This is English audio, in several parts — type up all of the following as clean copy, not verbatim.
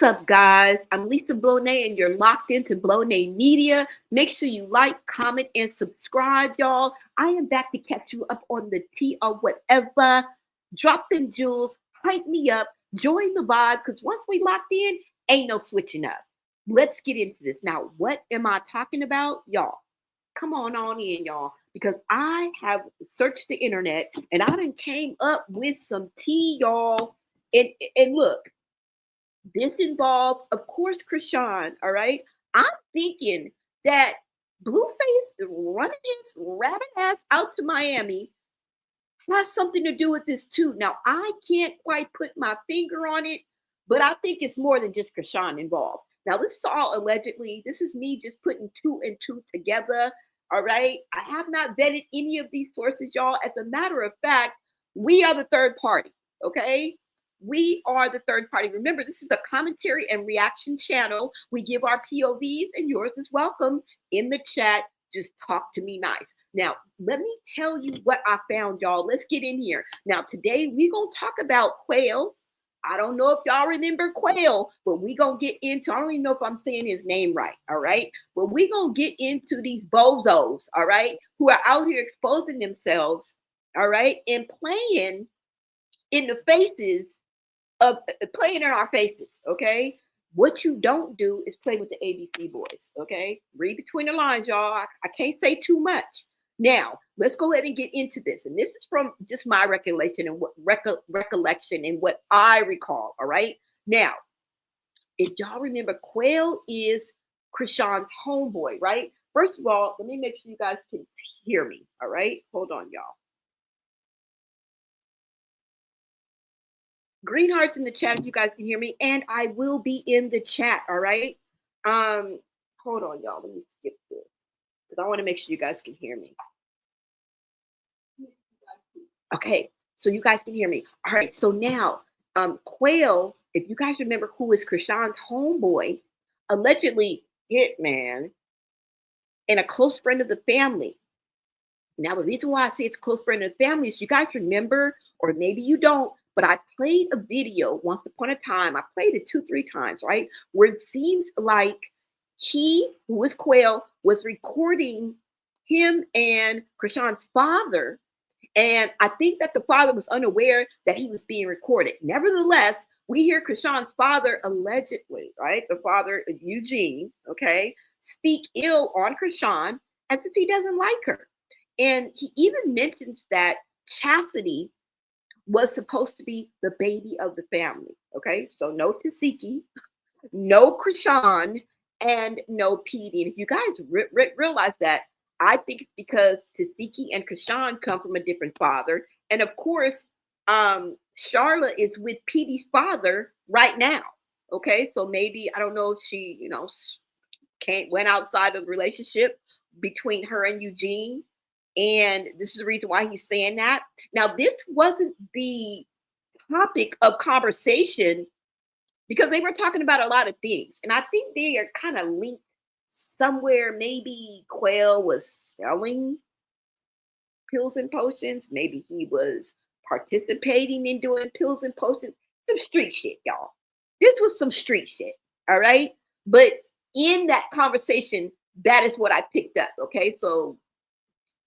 What's up, guys? I'm Lisa Blonay, and you're locked into Blonay Media. Make sure you like, comment, and subscribe, y'all. I am back to catch you up on the tea or whatever. Drop them jewels, hype me up, join the vibe, because once we locked in, ain't no switching up. Let's get into this. Now, what am I talking about? Y'all, come on in, y'all, because I have searched the internet, and I done came up with some tea, y'all. And look, this involves, of course, Chrisean. All right. I'm thinking that Blueface running his rabbit ass out to Miami has something to do with this too. Now, I can't quite put my finger on it, but I think it's more than just Chrisean involved. Now, this is all allegedly. This is me just putting two and two together. All right. I have not vetted any of these sources, y'all. As a matter of fact, we are the third party. Okay. We are the third party. Remember, this is a commentary and reaction channel. We give our POVs, and yours is welcome in the chat. Just talk to me nice. Now, let me tell you what I found, y'all. Let's get in here. Now, today we're going to talk about Quell. I don't know if y'all remember Quell, but we're going to get into, I don't even know if I'm saying his name right, all right? But we're going to get into these bozos, all right, who are out here exposing themselves, all right, and playing in the faces of playing in our faces, okay? What you don't do is play with the ABC boys, okay? Read between the lines, y'all. I can't say too much. Now, let's go ahead and get into this. And this is from just my recollection and what recollection and what I recall, all right? Now, if y'all remember, Quell is Chrisean'S homeboy, right? First of all, let me make sure you guys can hear me, all right? Hold on, y'all. Green hearts in the chat if you guys can hear me, and I will be in the chat, all right? Hold on, y'all. Let me skip this because I want to make sure you guys can hear me. Okay, so you guys can hear me. All right, so now, Quell, if you guys remember who is Chrisean'S homeboy, allegedly hitman, and a close friend of the family. Now, the reason why I say it's a close friend of the family is you guys remember, or maybe you don't, but I played a video once upon a time. I played it 2-3 times, right? Where it seems like he, who was Quell, was recording him and Chrisean's father. And I think that the father was unaware that he was being recorded. Nevertheless, we hear Chrisean's father allegedly, right? The father of Eugene, okay, speak ill on Chrisean as if he doesn't like her. And he even mentions that Chastity was supposed to be the baby of the family. Okay, so no Tasiki, no Chrisean, and no Petey. And if you guys realize that, I think it's because Tasiki and Chrisean come from a different father. And of course, Charlotte is with Petey's father right now. Okay, so maybe, I don't know if she, went outside of the relationship between her and Eugene. And this is the reason why he's saying that. Now, this wasn't the topic of conversation because they were talking about a lot of things. And I think they are kind of linked somewhere. Maybe Quell was selling pills and potions. Maybe he was participating in doing pills and potions. Some street shit, y'all. This was some street shit, all right? But in that conversation, that is what I picked up, okay? So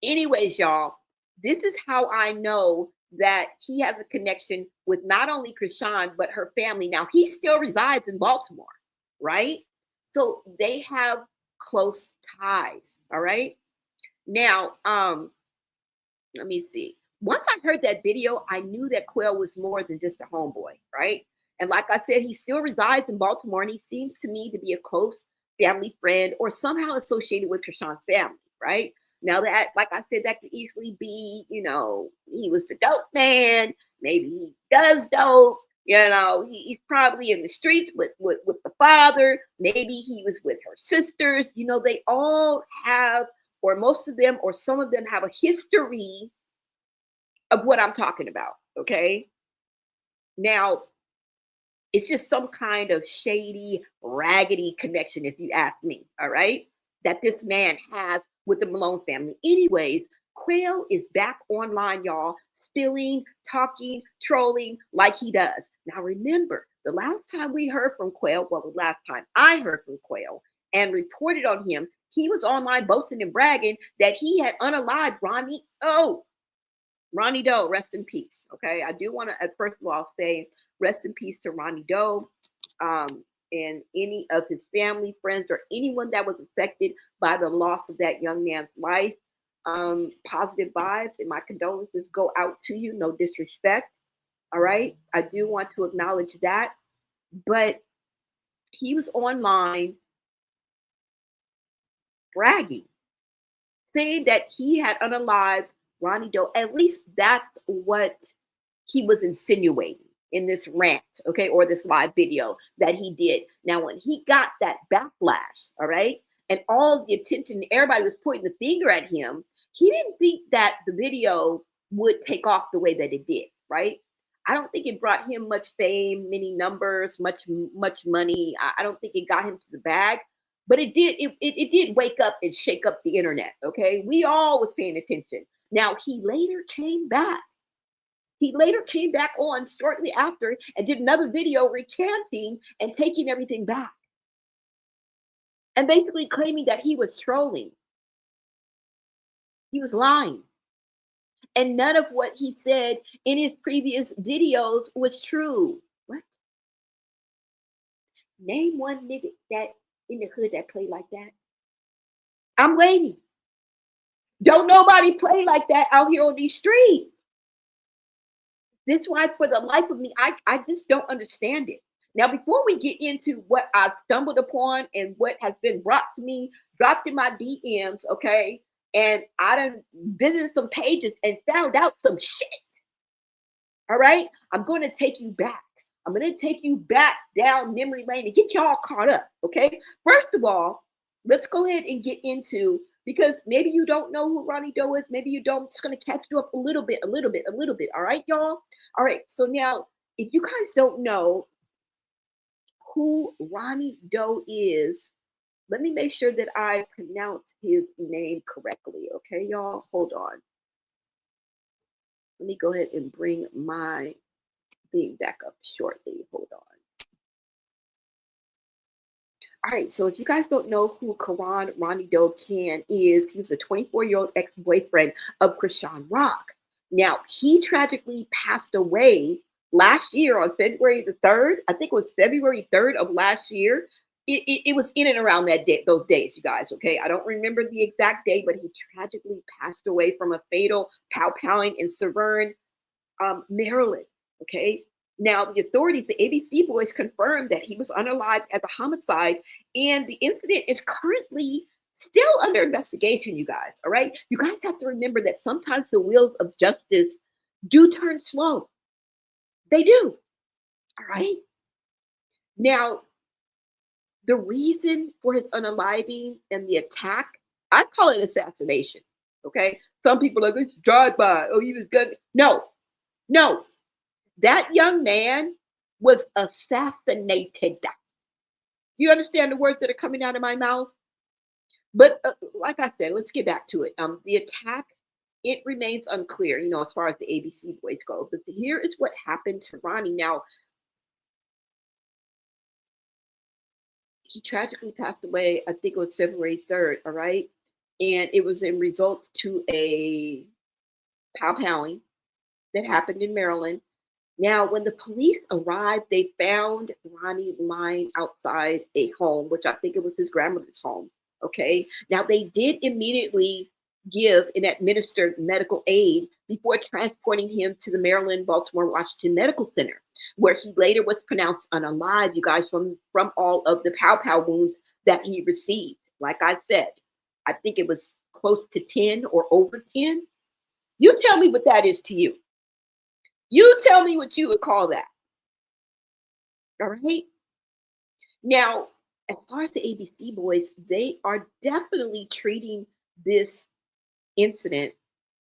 anyways, y'all, this is how I know that he has a connection with not only Chrisean, but her family. Now, he still resides in Baltimore, right? So they have close ties, all right? Now, let me see. Once I heard that video, I knew that Quell was more than just a homeboy, right? And like I said, he still resides in Baltimore, and he seems to me to be a close family friend or somehow associated with Chrisean's family, right? Now that, like I said, that could easily be, he was the dope man. Maybe he does dope. He's probably in the streets with the father. Maybe he was with her sisters. They all have, or most of them, or some of them have a history of what I'm talking about. Okay. Now, it's just some kind of shady, raggedy connection, if you ask me. All right. That this man has with the Malone family. Anyways, Quell is back online, y'all, spilling, talking, trolling like he does. Now remember, The last time we heard from Quell, well, the last time I heard from Quell and reported on him, he was online boasting and bragging that he had unalived Ronnie. Oh, Ronnie Doe, rest in peace. Okay, I do want to, first of all, say rest in peace to Ronnie Doe, and any of his family, friends, or anyone that was affected by the loss of that young man's life. Positive vibes and my condolences go out to you. No disrespect. All right, I do want to acknowledge that, but he was online bragging, saying that he had unalived Ronnie Doe. At least that's what he was insinuating in this rant, okay, or this live video that he did. Now, when he got that backlash, all right, and all the attention, everybody was pointing the finger at him, he didn't think that the video would take off the way that it did, right? I don't think it brought him much fame, many numbers, much money. I don't think it got him to the bag, but it did. It did wake up and shake up the internet. Okay, we all was paying attention. Now he later came back. He later came back on shortly after and did another video recanting and taking everything back, and basically claiming that he was trolling. He was lying. And none of what he said in his previous videos was true. What? Name one nigga that in the hood that played like that. I'm waiting. Don't nobody play like that out here on these streets. This is why, for the life of me, I just don't understand it. Now, before we get into what I've stumbled upon and what has been brought to me, dropped in my DMs, okay, and I done visited some pages and found out some shit. All right, I'm going to take you back. I'm going to take you back down memory lane and get y'all caught up. Okay, first of all, let's go ahead and get into, because maybe you don't know who Ronnie Doe is. Maybe you don't. I'm just going to catch you up a little bit. All right, y'all. All right. So now, if you guys don't know who Ronnie Doe is, let me make sure that I pronounce his name correctly. Okay, y'all, hold on. Let me go ahead and bring my thing back up shortly. Hold on. All right, so if you guys don't know who Ronnie Doe is, he was a 24-year-old ex-boyfriend of Chrisean Rock. Now, he tragically passed away last year on February the 3rd. I think it was February 3rd of last year. It was in and around that day, those days, you guys, okay? I don't remember the exact day, but he tragically passed away from a fatal pow-powing in Severn, Maryland, okay? Now, the authorities, the ABC boys, confirmed that he was unalived as a homicide, and the incident is currently still under investigation, you guys, all right? You guys have to remember that sometimes the wheels of justice do turn slow. They do, all right? Now, the reason for his unaliving and the attack, I call it assassination, okay? Some people are like, it's drive-by. Oh, he was good. No. That young man was assassinated. Do you understand the words that are coming out of my mouth? But like I said, let's get back to it. The attack, it remains unclear, you know, as far as the ABC boys go. But here is what happened to Ronnie. Now, he tragically passed away, I think it was February 3rd, all right? And it was in results to a pow-powing that happened in Maryland. Now, when the police arrived, they found Ronnie lying outside a home, which I think it was his grandmother's home, okay? Now, they did immediately give and administer medical aid before transporting him to the Maryland, Baltimore, Washington Medical Center, where he later was pronounced unalive, you guys, from all of the pow-pow wounds that he received. Like I said, I think it was close to 10 or over 10. You tell me what that is to you. You tell me what you would call that. All right? Now, as far as the ABC boys, they are definitely treating this incident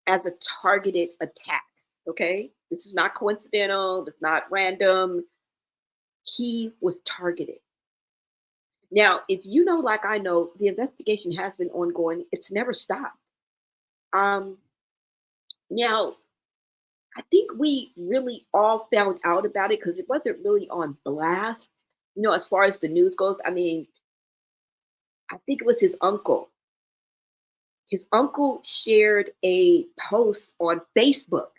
as a targeted attack. Okay? This is not coincidental. It's not random. He was targeted. Now, if you know, like I know, the investigation has been ongoing. It's never stopped. Now, I think we really all found out about it because it wasn't really on blast, as far as the news goes. I mean, I think it was his uncle. His uncle shared a post on Facebook,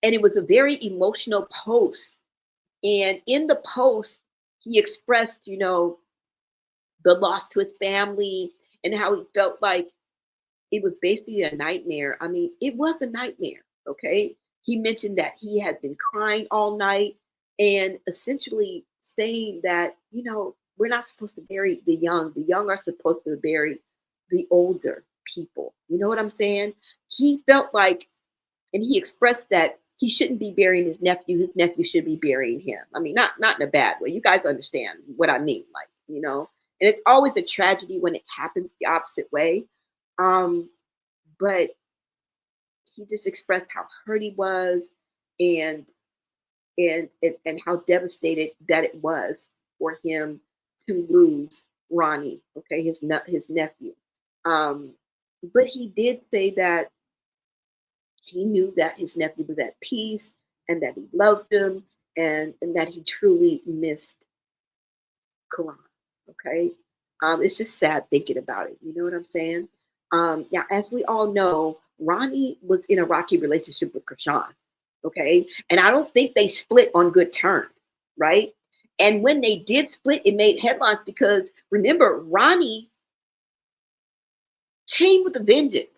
and it was a very emotional post. And in the post, he expressed, the loss to his family and how he felt like it was basically a nightmare. I mean, it was a nightmare, okay? He mentioned that he had been crying all night and essentially saying that, we're not supposed to bury the young. The young are supposed to bury the older people. You know what I'm saying? He felt like, and he expressed that he shouldn't be burying his nephew. His nephew should be burying him. I mean, not in a bad way. You guys understand what I mean, like. And it's always a tragedy when it happens the opposite way. Um, but he just expressed how hurt he was, and and how devastated that it was for him to lose Ronnie, okay, his nephew. Um, but he did say that he knew that his nephew was at peace and that he loved him, and that he truly missed Quran. Okay. It's just sad thinking about it. You know what I'm saying? Yeah, as we all know, Ronnie was in a rocky relationship with Chrisean. Okay. And I don't think they split on good terms, right? And when they did split, it made headlines because remember, Ronnie came with a vengeance,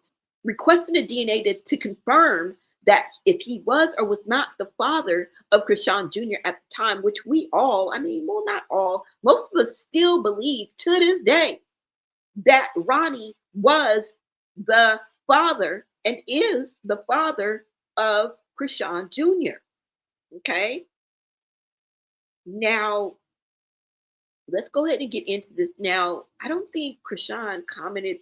requesting a DNA to confirm that if he was or was not the father of Chrisean Jr. at the time, which we all, I mean, well, not all, most of us still believe to this day that Ronnie was the father and is the father of Chrisean Jr. Okay. Now, let's go ahead and get into this. Now, I don't think Chrisean commented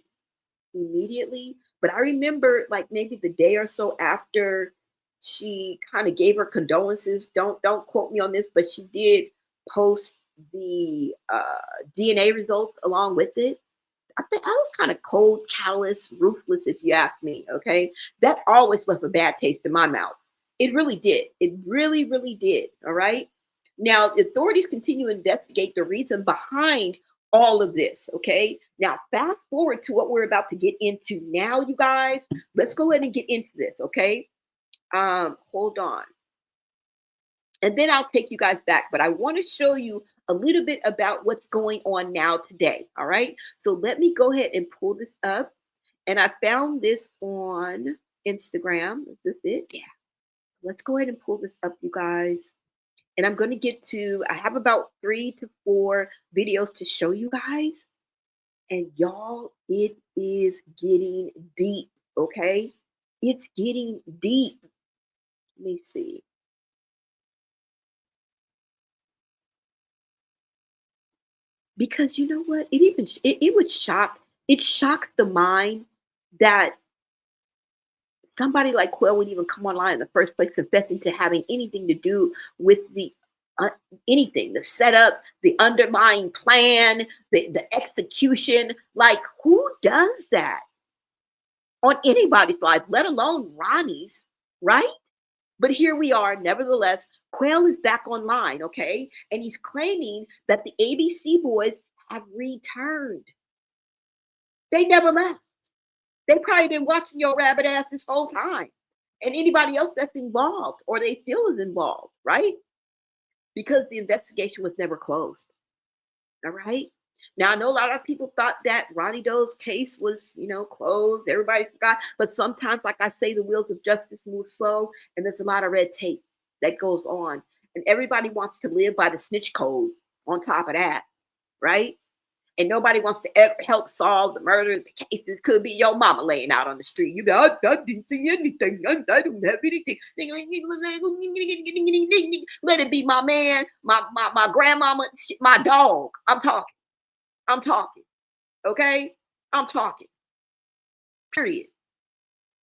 immediately, but I remember like maybe the day or so after she kind of gave her condolences. Don't quote me on this, but she did post the DNA results along with it. I think I was kind of cold, callous, ruthless, if you ask me. Okay, that always left a bad taste in my mouth. It really did. It really, really did. All right. Now, the authorities continue to investigate the reason behind all of this. Okay. Now, fast forward to what we're about to get into now, you guys. Let's go ahead and get into this. Okay. Hold on. And then I'll take you guys back. But I want to show you a little bit about what's going on now today. All right. So let me go ahead and pull this up. And I found this on Instagram. Is this it? Yeah. Let's go ahead and pull this up, you guys. And I'm going to get to, I have about 3 to 4 videos to show you guys. And y'all, it is getting deep. Okay. It's getting deep. Let me see. Because you know what? It would shock, it shocked the mind that somebody like Quell would even come online in the first place, confessing to having anything to do with the uh, anything, the setup, the underlying plan, the execution. Like, who does that on anybody's life, let alone Ronnie's, right? But here we are, nevertheless. Quell is back online, okay? And he's claiming that the ABC boys have returned. They never left. They probably been watching your rabbit ass this whole time. And anybody else that's involved or they feel is involved, right? Because the investigation was never closed. All right. Now, I know a lot of people thought that Ronnie Doe's case was, closed. Everybody forgot. But sometimes, like I say, the wheels of justice move slow, and there's a lot of red tape that goes on. And everybody wants to live by the snitch code on top of that, right? And nobody wants to ever help solve the murders, the cases. Could be your mama laying out on the street. You go, I didn't see anything. I don't have anything. Let it be my man, my grandmama, my dog. I'm talking. I'm talking. Okay? I'm talking. Period.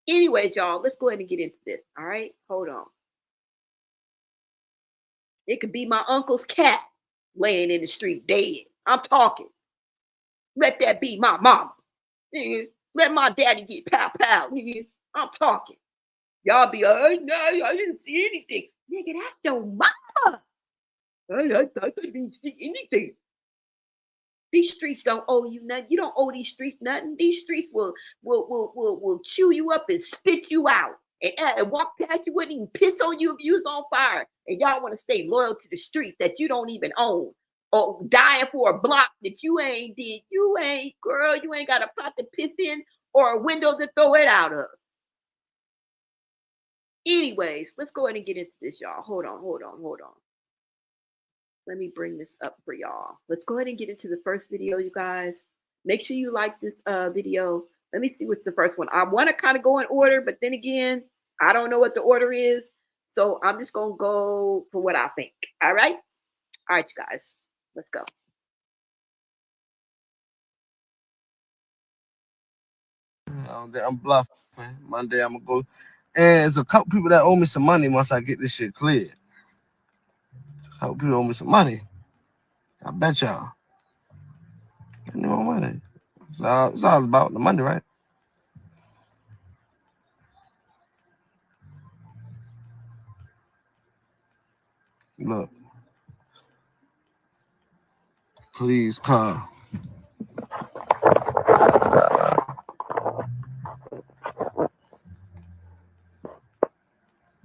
Anyways, y'all, let's go ahead and get into this. All right? Hold on. It could be my uncle's cat laying in the street dead. I'm talking. Let that be my mama. Nigga. Let my daddy get pow pow. Nigga. I'm talking. Y'all be, oh no, I didn't see anything. Nigga, that's your mama. I didn't see anything. These streets don't owe you nothing. You don't owe these streets nothing. These streets will chew you up and spit you out. And walk past you, wouldn't even piss on you if you was on fire. And y'all want to stay loyal to the streets that you don't even own. Or dying for a block that you ain't did. You ain't, girl, you ain't got a pot to piss in or a window to throw it out of. Anyways, let's go ahead and get into this, y'all. Hold on. Let me bring this up for y'all. Let's go ahead and get into the first video, you guys. Make sure you like this video. Let me see what's the first one. I want to kind of go in order, but then again, I don't know what the order is. So I'm just going to go for what I think. All right? All right, you guys. Let's go. I'm bluffing. Monday I'm gonna go. And there's a couple people that owe me some money once I get this shit cleared. A couple people owe me some money. I bet y'all. Give me more money. It's all about the money, right? Look. Please call.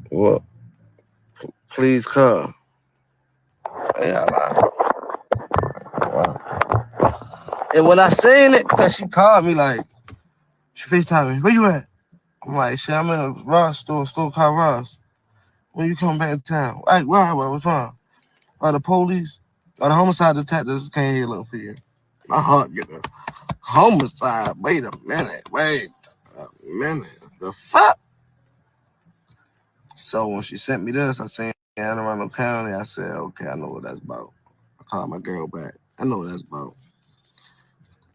What? Please call. Yeah, and when I seen it, cause she called me like, she FaceTimed me, where you at? I'm like, shit, I'm in a Ross store called Ross. When you come back to town? Like, why? What's wrong? Are the police or the homicide detectives came here looking for you? My heart get a homicide. Wait a minute. The fuck? So when she sent me this, I said, Anne Arundel County. I said, okay, I know what that's about. I called my girl back. I know what that's about.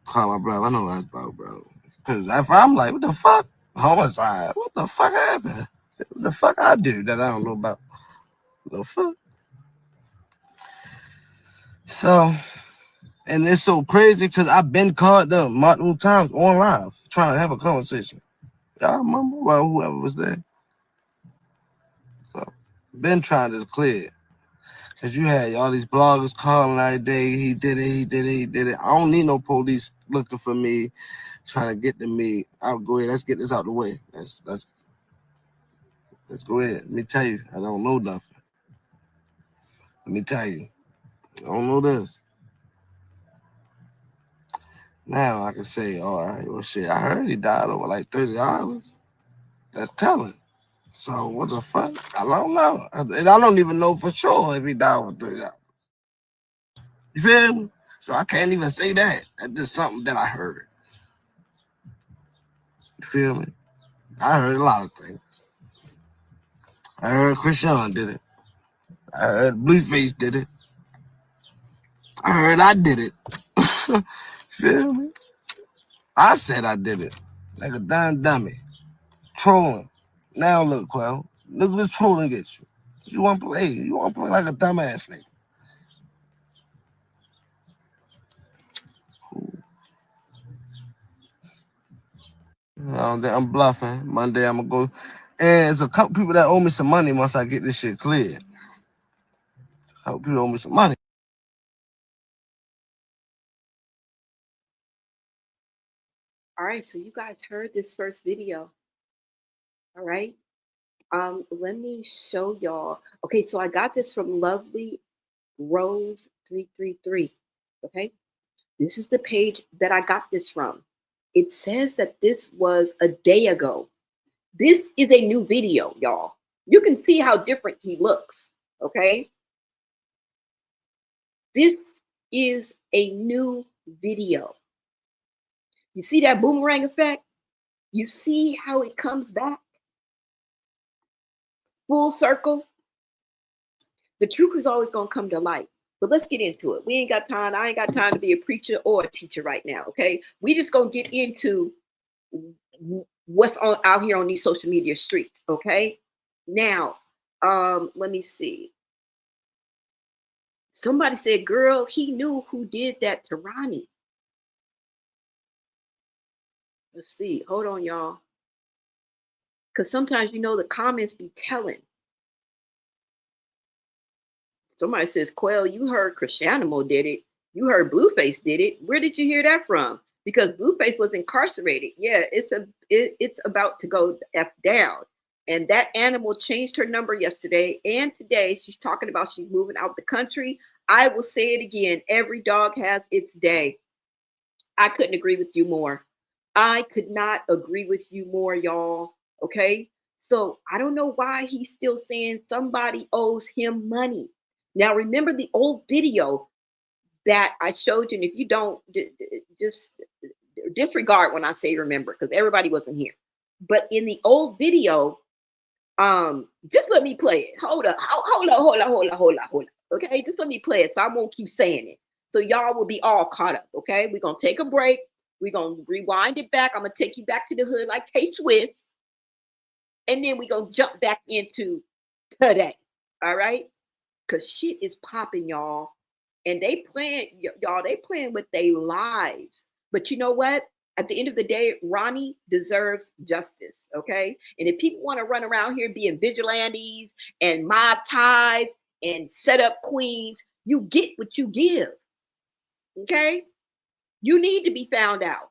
Call my brother. I know what that's about, bro. Because I'm like, what the fuck? Homicide. What the fuck happened? What the fuck I do that I don't know about? What the fuck? So, and it's so crazy because I've been called them multiple times on live trying to have a conversation. Y'all remember? Well, whoever was there. So, been trying to clear. Because you had all these bloggers calling every day. He did it. I don't need no police looking for me, trying to get to me. I'll go ahead. Let's get this out the way. Let's go ahead. Let me tell you, I don't know nothing. Let me tell you, I don't know this. Now I can say, all right, well, shit, I heard he died over like $30. That's telling. So what the fuck? I don't know. And I don't even know for sure if he died over $30. You feel me? So I can't even say that. That's just something that I heard. You feel me? I heard a lot of things. I heard Chrisean did it. I heard Blueface did it. I heard I did it. Feel me? I said I did it. Like a damn dummy. Trolling. Now look, Quell. Look what this trolling gets you. You want to play? You want to play like a dumbass nigga? I'm bluffing. Monday I'm gonna go. And there's a couple people that owe me some money once I get this shit cleared. A couple people owe me some money. All right, so you guys heard this first video. All right. Let me show y'all. Okay, so I got this from Lovely Rose 333. Okay. This is the page that I got this from. It says that this was a day ago. This is a new video, y'all. You can see how different he looks. Okay. This is a new video. You see that boomerang effect? You see how it comes back? Full circle. The truth is always going to come to light. But let's get into it. We ain't got time. I ain't got time to be a preacher or a teacher right now. Okay. We just going to get into what's on out here on these social media streets. Okay. Now, let me see. Somebody said, girl, he knew who did that to Ronnie. Let's see. Hold on, y'all. Because sometimes, the comments be telling. Somebody says, Quell, you heard Chrisean'S did it. You heard Blueface did it. Where did you hear that from? Because Blueface was incarcerated. Yeah, it's about to go F down. And that animal changed her number yesterday and today. She's talking about she's moving out the country. I will say it again. Every dog has its day. I couldn't agree with you more. I could not agree with you more, y'all. Okay. So I don't know why he's still saying somebody owes him money. Now, remember the old video that I showed you. And if you don't, just disregard when I say remember, because everybody wasn't here. But in the old video, just let me play it. Hold up. Okay, just let me play it so I won't keep saying it. So y'all will be all caught up. Okay, we're gonna take a break. We're gonna rewind it back. I'm gonna take you back to the hood like K-Swiss. And then we're gonna jump back into today. All right? Because shit is popping, y'all. And they playing with their lives. But you know what? At the end of the day, Ronnie deserves justice, okay? And if people want to run around here being vigilantes and mob ties and set up queens, you get what you give, okay? You need to be found out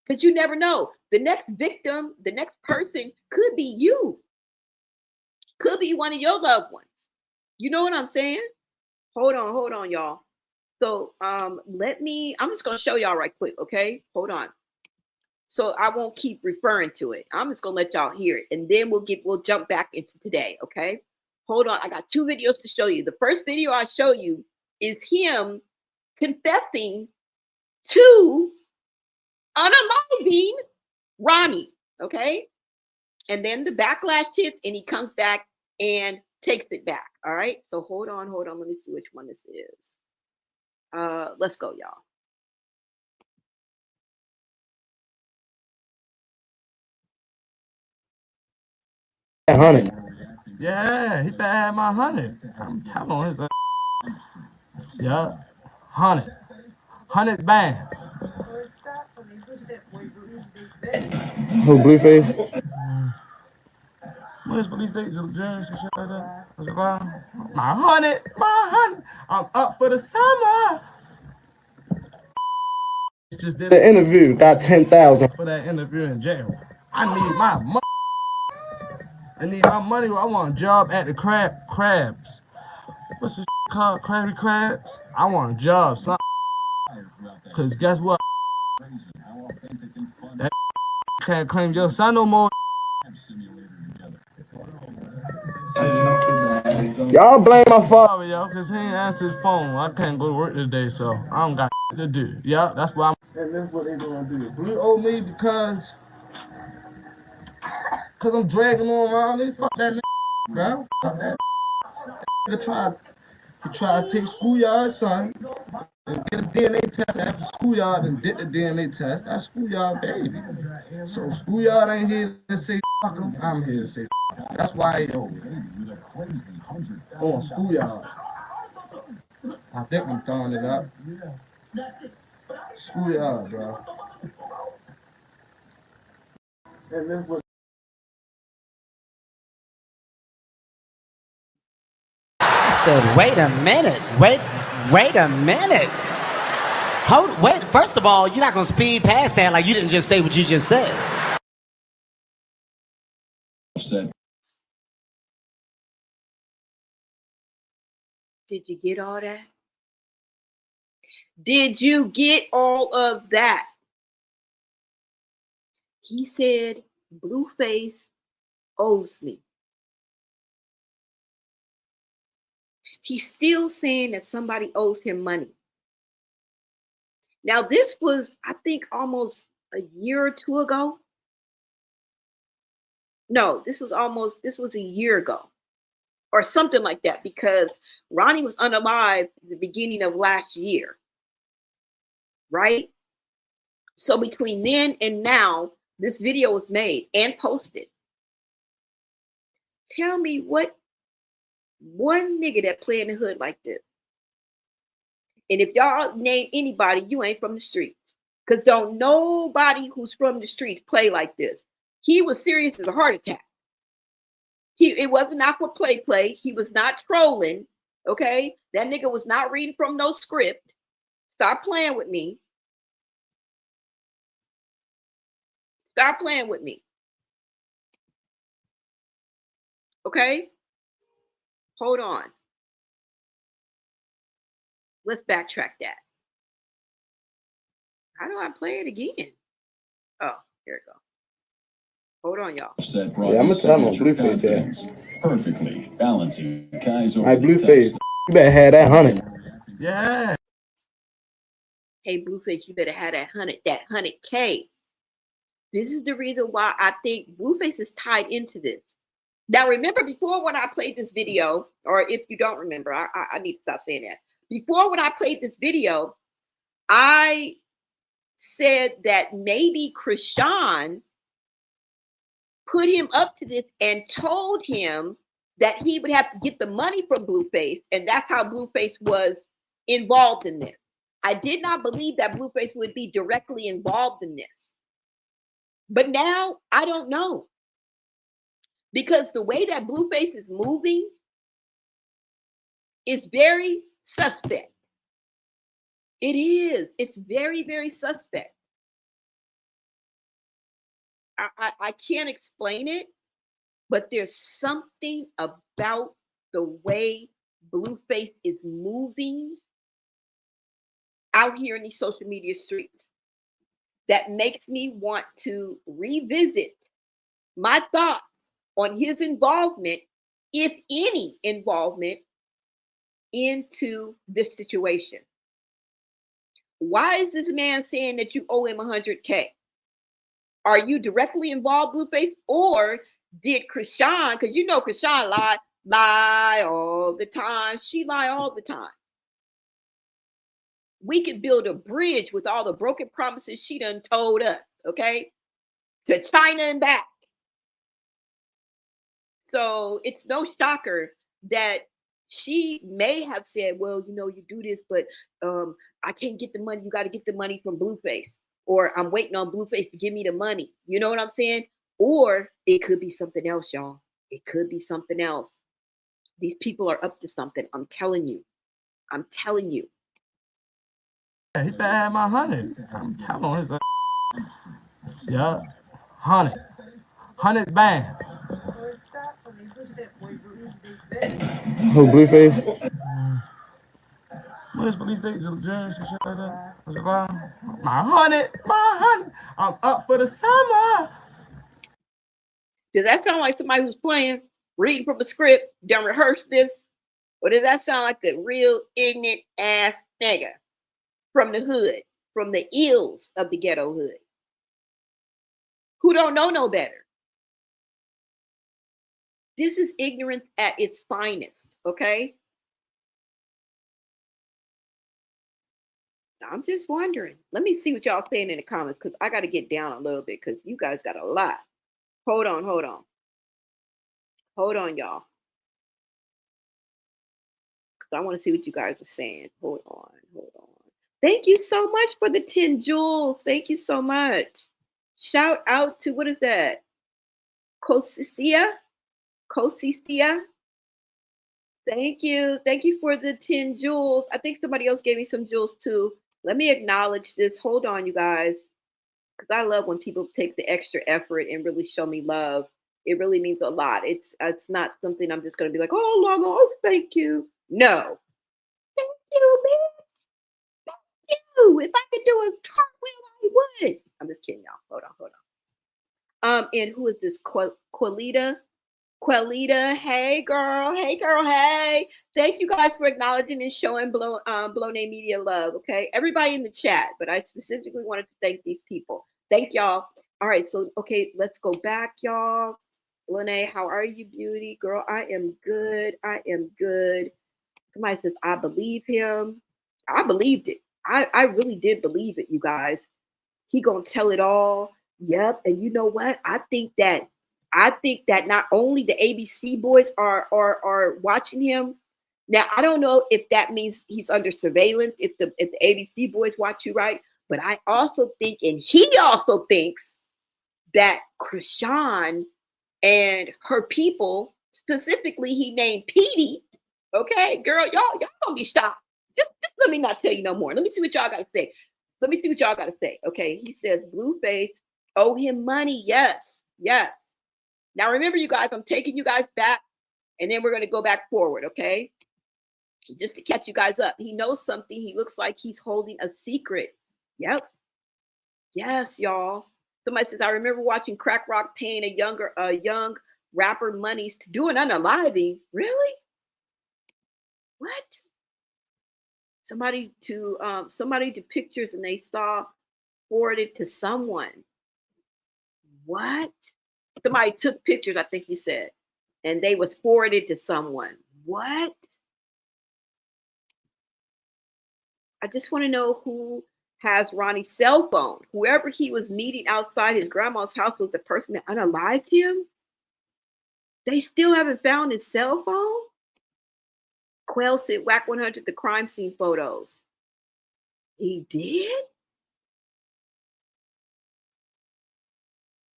because you never know. The next victim, the next person could be you. Could be one of your loved ones. You know what I'm saying? Hold on, y'all. So I'm just gonna show y'all right quick, okay? Hold on. So I won't keep referring to it. I'm just gonna let y'all hear it, and then we'll jump back into today, okay? Hold on, I got 2 videos to show you. The first video I show you is him confessing to unaliving Ronnie, okay? And then the backlash hits, and he comes back and takes it back. All right. So hold on. Let me see which one this is. Let's go, y'all. $100. Yeah, he better have my 100. I'm telling his yeah, 100 bands. Who, Blueface? What is police state? Judge and shit like that? My 100. I'm up for the summer. Just did an interview, got 10,000 for that interview in jail. I need my money. I need my money. I want a job at the crabs. What's this called? Krabby Crabs? I want a job, son. Cause guess what? That can't claim your son no more. Y'all blame my father, yo, cause he ain't answer his phone. I can't go to work today, so I don't got to do. Yeah, that's why and that's what they gonna do. Blue owe me because I'm dragging on around. They fuck that nigga, bro. Fuck that nigga. He tried to take schoolyard, son, and get a DNA test after schoolyard and did the DNA test. That's schoolyard, baby. So schoolyard ain't here to say fuck him. I'm here to say fuck him. That's why he owe me. On schoolyard. I think I'm throwing it up. Schoolyard, bro. And this was I said, wait a minute. Wait a minute. Wait, first of all, you're not going to speed past that like you didn't just say what you just said. Did you get all that? Did you get all of that? He said, Blueface owes me. He's still saying that somebody owes him money. Now, this was, I think, almost a year or 2 ago. No, this was a year ago or something like that, because Ronnie was unalive at the beginning of last year, right? So between then and now, this video was made and posted. Tell me what one nigga that play in the hood like this. And if y'all name anybody, you ain't from the streets. Because don't nobody who's from the streets play like this. He was serious as a heart attack. It wasn't not for play. He was not trolling. Okay, that nigga was not reading from no script. Stop playing with me. Stop playing with me. Okay, hold on. Let's backtrack that. How do I play it again? Oh, here it goes. Hold on, y'all. Yeah, I'm gonna tell him Blueface here. Perfectly balancing guys over Hey, Blueface, you better have that 100. Yeah. Hey, Blueface, you better have that 100K. This is the reason why I think Blueface is tied into this. Now, remember before when I played this video, or if you don't remember, I need to stop saying that. Before when I played this video, I said that maybe Chrisean put him up to this and told him that he would have to get the money from Blueface, and that's how Blueface was involved in this. I did not believe that Blueface would be directly involved in this. But now I don't know. Because the way that Blueface is moving is very suspect. It is. It's very, very suspect. I can't explain it, but there's something about the way Blueface is moving out here in these social media streets that makes me want to revisit my thoughts on his involvement, if any involvement, into this situation. Why is this man saying that you owe him 100K? Are you directly involved, Blueface? Or did Chrisean, because you know Chrisean lie all the time. She lie all the time. We could build a bridge with all the broken promises she done told us, okay? To China and back. So it's no shocker that she may have said, well, you know, you do this, but I can't get the money. You got to get the money from Blueface. Or I'm waiting on Blueface to give me the money. You know what I'm saying? Or it could be something else, y'all. It could be something else. These people are up to something. I'm telling you. I'm telling you. Yeah, he better have my 100. I'm telling him. Yeah, 100 bands. Who, Blueface? What is police state? Judge, shit like that. What's it called? My 100. I'm up for the summer. Does that sound like somebody who's playing, reading from a script, done rehearsed this? Or does that sound like a real ignorant ass nigga from the hood, from the ills of the ghetto hood, who don't know no better? This is ignorance at its finest, okay? I'm just wondering. Let me see what y'all saying in the comments, because I got to get down a little bit, because you guys got a lot. Hold on. Hold on, y'all. Because I want to see what you guys are saying. Hold on. Thank you so much for the 10 jewels. Thank you so much. Shout out to, what is that? Cosicia. Thank you. Thank you for the 10 jewels. I think somebody else gave me some jewels too. Let me acknowledge this. Hold on, you guys. Because I love when people take the extra effort and really show me love. It really means a lot. It's not something I'm just going to be like, oh, Lana, oh, thank you. No. Thank you, man. Thank you. If I could do a cartwheel, I would. I'm just kidding, y'all. Hold on. And who is this? Quellita, hey girl, hey. Thank you guys for acknowledging and showing Blow Name Media love, okay? Everybody in the chat, but I specifically wanted to thank these people. Thank y'all. All right, so, okay, let's go back, y'all. Lene, how are you, beauty? Girl, I am good. Somebody says, I believe him. I believed it. I really did believe it, you guys. He gonna tell it all. Yep, and you know what? I think that not only the ABC boys are watching him. Now, I don't know if that means he's under surveillance, if the ABC boys watch you, right? But I also think, and he also thinks, that Chrisean and her people, specifically he named Petey. Okay, girl, y'all don't be stopped. Just let me not tell you no more. Let me see what y'all got to say. Let me see what y'all got to say. Okay, he says Blueface owe him money. Yes, yes. Now remember, you guys, I'm taking you guys back, and then we're going to go back forward. Okay, just to catch you guys up. He knows something. He looks like he's holding a secret. Yep. Yes, y'all. Somebody says, I remember watching Crack Rock paying a young rapper monies to do an unaliving. Really? What? Somebody to pictures and they saw forwarded to someone. What? Somebody took pictures, I think you said, and they was forwarded to someone. What? I just want to know who has Ronnie's cell phone. Whoever he was meeting outside his grandma's house was the person that unalived him. They still haven't found his cell phone? Quell sent Whack 100 the crime scene photos. He did?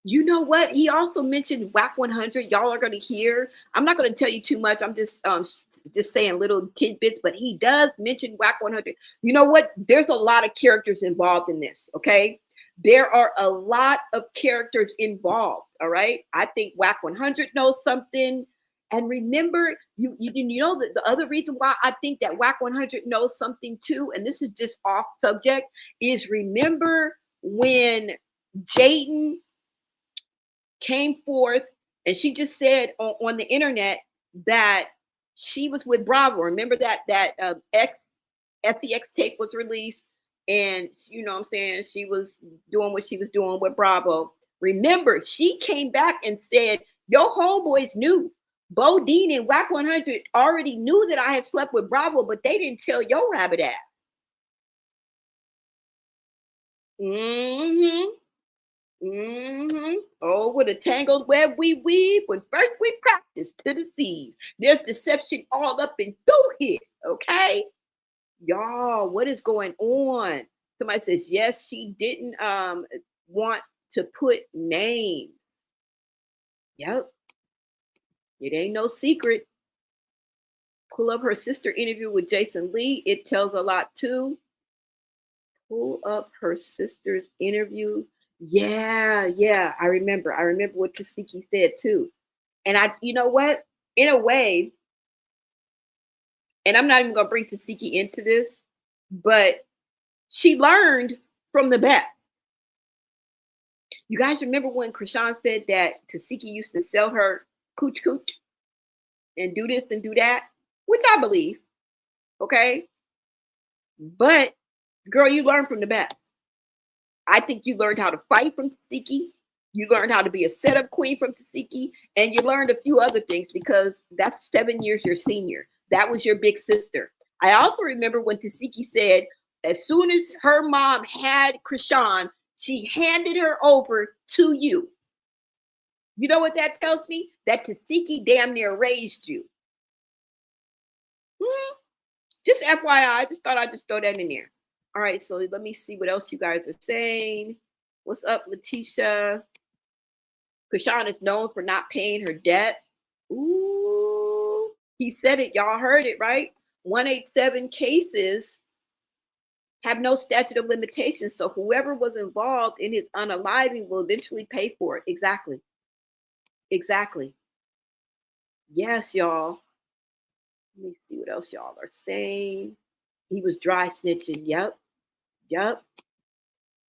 You know what? He also mentioned Whack 100. Y'all are going to hear. I'm not going to tell you too much. I'm just saying little tidbits, but he does mention Whack 100. You know what? There's a lot of characters involved in this, okay? There are a lot of characters involved, all right? I think Whack 100 knows something. And remember, you know that the other reason why I think that Whack 100 knows something too, and this is just off subject, is remember when Jaden came forth and she just said on the internet that she was with Bravo. Remember that SEX tape was released, and you know what I'm saying, she was doing what she was doing with Bravo. Remember, she came back and said, your homeboys knew. Bo Dean and Whack 100 already knew that I had slept with Bravo, but they didn't tell your rabbit ass. Oh, what a tangled web we weave when first we practice to deceive. There's deception all up and through here, okay? Y'all, what is going on? Somebody says, yes, she didn't want to put names. Yep. It ain't no secret. Pull up her sister interview with Jason Lee. It tells a lot too. Pull up her sister's interview. Yeah. I remember what Tasiki said too. And you know what? In a way, and I'm not even going to bring Tasiki into this, but she learned from the best. You guys remember when Chrisean said that Tasiki used to sell her cooch and do this and do that, which I believe, okay? But girl, you learn from the best. I think you learned how to fight from Tasiki. You learned how to be a setup queen from Tasiki, and you learned a few other things because that's 7 years your senior. That was your big sister. I also remember when Tasiki said, as soon as her mom had Chrisean, she handed her over to you. You know what that tells me? That Tasiki damn near raised you. Just FYI, I just thought I'd just throw that in there. All right, so let me see what else you guys are saying. What's up, Letitia? Chrisean is known for not paying her debt. Ooh, he said it. Y'all heard it, right? 187 cases have no statute of limitations. So whoever was involved in his unaliving will eventually pay for it. Exactly. Yes, y'all. Let me see what else y'all are saying. He was dry snitching. Yep.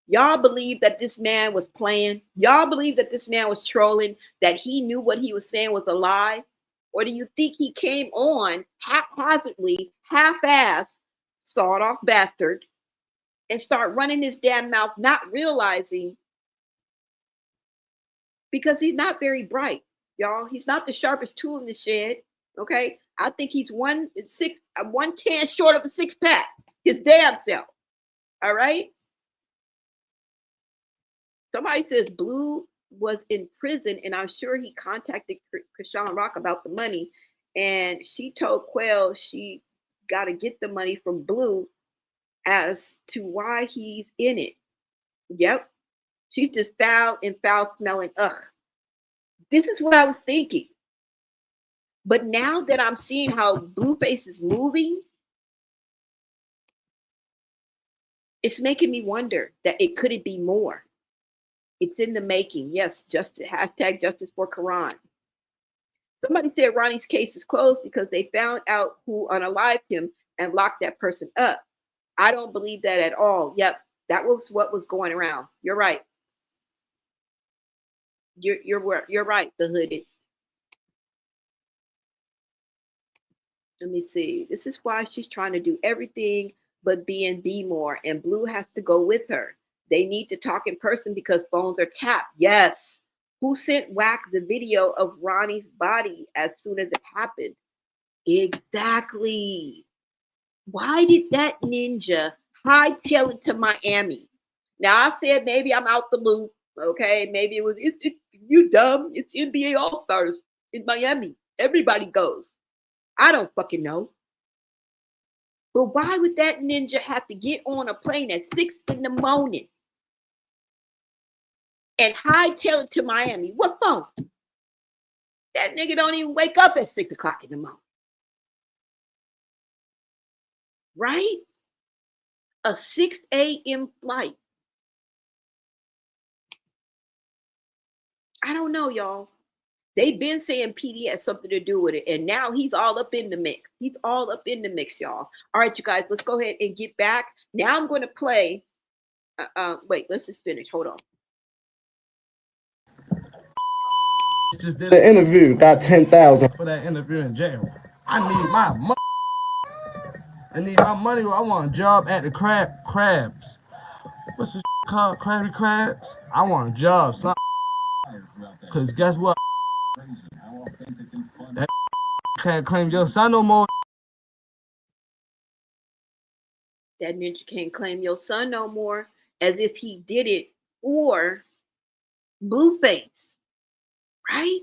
Y'all believe that this man was playing? Y'all believe that this man was trolling, that he knew what he was saying was a lie? Or do you think he came on haphazardly, half-assed, sawed-off bastard, and start running his damn mouth, not realizing, because he's not very bright, y'all. He's not the sharpest tool in the shed, okay? I think he's 110 short of a six-pack, his damn self, all right? Somebody says Blue was in prison, and I'm sure he contacted Chrisean Rock about the money, and she told Quell she got to get the money from Blue as to why he's in it. Yep. She's just foul and foul smelling. Ugh. This is what I was thinking. But now that I'm seeing how Blueface is moving, it's making me wonder that it couldn't be more. It's in the making. Yes, justice, hashtag justice for Quran. Somebody said Ronnie's case is closed because they found out who unalived him and locked that person up. I don't believe that at all. Yep, that was what was going around. You're right. You're right, the hooded. Let me see. This is why she's trying to do everything but be more, and Blue has to go with her. They need to talk in person because phones are tapped. Yes. Who sent Whack the video of Ronnie's body as soon as it happened? Exactly. Why did that ninja hightail it to Miami? Now I said maybe I'm out the loop. Okay, maybe it was you dumb. It's NBA All Stars in Miami. Everybody goes. I don't fucking know. But why would that ninja have to get on a plane at 6 in the morning and hightail it to Miami? What for? That nigga don't even wake up at 6 o'clock in the morning. Right? A 6 a.m. flight. I don't know, y'all. They've been saying PD had something to do with it, and now he's all up in the mix. He's all up in the mix, y'all. All right, you guys, let's go ahead and get back. Now I'm going to play. Wait, let's just finish. Hold on. Just did an interview, got 10,000 for that interview in jail. I need my money. I need my money. I want a job at the crabs. What's this called? Krabby Crabs? I want a job, son. Cause guess what? That can't claim your son no more. That ninja can't claim your son no more, as if he did it for Blueface, right?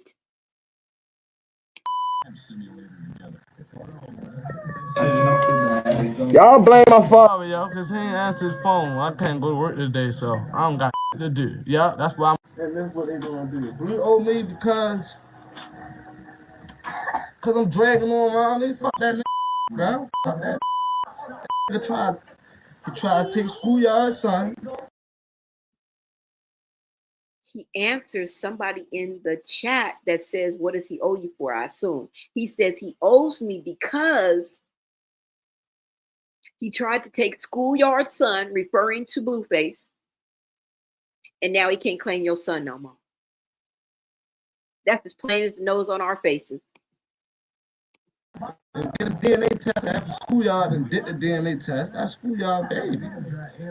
Y'all blame my father, yo, cause he ain't answer his phone. I can't go to work today, so I don't got to do. Yeah, that's why I'm. And that's what they gonna do. Blue owe me because I'm dragging on around. They fuck that nigga, bro. Fuck that nigga. He tried to take schoolyard, son. He answers somebody in the chat that says, what does he owe you for? I assume. He says he owes me because he tried to take schoolyard son, referring to Blueface, and now he can't claim your son no more. That's as plain as the nose on our faces. And did a DNA test after schoolyard and did the DNA test. That's schoolyard, baby.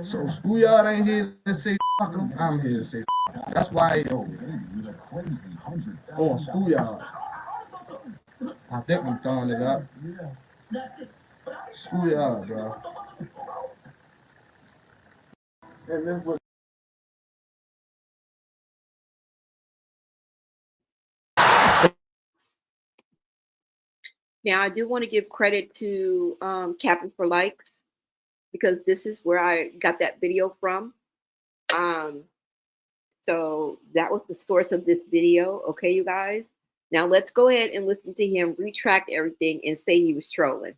So schoolyard ain't here to say fuck him. I'm here to say fuck him. That's why he owe me. On schoolyard. I think I'm throwing it up. Schoolyard, bro. And this was Now, I do want to give credit to Captain for Likes, because this is where I got that video from. So that was the source of this video. Okay, you guys. Now let's go ahead and listen to him retract everything and say he was trolling.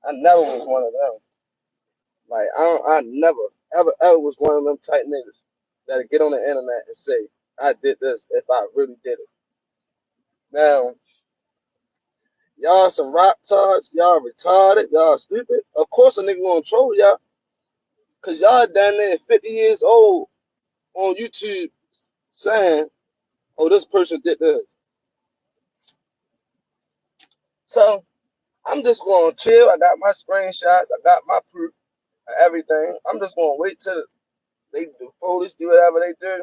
I never was one of them. Like I never ever was one of them type niggas that'll get on the internet and say I did this if I really did it. Now, y'all some rock tards, y'all retarded, y'all stupid. Of course a nigga gonna troll y'all. Cause y'all down there 50 years old on YouTube saying, oh, this person did this. So I'm just gonna chill. I got my screenshots, I got my proof of everything. I'm just gonna wait till they do police do whatever they do.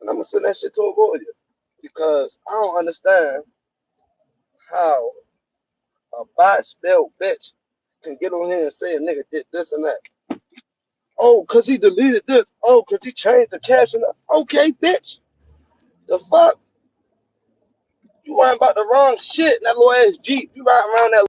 And I'm gonna send that shit to a lawyer. Because I don't understand how a bot spelled bitch can get on here and say a nigga did this and that. Oh, cause he deleted this. Oh, cause he changed the caption. Okay, bitch. The fuck? You worrying about the wrong shit. That little ass Jeep. You riding around that.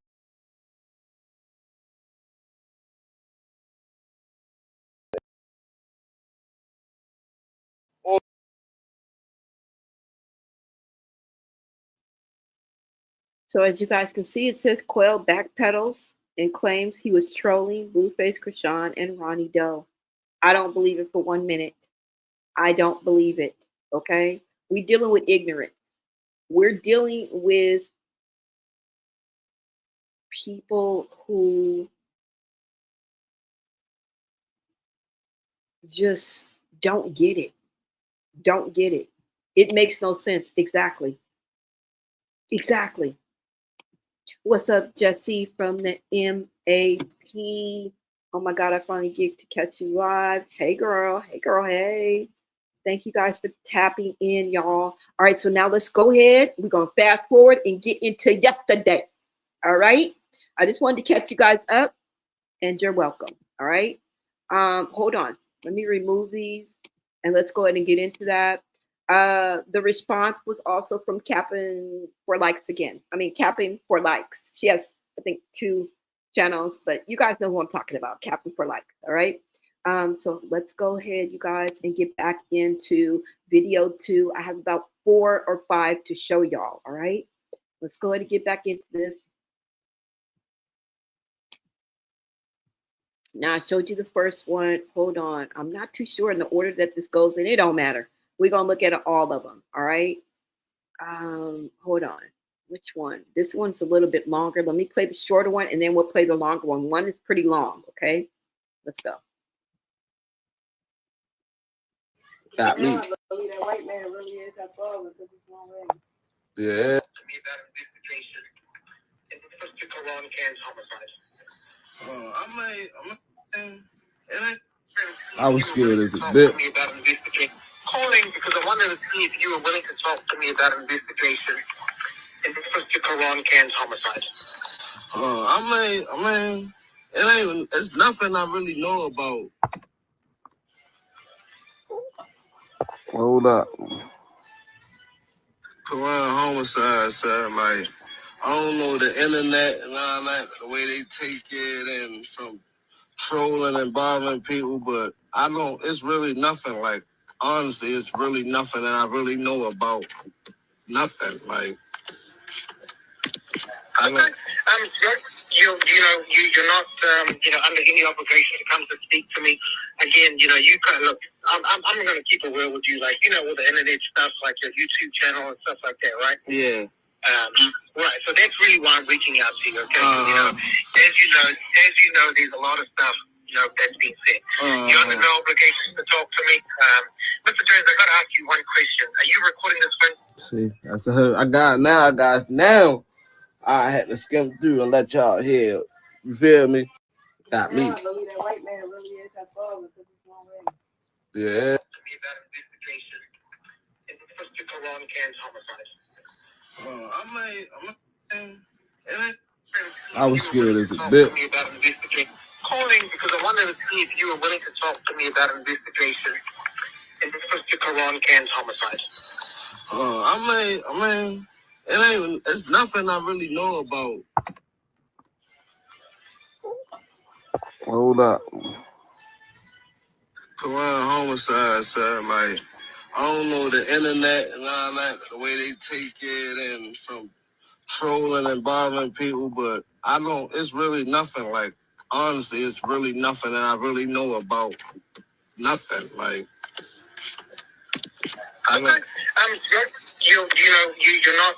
So as you guys can see, it says Quell backpedals and claims he was trolling Blueface Chrisean and Ronnie Doe. I don't believe it for 1 minute. I don't believe it. Okay? We're dealing with ignorance. We're dealing with people who just don't get it. Don't get it. It makes no sense. Exactly. Exactly. What's up, Jesse from the MAP? Oh my God, I finally get to catch you live. Hey, girl. Hey, girl. Hey. Thank you guys for tapping in, y'all. All right, so now let's go ahead. We're going to fast forward and get into yesterday. All right. I just wanted to catch you guys up, and you're welcome. All right. Hold on. Let me remove these, and let's go ahead and get into that. The response was also from Capping for Likes again. I mean, Capping for Likes. She has, I think, 2 channels, but you guys know who I'm talking about, Capping for Likes. All right. So let's go ahead, you guys, and get back into video 2. I have about 4 or 5 to show y'all. All right. Let's go ahead and get back into this. Now, I showed you the first one. Hold on. I'm not too sure in the order that this goes in. It don't matter. We're going to look at all of them. All right. Hold on. Which one? This one's a little bit longer. Let me play the shorter one, and then we'll play the longer one. One is pretty long. Okay. Let's go. Got me. That white man really is that baller because it's long way. Yeah. I was scared as a bitch. Calling because I wanted to see if you were willing to talk to me about an investigation in Mr. Chrisean'S homicide. I mean, it's nothing I really know about. Hold up. Quell homicide, sir. Like, I don't know the internet and all that, the way they take it and from trolling and bothering people, but I don't, it's really nothing. Like, honestly, it's really nothing that I really know about. Nothing. Like, I don't. You're not, under any obligation to come to speak to me. Again, you kind of look. I'm going to keep it real with you, like all the internet stuff, like your YouTube channel and stuff like that, right? Yeah. Right. So that's really why I'm reaching out to you. Okay. As you know, there's a lot of stuff that's being said. You're under no obligation to talk to me. Mr. Jones, I got to ask you one question. Are you recording this phone? See, that's I got it now, guys. Now I had to skim through and let y'all hear. You feel me? Got me. That white man really is that baller because it's long way. Yeah. Mr. Chrisean'S homicide. I was scared as a bitch. Calling because I wanted to see if you were willing to talk to me about an investigation in Mr. Chrisean'S homicide. I mean, it's nothing I really know about. Hold up. Quell homicide, sir. Like, I don't know the internet and all that, the way they take it and from trolling and bothering people, but I don't, it's really nothing. Like, honestly, it's really nothing that I really know about. Nothing. Like, I don't. You're not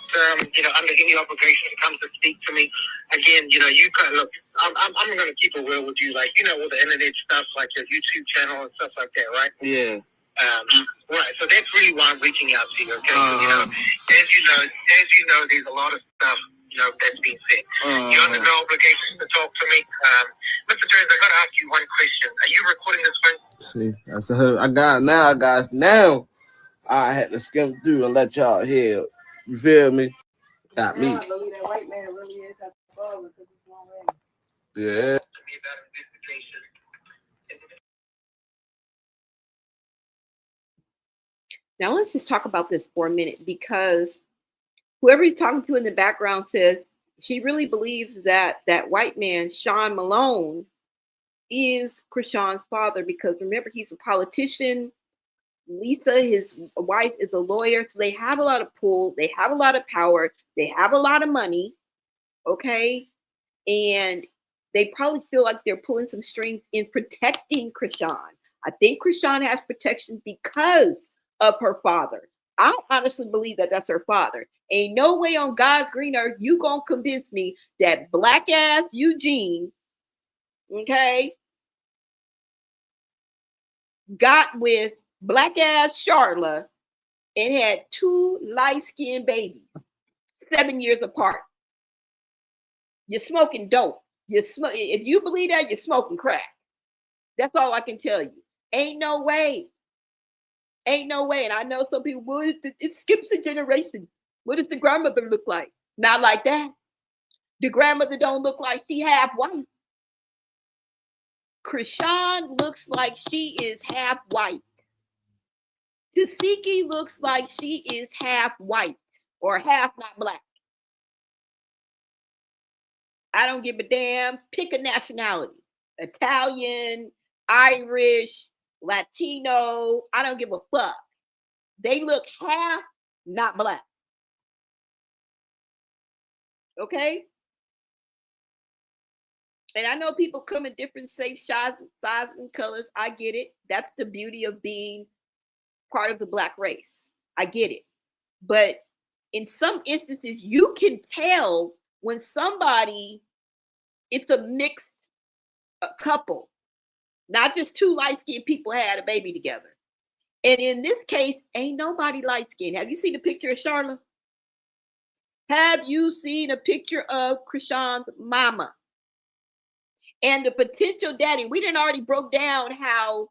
under any obligation to come to speak to me. Again, you kind of look. I'm going to keep it real with you, like all the internet stuff, like your YouTube channel and stuff like that, right? Yeah. Right. So that's really why I'm reaching out to you. Okay. As you know, there's a lot of stuff that's being said. You're under no obligation to talk to me. Mr. Jones, I got to ask you one question. Are you recording this phone? See, that's I got it now, guys. Now I had to skim through and let y'all hear. You feel me? Got me. That white man really is that baller because it's long way. Yeah. Now let's just talk about this for a minute because whoever he's talking to in the background says she really believes that that white man, Sean Malone, is Chrisean's father, because remember, he's a politician. Lisa, his wife, is a lawyer, so they have a lot of pull, they have a lot of power, they have a lot of money, okay? And they probably feel like they're pulling some strings in protecting Chrisean. I think Chrisean has protection because of her father. I honestly believe that that's her father. Ain't no way on God's green earth you gonna convince me that black ass Eugene, okay, got with black ass Charla and had 2 light-skinned babies, 7 years apart. You're smoking dope. If you believe that, you're smoking crack. That's all I can tell you. Ain't no way. Ain't no way. And I know some people, well, it skips a generation. What does the grandmother look like? Not like that. The grandmother don't look like she half white. Chrisean looks like she is half white. Tasiki looks like she is half white or half not black. I don't give a damn. Pick a nationality. Italian, Irish, Latino. I don't give a fuck. They look half not black. Okay? And I know people come in different shapes, sizes, and colors. I get it. That's the beauty of being part of the black race. I get it. But in some instances, you can tell when somebody, it's a mixed couple, not just 2 light-skinned people had a baby together. And in this case, ain't nobody light-skinned. Have you seen a picture of Charlotte? Have you seen a picture of Chrisean's mama? And the potential daddy, we didn't already broke down how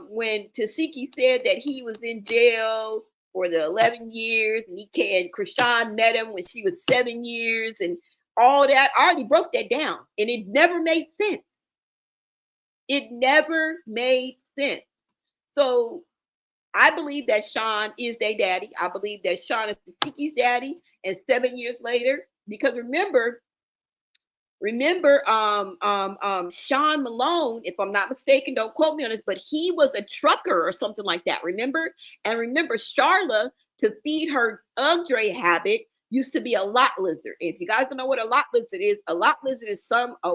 when Tasiki said that he was in jail for the 11 years and Chrisean met him when she was 7 years and all that. I already broke that down and it never made sense. It never made sense. So I believe that Sean is their daddy. I believe that Sean is Tasiki's daddy. And 7 years later, because remember, Sean Malone, if I'm not mistaken, don't quote me on this, but he was a trucker or something like that. Remember? And remember, Charla, to feed her Ugdre habit, used to be a lot lizard. If you guys don't know what a lot lizard is a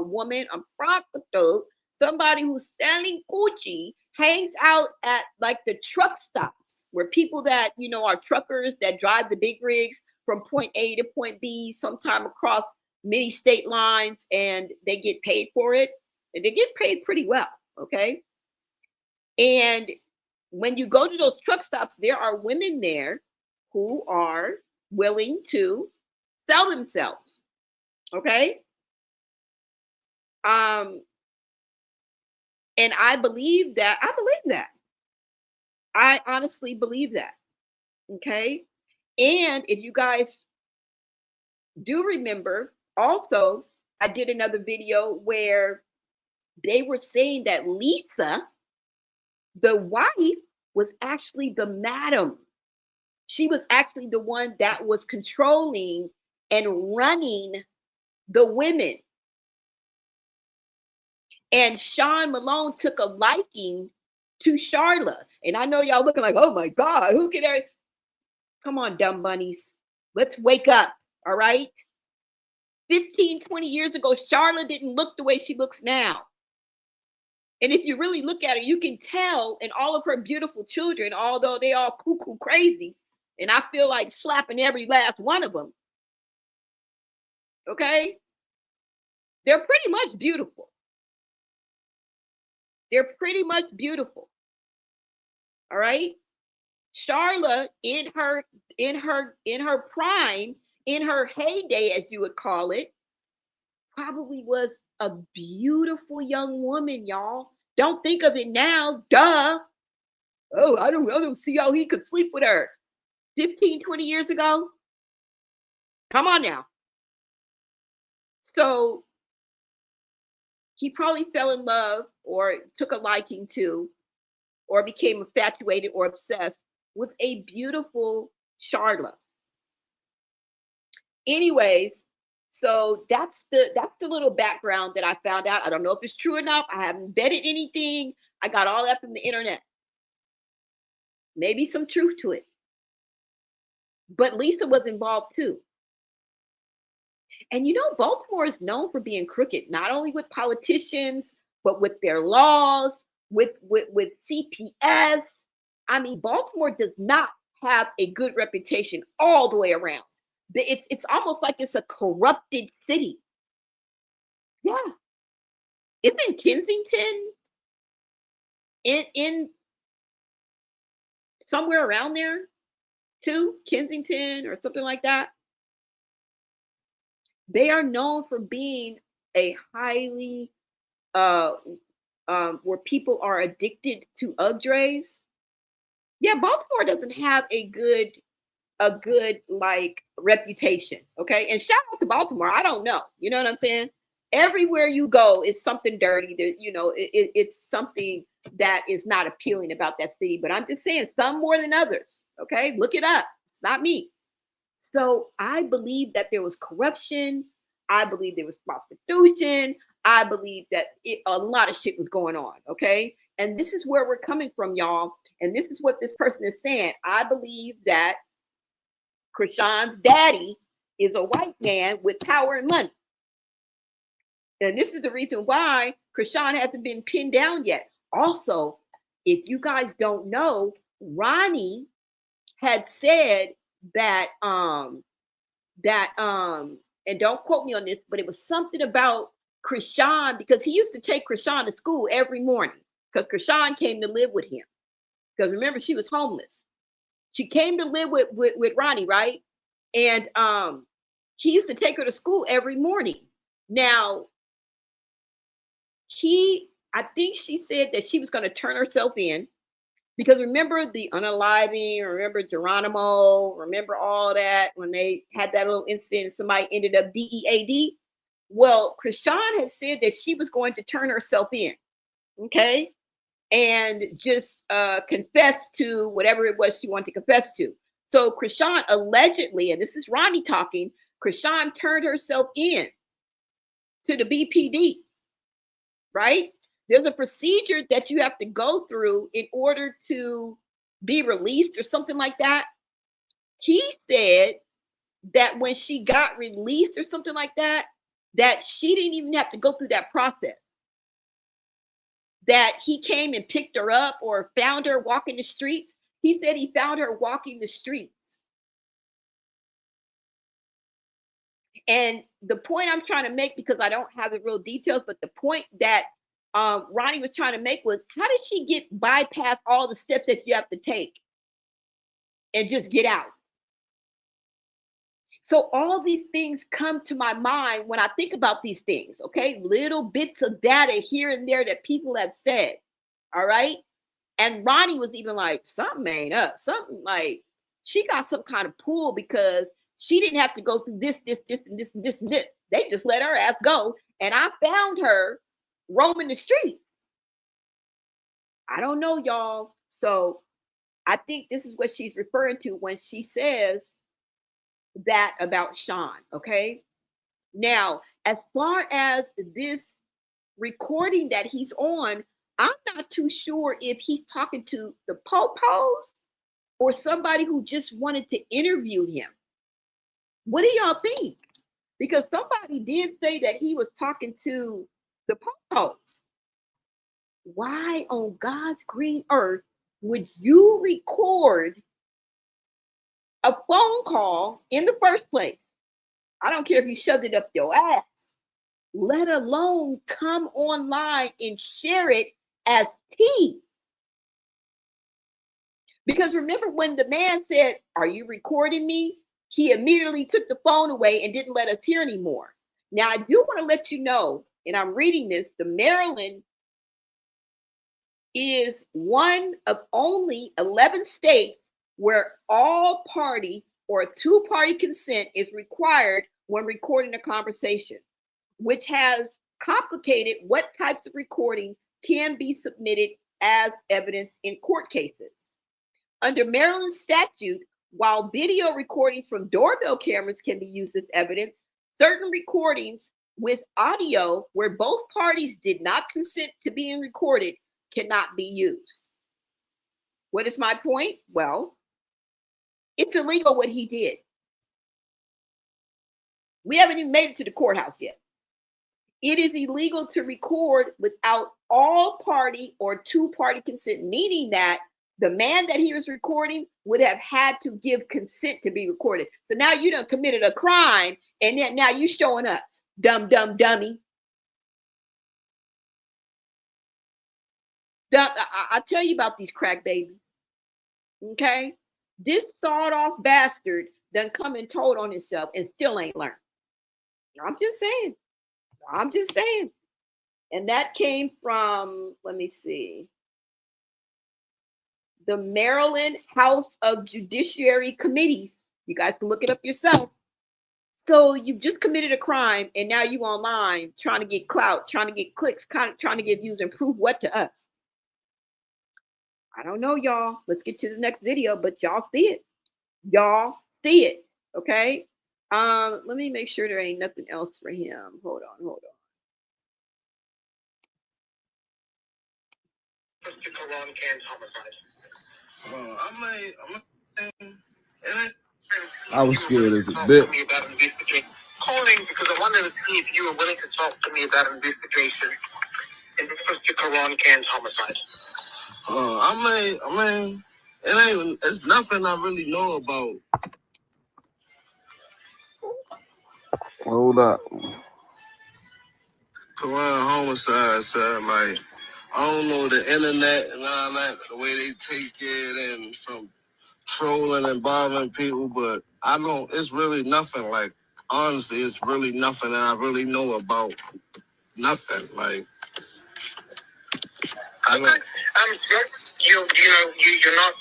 woman, a prostitute, somebody who's selling Gucci, hangs out at like the truck stops where people that, are truckers that drive the big rigs from point A to point B, sometime across many state lines, and they get paid for it. And they get paid pretty well, okay? And when you go to those truck stops, there are women there who are willing to sell themselves, okay? And I believe that. I honestly believe that, okay? And if you guys do remember, also, I did another video where they were saying that Lisa, the wife, was actually the madam. She was actually the one that was controlling and running the women. And Sean Malone took a liking to Charla. And I know y'all looking like, oh my God, who can I? Come on, dumb bunnies. Let's wake up, all right? 15, 20 years ago, Charla didn't look the way she looks now. And if you really look at her, you can tell in all of her beautiful children, although they all cuckoo crazy, and I feel like slapping every last one of them, okay? They're pretty much beautiful. They're pretty much beautiful, all right? Charla, in her prime, in her heyday, as you would call it, probably was a beautiful young woman, y'all. Don't think of it now, duh. Oh, I don't see how he could sleep with her 15, 20 years ago. Come on now. So he probably fell in love or took a liking to or became infatuated or obsessed with a beautiful Charla. Anyways, so that's the little background that I found out. I don't know if it's true enough. I haven't vetted anything. I got all that from the internet. Maybe some truth to it. But Lisa was involved too. And you know, Baltimore is known for being crooked, not only with politicians, but with their laws, with CPS. I mean, Baltimore does not have a good reputation all the way around. It's almost like it's a corrupted city. Yeah. Isn't Kensington in somewhere around there too? Kensington or something like that? They are known for being a highly where people are addicted to UGDRAs. Yeah, Baltimore doesn't have a good like reputation. Okay, and shout out to Baltimore. I don't know, you know what I'm saying? Everywhere you go, it's something dirty. There, you know, it's something that is not appealing about that city. But I'm just saying, some more than others. Okay, look it up. It's not me. So I believe that there was corruption. I believe there was prostitution. I believe that a lot of shit was going on. Okay, and this is where we're coming from, y'all. And this is what this person is saying. I believe that Chrisean's daddy is a white man with power and money. And this is the reason why Chrisean hasn't been pinned down yet. Also, if you guys don't know, Ronnie had said that and don't quote me on this, but it was something about Chrisean, because he used to take Chrisean to school every morning because Chrisean came to live with him. Because remember, she was homeless. She came to live with Ronnie, right? And he used to take her to school every morning. Now, I think she said that she was going to turn herself in, because remember the unaliving, remember Geronimo, remember all that when they had that little incident and somebody ended up DEAD? Well, Chrisean has said that she was going to turn herself in, okay? And just confess to whatever it was she wanted to confess to. So Chrisean allegedly, and this is Ronnie talking, Chrisean turned herself in to the BPD, right? There's a procedure that you have to go through in order to be released or something like that. He said that when she got released or something like that, that she didn't even have to go through that process. That he came and picked her up or found her walking the streets. He said he found her walking the streets. And the point I'm trying to make, because I don't have the real details, but the point that Ronnie was trying to make was, how did she get bypass all the steps that you have to take and just get out? So all these things come to my mind when I think about these things, okay? Little bits of data here and there that people have said, all right? And Ronnie was even like, something ain't up. Something like, she got some kind of pull because she didn't have to go through this, and this, and this, and this. They just let her ass go. And I found her roaming the streets. I don't know, y'all. So I think this is what she's referring to when she says that about Sean, okay? Now, as far as this recording that he's on, I'm not too sure if he's talking to the popos or somebody who just wanted to interview him. What do y'all think? Because somebody did say that he was talking to the popos. Why on God's green earth would you record a phone call in the first place? I don't care if you shoved it up your ass, let alone come online and share it as tea. Because remember when the man said, "Are you recording me?" He immediately took the phone away and didn't let us hear anymore. Now, I do want to let you know, and I'm reading this, the Maryland is one of only 11 states where all party or two-party consent is required when recording a conversation, which has complicated what types of recording can be submitted as evidence in court cases. Under Maryland statute, while video recordings from doorbell cameras can be used as evidence, certain recordings with audio where both parties did not consent to being recorded cannot be used. What is my point? Well, it's illegal what he did. We haven't even made it to the courthouse yet. It is illegal to record without all party or two-party consent, meaning that the man that he was recording would have had to give consent to be recorded. So now you done committed a crime, and then now you showing us. Dumb, dummy. I'll tell you about these crack babies. Okay? This sawed-off bastard done come and told on himself and still ain't learned. I'm just saying. And that came from, let me see, the Maryland House of Judiciary Committees. You guys can look it up yourself. So you've just committed a crime, and now you online trying to get clout, trying to get clicks, trying to get views, and prove what to us? I don't know, y'all. Let's get to the next video, but y'all see it. Y'all see it, okay? Let me make sure there ain't nothing else for him. Hold on. I was scared as a bitch. Calling because I wanted to see if you were willing to talk to me about an investigation in Mr. Quell homicide. It's nothing I really know about. Hold up. Quell homicide, sir. Like, I don't know the internet and all that, the way they take it and from trolling and bothering people, but it's really nothing. Like, honestly, it's really nothing that I really know about. Nothing. Like, I don't. You're not,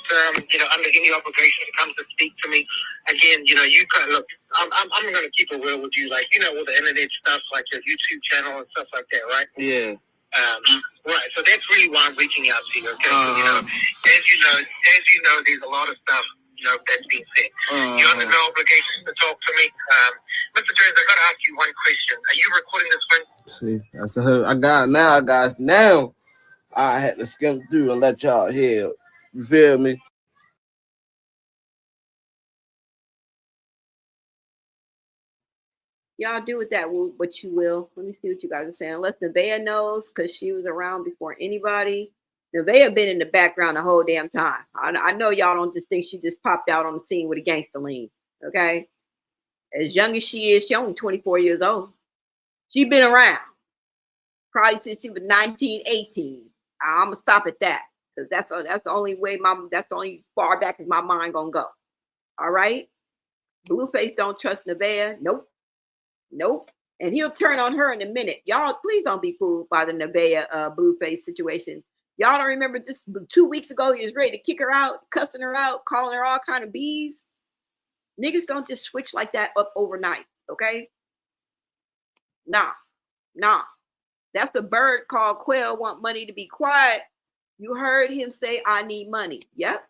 under any obligation to come to speak to me. Again, you can look. I'm going to keep it real with you, like, all the internet stuff, like your YouTube channel and stuff like that, right? Yeah. Right. So that's really why I'm reaching out to you. Okay. As you know, there's a lot of stuff, that's being said. You're under no obligation to talk to me. Mr. Jones, I got to ask you one question. Are you recording this one? See, that's her. I got it now, guys. Now I had to skim through and let y'all hear. You feel me? Y'all do with that what you will. Let me see what you guys are saying. Unless Nevaeh knows, because she was around before anybody. Nevaeh been in the background the whole damn time. I know y'all don't just think she just popped out on the scene with a gangster lean. Okay? As young as she is, she only 24 years old. She been around. Probably since she was 19, 18. I'm going to stop at that. Because that's the only way that's the only far back as my mind going to go. All right? Blueface don't trust Nevaeh. Nope. And he'll turn on her in a minute. Y'all, please don't be fooled by the Nevaeh Blueface situation. Y'all don't remember just 2 weeks ago, he was ready to kick her out, cussing her out, calling her all kind of bees. Niggas don't just switch like that up overnight, okay? Nah. That's a bird called Quell want money to be quiet. You heard him say, I need money. Yep.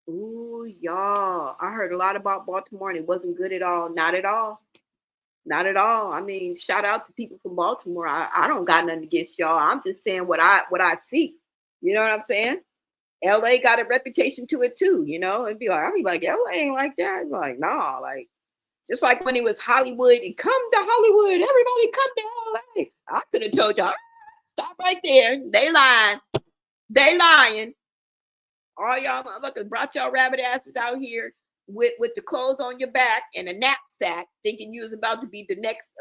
Ooh, y'all. I heard a lot about Baltimore and it wasn't good at all. Not at all. I mean, shout out to people from Baltimore. I don't got nothing against y'all. I'm just saying what I see. You know what I'm saying? LA got a reputation to it too, I'd be like, LA ain't like that. I'd be like, nah, like just like when it was Hollywood, and come to Hollywood, everybody come to LA. I could have told y'all, stop right there. They lying. All y'all motherfuckers brought y'all rabbit asses out here with the clothes on your back and a knapsack, thinking you was about to be the next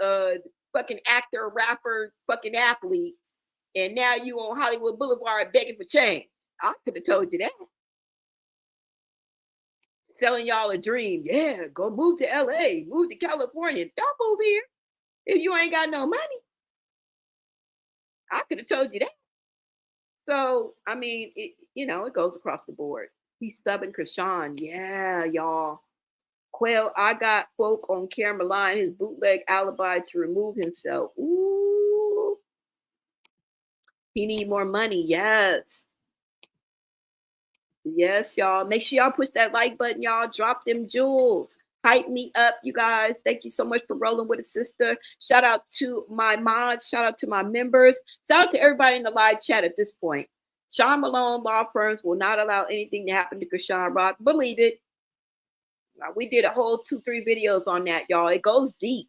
fucking actor, rapper, fucking athlete, and now you on Hollywood Boulevard begging for change. I could have told you that. Selling y'all a dream. Yeah, go move to LA, move to California. Don't move here if you ain't got no money. I could have told you that. So, I mean, it goes across the board. He's stubborn Chrisean. Yeah, y'all. Quell, I got folk on camera lying his bootleg alibi to remove himself. Ooh. He need more money. Yes. Yes, y'all. Make sure y'all push that like button, y'all. Drop them jewels. Hype me up, you guys. Thank you so much for rolling with a sister. Shout out to my mods. Shout out to my members. Shout out to everybody in the live chat at this point. Sean Malone Law Firms will not allow anything to happen to Chrisean Rock. Believe it. We did a whole 2-3 videos on that, y'all. It goes deep.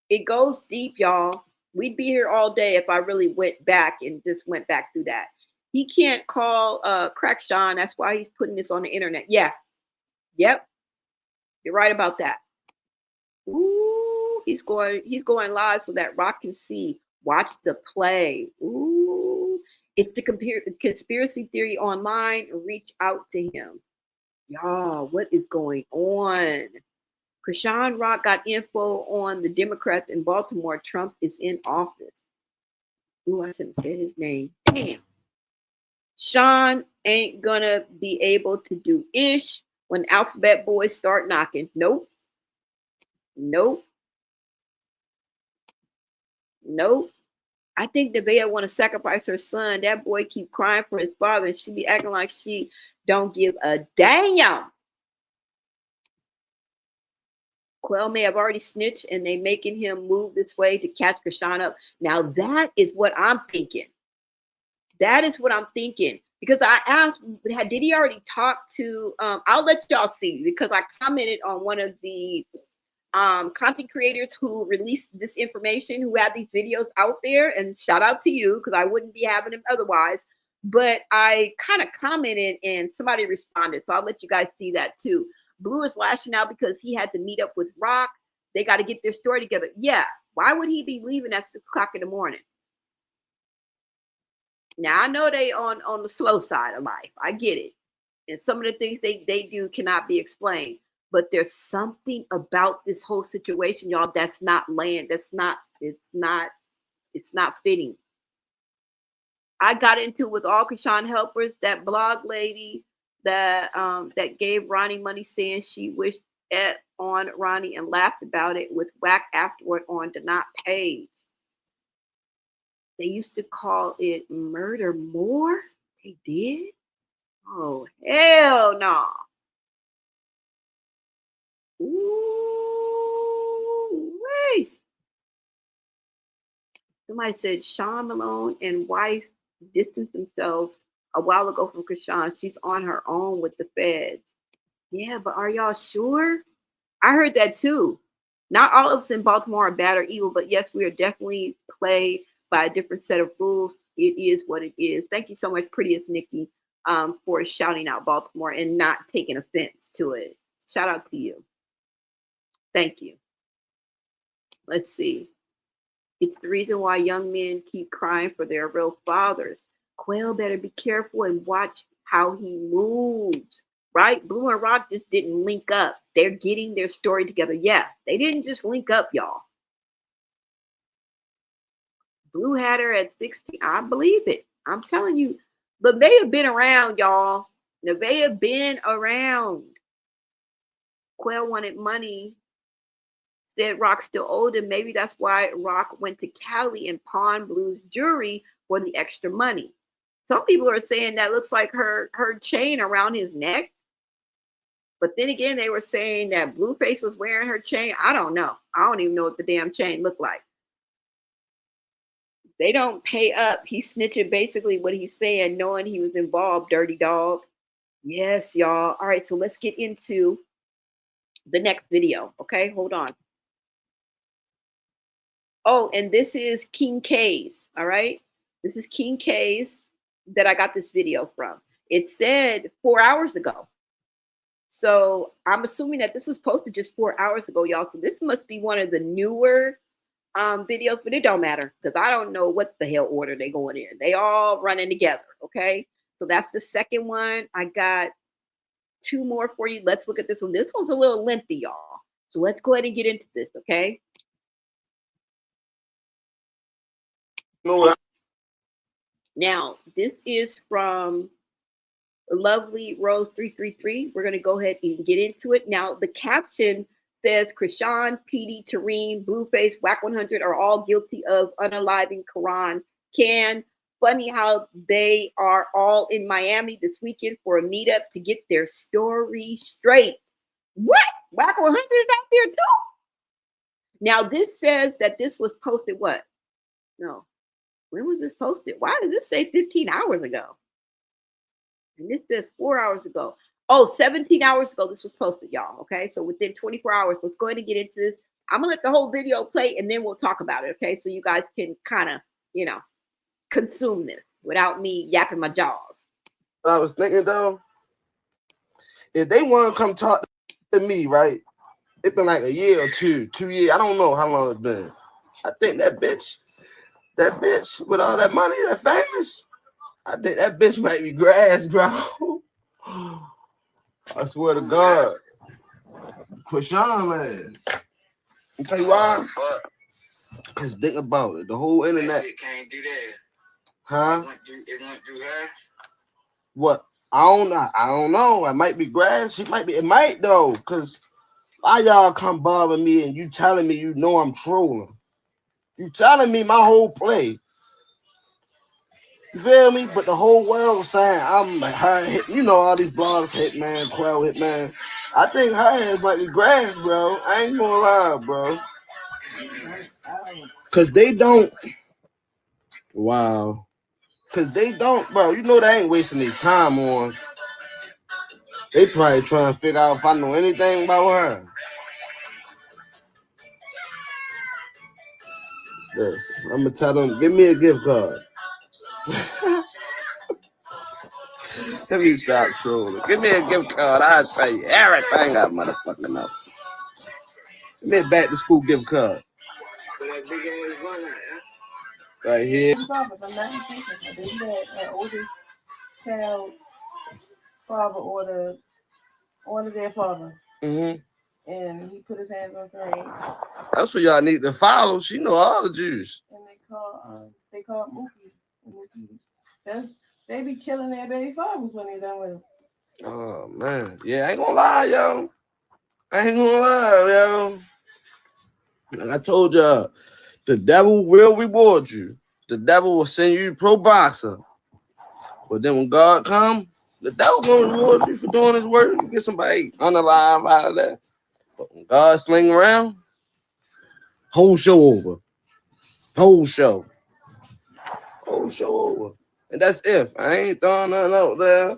It goes deep, y'all. We'd be here all day if I really went back and just went back through that. He can't call Crack Sean. That's why he's putting this on the internet. Yeah. Yep. You're right about that. Ooh, he's going live so that Rock can see. Watch the play. Ooh. It's the conspiracy theory online. Reach out to him. Y'all, what is going on? Chrisean Rock got info on the Democrats in Baltimore. Trump is in office. Ooh, I shouldn't say his name. Damn. Sean ain't gonna be able to do ish when alphabet boys start knocking. Nope. Nope. Nope. I think Nevaeh want to sacrifice her son. That boy keep crying for his father, and she be acting like she don't give a damn. Quell may have already snitched, and they making him move this way to catch Chrisean up. Now that is what I'm thinking. That is what I'm thinking. Because I asked, did he already talk to, I'll let y'all see, because I commented on one of the content creators who released this information, who had these videos out there, and shout out to you, because I wouldn't be having them otherwise. But I kind of commented and somebody responded. So I'll let you guys see that too. Blue is lashing out because he had to meet up with Rock. They got to get their story together. Yeah. Why would he be leaving at 6 o'clock in the morning? Now I know they on the slow side of life. I get it. And some of the things they do cannot be explained. But there's something about this whole situation, y'all, that's not it's not fitting. I got into it with all Chrisean helpers, that blog lady that gave Ronnie money saying she wished on Ronnie and laughed about it with whack afterward on the not page. They used to call it murder more. They did? Oh, hell no. Ooh, wait. Somebody said Sean Malone and wife distanced themselves a while ago from Chrisean. She's on her own with the feds. Yeah, but are y'all sure? I heard that too. Not all of us in Baltimore are bad or evil, but yes, we are definitely played by a different set of rules. It is what it is. Thank you so much, Prettiest Nikki, for shouting out Baltimore and not taking offense to it. Shout out to you. Thank you. Let's see. It's the reason why young men keep crying for their real fathers. Quell better be careful and watch how he moves. Right? Blue and Rock just didn't link up. They're getting their story together. Yeah, they didn't just link up, y'all. Blue had her at 16. I believe it. I'm telling you. But they have been around, y'all. Nevaeh been around. Quell wanted money. Said Rock still owed him. Maybe that's why Rock went to Cali and pawned Blue's jewelry for the extra money. Some people are saying that looks like her chain around his neck. But then again, they were saying that Blueface was wearing her chain. I don't know. I don't even know what the damn chain looked like. They don't pay up. He's snitching basically what he's saying, knowing he was involved, dirty dog. Yes, y'all. All right, so let's get into the next video. Okay, hold on. Oh, and this is King K's. All right. This is King K's that I got this video from. It said 4 hours ago. So I'm assuming that this was posted just 4 hours ago, y'all. So this must be one of the newer videos, but it don't matter because I don't know what the hell order they going in. They all running together. Okay. So that's the second one. I got 2 more for you. Let's look at this one. This one's a little lengthy, y'all. So let's go ahead and get into this. Okay. Now, this is from Lovely Rose 333. We're going to go ahead and get into it. Now, the caption says Chrisean, PD, Tareem, Blueface, Whack 100 are all guilty of unaliving Quran. Can funny how they are all in Miami this weekend for a meetup to get their story straight. What? Wacko 100 is out there too? Now, this says that this was posted what? No. When was this posted? Why does this say 15 hours ago? And this says 4 hours ago. Oh, 17 hours ago this was posted, y'all. Okay, so within 24 hours, let's go ahead and get into this. I'm going to let the whole video play, and then we'll talk about it, okay? So you guys can kind of, you know, consume this without me yapping my jaws. I was thinking, though, if they want to come talk to me, right, it's been like a year or 2 years. I don't know how long it's been. I think that bitch with all that money, that famous, I think that bitch might be grass, bro. I swear to God. Chrisean, man. I'll tell you why. Because think about it. The whole internet. Can't do that. Huh? It won't do her. What? I don't know. It might be grass. It might though. Because why y'all come bother me and you telling me you know I'm trolling? You telling me my whole play. You feel me? But the whole world saying I'm like her hit, you know, all these blogs Hitman, Quell Hitman. I think her ass might be grass, bro. I ain't gonna lie, bro. Cause they don't. Wow. Cause they don't, bro. You know they ain't wasting their time on. They probably trying to figure out if I know anything about her. Yes, I'm gonna tell them, give me a gift card. Let me stop trolling. Give me a gift card. I'll tell you everything I motherfucking know. Give me a back to school gift card. Right here. That oldest child father ordered their father. Mm-hmm. And he put his hands on the ring. That's what y'all need to follow. She know all the Jews. And they call Mookie. They be killing their baby fathers when they done with them. Oh man, yeah, I ain't gonna lie, yo. I ain't gonna lie, yo. Like I told y'all, the devil will reward you. The devil will send you pro boxer. But then when God come, the devil gonna reward you for doing his work. You get somebody unalive out of that. But when God sling around, whole show over. Whole show over. And that's if. I ain't throwing nothing out there.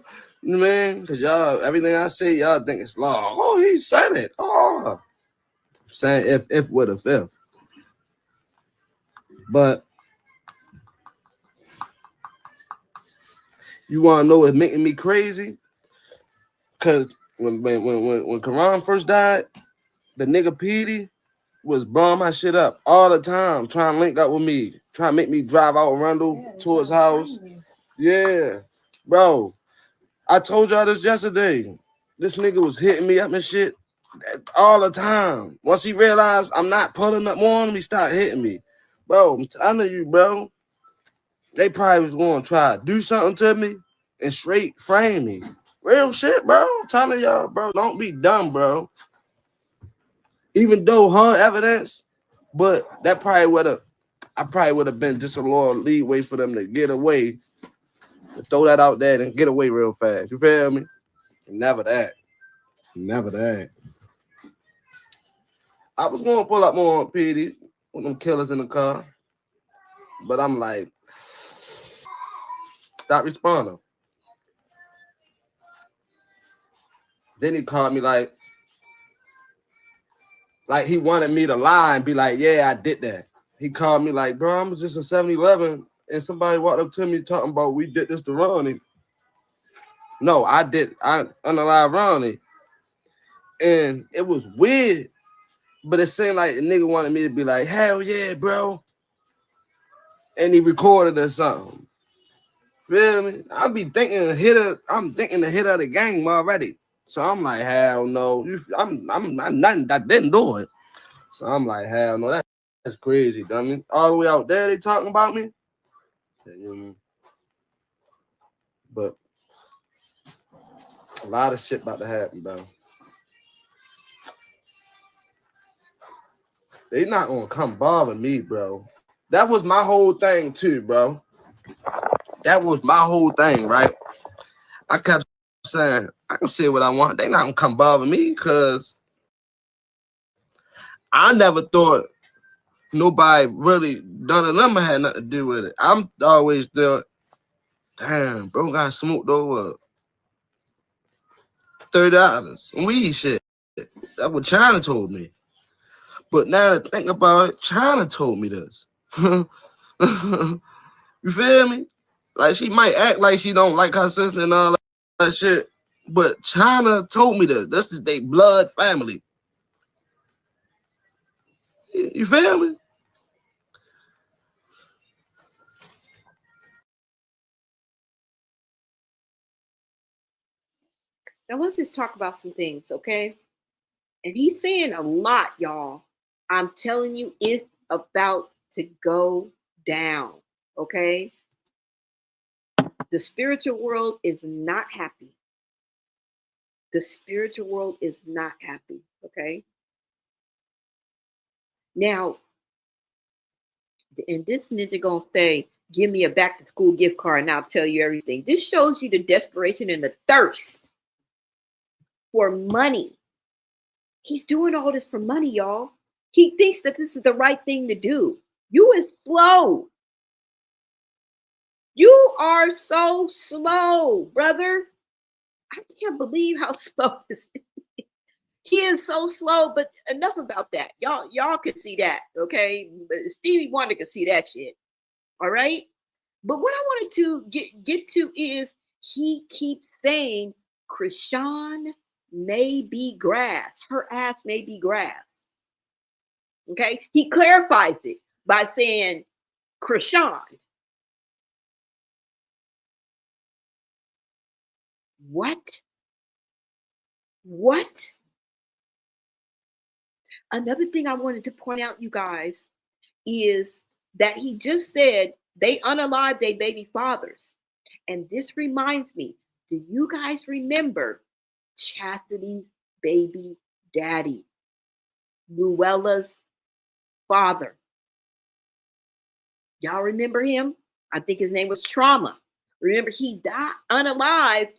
You know what I mean? Because y'all, everything I say, y'all think it's law. Oh, he said it. Oh. I'm saying if with a fifth. But you want to know what's making me crazy? Because when Karan first died, the nigga Petey was blowing my shit up all the time, trying to link up with me, trying to make me drive out Rundle to his house. Yeah, bro. I told y'all this yesterday. This nigga was hitting me up and shit all the time. Once he realized I'm not pulling up on him, he started hitting me. Bro, I'm telling you, bro. They probably was going to try to do something to me and straight frame me. Real shit, bro. I'm telling y'all, bro. Don't be dumb, bro. Even though her evidence, but that probably would have been just a little leeway for them to get away. To throw that out there and get away real fast. You feel me? Never that. I was going to pull up more on PD with them killers in the car. But I'm like, stop responding. Then he called me like he wanted me to lie and be like, yeah, I did that. He called me like, bro, I was just in 7-Eleven and somebody walked up to me talking about we did this to Ronnie. No, I did. I unalive Ronnie. And it was weird, but it seemed like the nigga wanted me to be like, hell yeah, bro. And he recorded or something. Feel me? I'm thinking the hit of the game already. So I'm like, hell no. I'm nothing. I didn't do it. So I'm like, hell no. That's crazy, dummy. All the way out there, they talking about me. But a lot of shit about to happen, bro. They not gonna come bother me, bro. That was my whole thing too, bro. That was my whole thing, right? I kept saying, I can say what I want. They not gonna come bother me because I never thought nobody really, none of them had nothing to do with it. I'm always there. Damn, bro got smoked over $30 weed shit. That's what China told me. But now that I think about it, China told me this. You feel me? Like, she might act like she don't like her sister and all that shit, but China told me this. This is their blood family. You feel me? Now let's just talk about some things, okay? And he's saying a lot, y'all. I'm telling you, it's about to go down, okay? The spiritual world is not happy. The spiritual world is not happy, okay? Now, and this ninja gonna say, give me a back to school gift card and I'll tell you everything. This shows you the desperation and the thirst for money. He's doing all this for money, y'all. He thinks that this is the right thing to do. You is slow. You are so slow, brother. I can't believe how slow this is. He is so slow, but enough about that. Y'all can see that, okay? But Stevie Wonder can see that shit. All right? But what I wanted to get to is he keeps saying Chrisean may be grass. Her ass may be grass. Okay? He clarifies it by saying Chrisean. What? What? Another thing I wanted to point out, you guys, is that he just said they unalived their baby fathers. And this reminds me, do you guys remember Chastity's baby daddy, Luella's father? Y'all remember him? I think his name was Trauma. Remember, he died unalived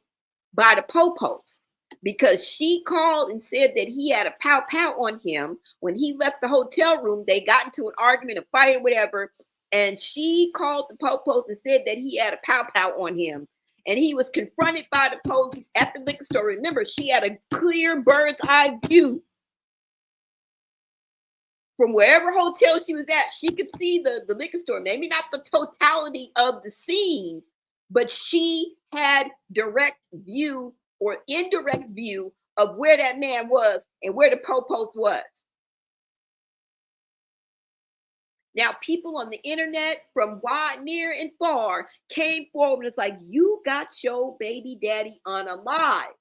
by the popos because she called and said that he had a pow pow on him. When he left the hotel room, they got into an argument, a fight, or whatever. And she called the popos and said that he had a pow pow on him. And he was confronted by the police at the liquor store. Remember, she had a clear bird's eye view from wherever hotel she was at. She could see the liquor store, maybe not the totality of the scene, but she had direct view or indirect view of where that man was and where the popos was. Now, people on the internet from wide, near, and far came forward. It's like, you got your baby daddy unalive.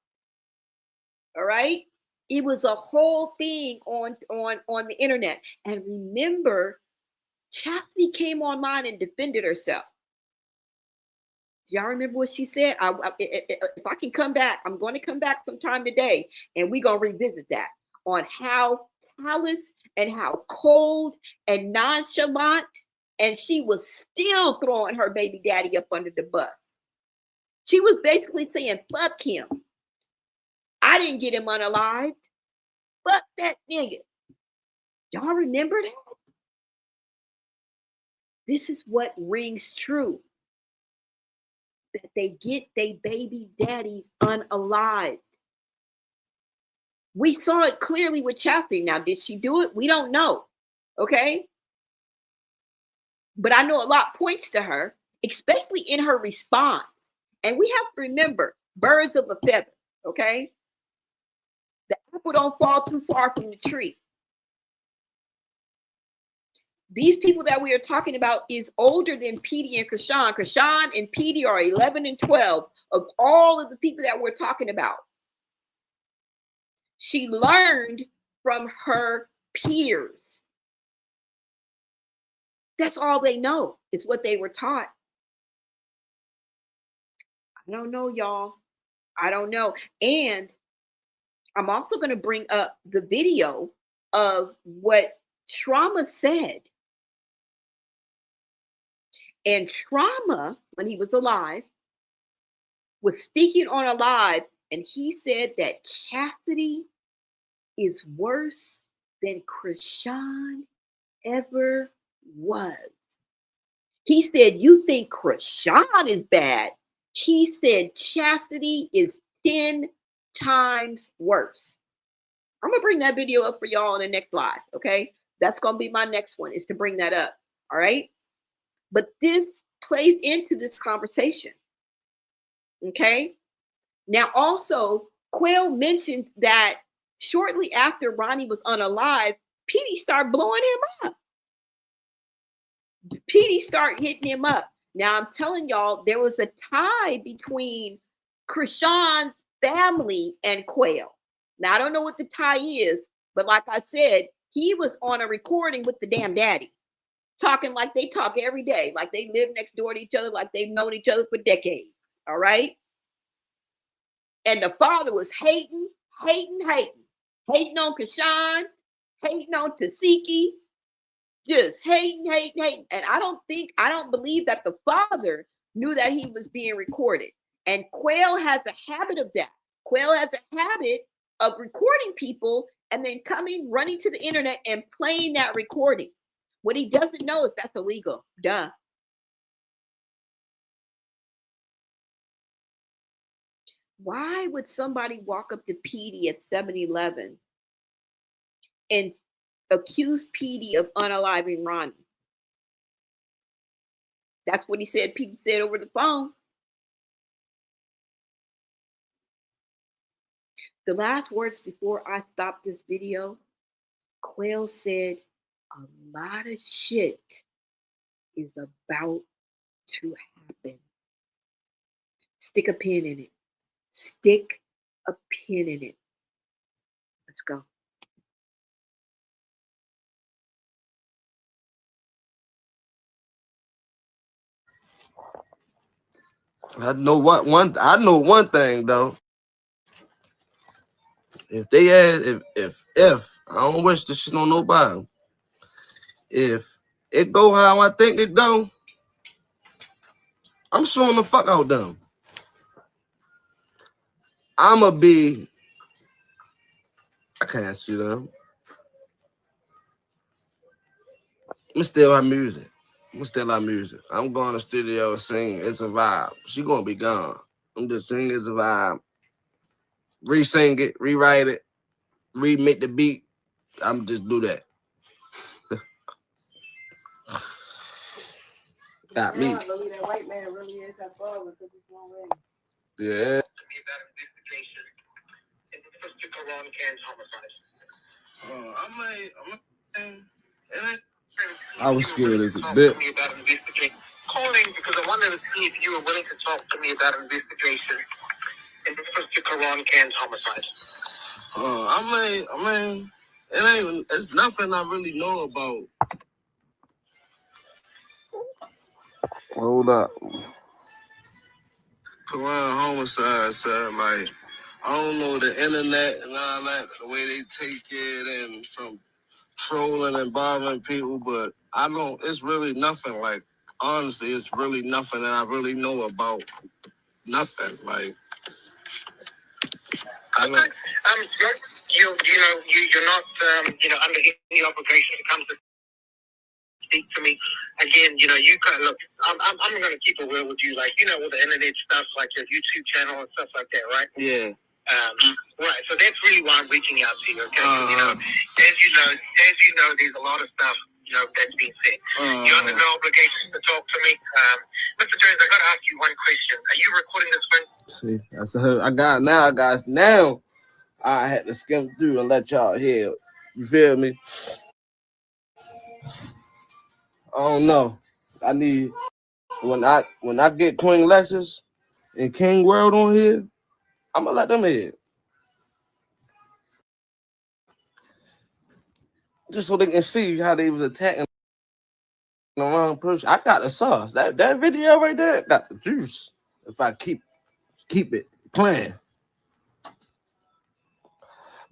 All right? It was a whole thing on the internet. And remember, Chastity came online and defended herself. Do y'all remember what she said? If I can come back, I'm going to come back sometime today, and we're going to revisit that on how callous and how cold and nonchalant, and she was still throwing her baby daddy up under the bus. She was basically saying, fuck him. I didn't get him unalived. Fuck that nigga. Y'all remember that? This is what rings true. That they get their baby daddies unalived. We saw it clearly with Chastity. Now, did she do it? We don't know. Okay? But I know a lot points to her, especially in her response. And we have to remember, birds of a feather. Okay? The apple don't fall too far from the tree. These people that we are talking about is older than Petey and Chrisean. Chrisean and Petey are 11 and 12 of all of the people that we're talking about. She learned from her peers. That's all they know. It's what they were taught. I don't know, y'all. I don't know. And I'm also going to bring up the video of what Trauma said. And Trauma when he was alive, was speaking on a live, and he said that chastity is worse than Chrisean ever was. He said, you think Chrisean is bad. He said chastity is 10 times worse. I'm going to bring that video up for y'all in the next live, okay? That's going to be my next one, is to bring that up, all right? But this plays into this conversation, okay? Now, also, Quell mentions that shortly after Ronnie was unalive, Petey started blowing him up. Petey started hitting him up. Now, I'm telling y'all, there was a tie between Chrisean's family and Quell. Now, I don't know what the tie is, but like I said, he was on a recording with the damn daddy, talking like they talk every day, like they live next door to each other, like they've known each other for decades, all right? And the father was hating on Chrisean, hating on Tasiki, just hating. And I don't believe that the father knew that he was being recorded. And Quell has a habit of that. Quell has a habit of recording people and then running to the internet and playing that recording. What he doesn't know is that's illegal. Duh. Why would somebody walk up to Petey at 7-Eleven and accuse Petey of unaliving Ronnie? That's what he said. Petey said over the phone. The last words before I stop this video, Quell said, a lot of shit is about to happen. Stick a pin in it. Stick a pin in it. Let's go. I know one thing though. If they had, if I don't wish this shit on nobody. If it go how I think it go, I'm showing the fuck out them. I can't see them. I'm still our music. I'm going to the studio and sing. It's a vibe. She gonna be gone. I'm just singing. It's a vibe. Re-sing it, rewrite it, remake the beat. I'm just do that. Got me. I believe that white man really is her father because it's no way. Yeah. I was scared as a bit. Calling because I wanted to see if you were willing to talk to me about an investigation into Mr. Quell Can's homicide. It's nothing I really know about. Hold up. Quell homicide, sir. Like, I don't know the internet and all that, the way they take it and from trolling and bothering people, but it's really nothing. Like, honestly, it's really nothing that I really know about. Nothing. Like, I don't. You're not under any obligation to come to speak to me. Again, you kind of look. I'm going to keep it real with you, like all the internet stuff, like your YouTube channel and stuff like that, right? Yeah. Right. So that's really why I'm reaching out to you. Okay. As you know, there's a lot of stuff that's being said. You're under no obligation to talk to me. Mr. Jones, I got to ask you one question. Are you recording this one? See, that's I got now, guys. Now I had to skim through and let y'all hear. You feel me? I don't know. I need when I get Queen Lexus and King World on here, I'm gonna let them hear. Just so they can see how they was attacking the wrong person. I got the sauce. That video right there got the juice. If I keep it playing.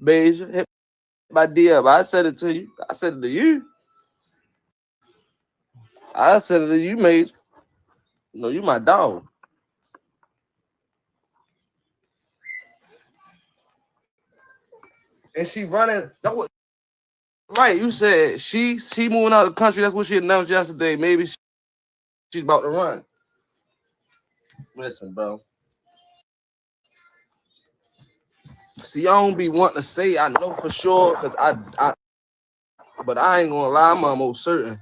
Beige, hit my DM. I said it to you. I said it to you. I said it to you, mate. No, you my dog. And she running. Right, you said she moving out of the country. That's what she announced yesterday. Maybe she's about to run. Listen, bro. See, I don't be wanting to say I know for sure because but I ain't gonna lie, I'm almost certain.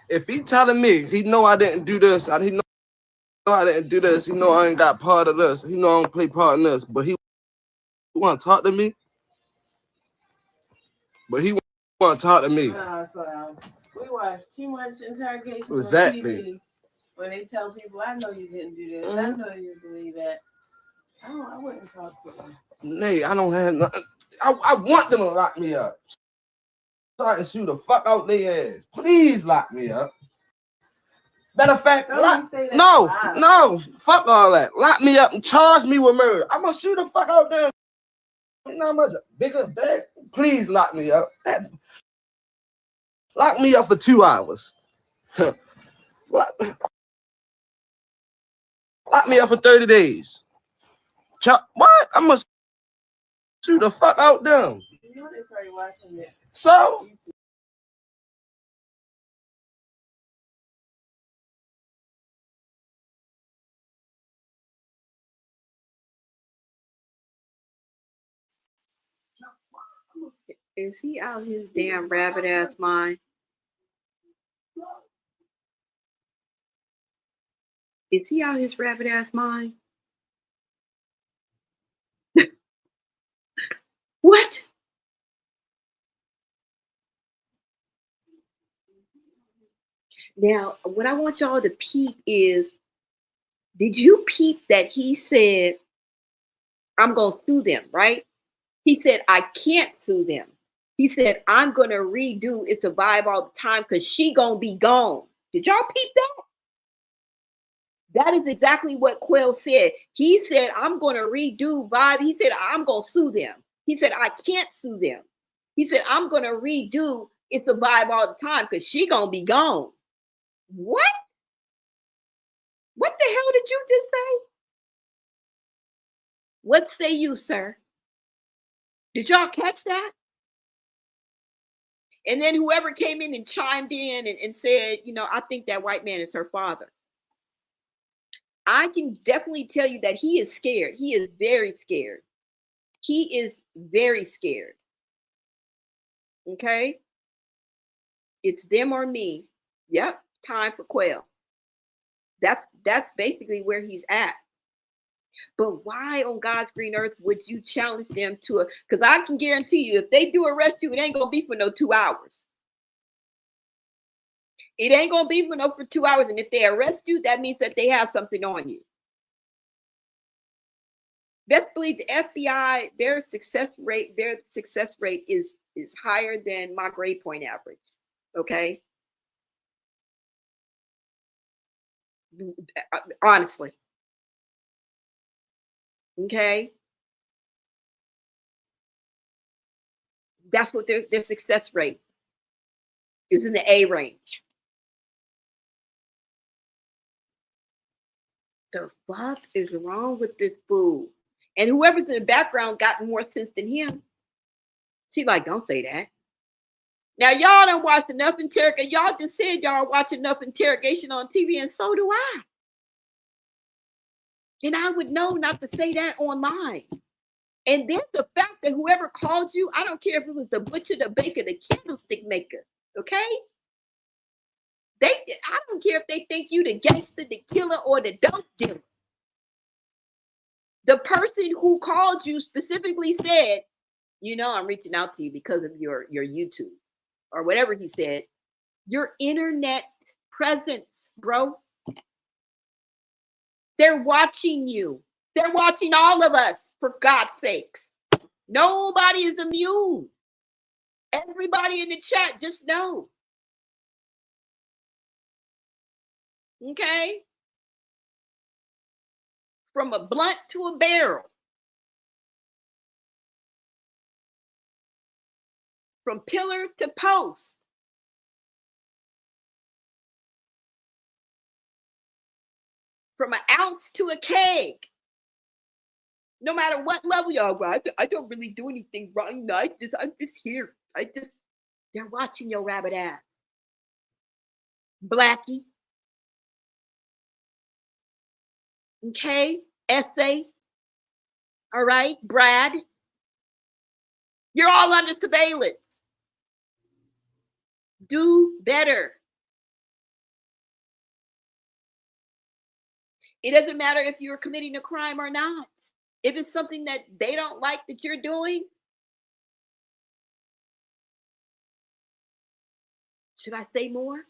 If he telling me he know I didn't do this, he know I didn't do this, he know I ain't got part of this, he know I don't play part in this, but he want to talk to me. But he want to talk to me. We watch too much interrogation Exactly. on TV where they tell people, "I know you didn't do this. I know you believe that." I wouldn't talk to them. Nay, I don't have nothing. I want them to lock me up. So I can shoot the fuck out their ass. Please lock me up. Matter of fact, no, fuck all that. Lock me up and charge me with murder. I'm gonna shoot the fuck out there. You know how much bigger bag? Please lock me up. Lock me up for 2 hours. Lock me up for 30 days. What? I'm gonna shoot the fuck out them. You know they're probably watching it. So Is he out his damn rabbit ass mind? Is he out his rabbit ass mind? What? Now, what I want y'all to peep is, did you peep that he said, I'm going to sue them, right? He said, I can't sue them. He said, I'm going to redo It's a Vibe All the Time because she going to be gone. Did y'all peep that? That is exactly what Quell said. He said, I'm going to redo Vibe. He said, I'm going to sue them. He said, I can't sue them. He said, I'm going to redo It's a Vibe All the Time because she going to be gone. What? What the hell did you just say? What say you, sir? Did y'all catch that? And then whoever came in and chimed in and said, you know, I think that white man is her father. I can definitely tell you that he is scared. He is very scared. He is very scared. Okay? It's them or me. Yep, time for Quell. That's basically where he's at. But why on God's green earth would you challenge them to because I can guarantee you, if they do arrest you, it ain't gonna be for no 2 hours. It ain't gonna be for 2 hours. And if they arrest you, that means that they have something on you. Best believe the FBI, their success rate is higher than my grade point average. Okay. Honestly. Okay. That's what their success rate is, in the A range. The fuck is wrong with this fool? And whoever's in the background got more sense than him. She like, don't say that. Now y'all don't watch enough interrogation. Y'all just said y'all watch enough interrogation on TV, and so do I. And I would know not to say that online. And then the fact that whoever called you, I don't care if it was the butcher, the baker, the candlestick maker, okay? I don't care if they think you the gangster, the killer, or the dope dealer. The person who called you specifically said, you know, I'm reaching out to you because of your YouTube or whatever he said. Your internet presence, bro. They're watching you. They're watching all of us, for God's sakes. Nobody is immune. Everybody in the chat, just know. Okay? From a blunt to a barrel. From pillar to post. from an ounce to a keg. No matter what level y'all are, I don't really do anything wrong. No, I'm just here. They're watching your rabbit ass. Blackie. Okay, Essay. All right, Brad. You're all under surveillance. Do better. It doesn't matter if you're committing a crime or not. If it's something that they don't like that you're doing, should I say more?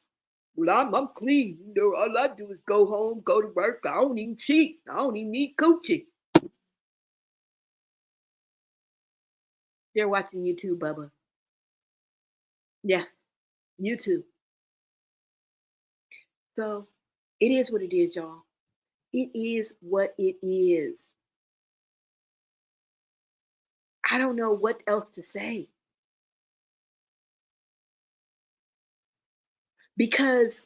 Well, I'm clean. You know, all I do is go home, go to work. I don't even cheat. I don't even need coochie. They're watching YouTube, Bubba. Yes, YouTube. So it is what it is, y'all. It is what it is. I don't know what else to say. Because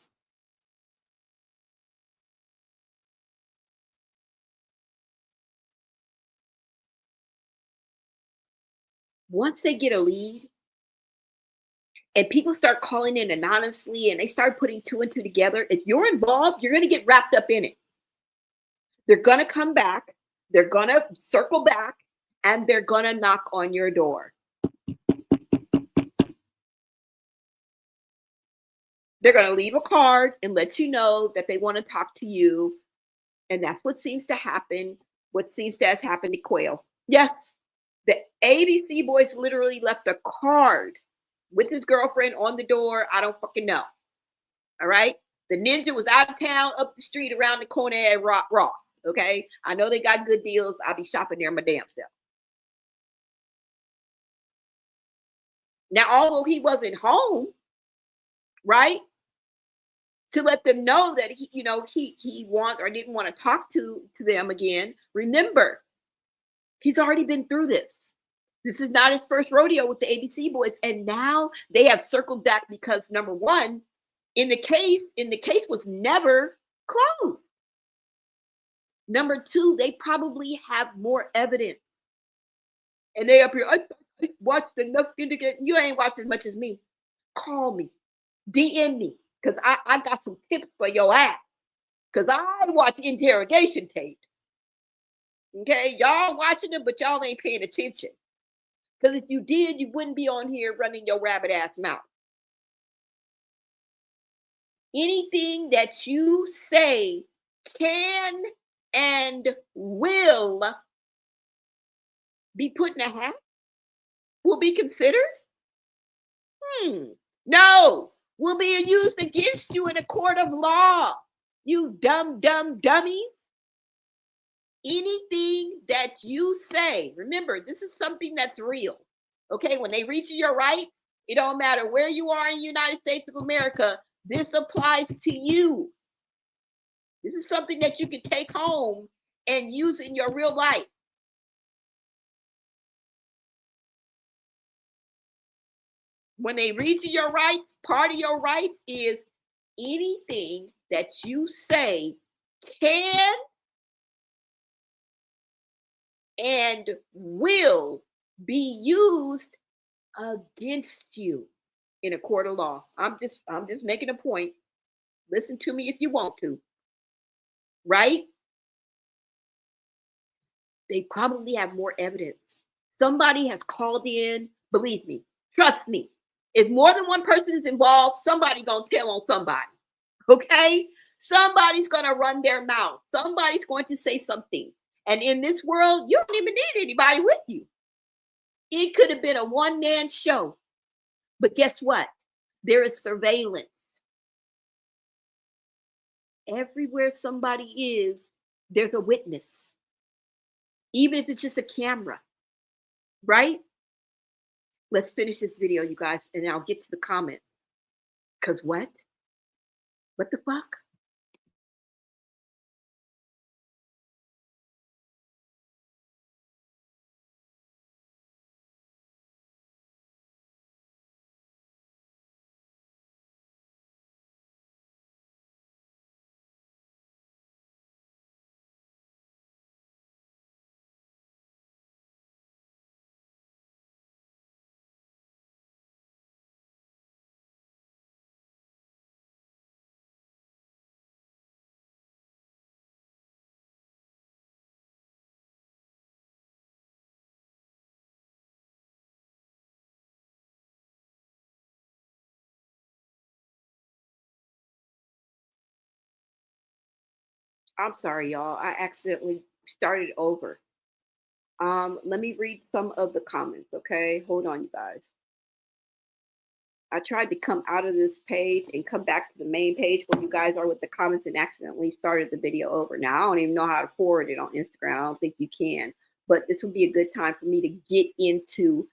once they get a lead and people start calling in anonymously and they start putting two and two together, if you're involved, you're going to get wrapped up in it. They're going to come back, they're going to circle back, and they're going to knock on your door. They're going to leave a card and let you know that they want to talk to you. And that's what seems to happen. What seems to have happened to Quell. Yes, the ABC boys literally left a card with his girlfriend on the door. I don't fucking know. All right. The ninja was out of town, up the street, around the corner at Ross. Okay. I know they got good deals. I'll be shopping there my damn self. Now, although he wasn't home, right, to let them know that he wants or didn't want to talk to them again. Remember, he's already been through this. This is not his first rodeo with the ABC boys, and now they have circled back because number one, in the case was never closed. Number two, they probably have more evidence, and they up here. I watched enough indicate you ain't watched as much as me. Call me, DM me. Because I got some tips for your ass. Because I watch interrogation tapes. Okay? Y'all watching them, but y'all ain't paying attention. Because if you did, you wouldn't be on here running your rabbit ass mouth. Anything that you say can and will be put in a hat will be considered? No. Will be used against you in a court of law. You dumb dummies. Anything that you say, remember, this is something that's real. Okay, when they reach your rights, it don't matter where you are in the United States of America, this applies to you. This is something that you can take home and use in your real life. When they reach your rights, part of your rights is anything that you say can and will be used against you in a court of law. I'm just making a point. Listen to me if you want to. Right? They probably have more evidence. Somebody has called in. Believe me, trust me. If more than one person is involved, somebody's gonna tell on somebody. Okay? Somebody's gonna run their mouth. Somebody's going to say something. And in this world, you don't even need anybody with you. It could have been a one-man show. But guess what? There is surveillance. Everywhere somebody is, there's a witness. Even if it's just a camera. Right? Let's finish this video, you guys, and I'll get to the comments. Because what? What the fuck? I'm sorry, y'all. I accidentally started over. Let me read some of the comments, okay? Hold on, you guys. I tried to come out of this page and come back to the main page where you guys are with the comments and accidentally started the video over. Now, I don't even know how to forward it on Instagram. I don't think you can. But this would be a good time for me to get into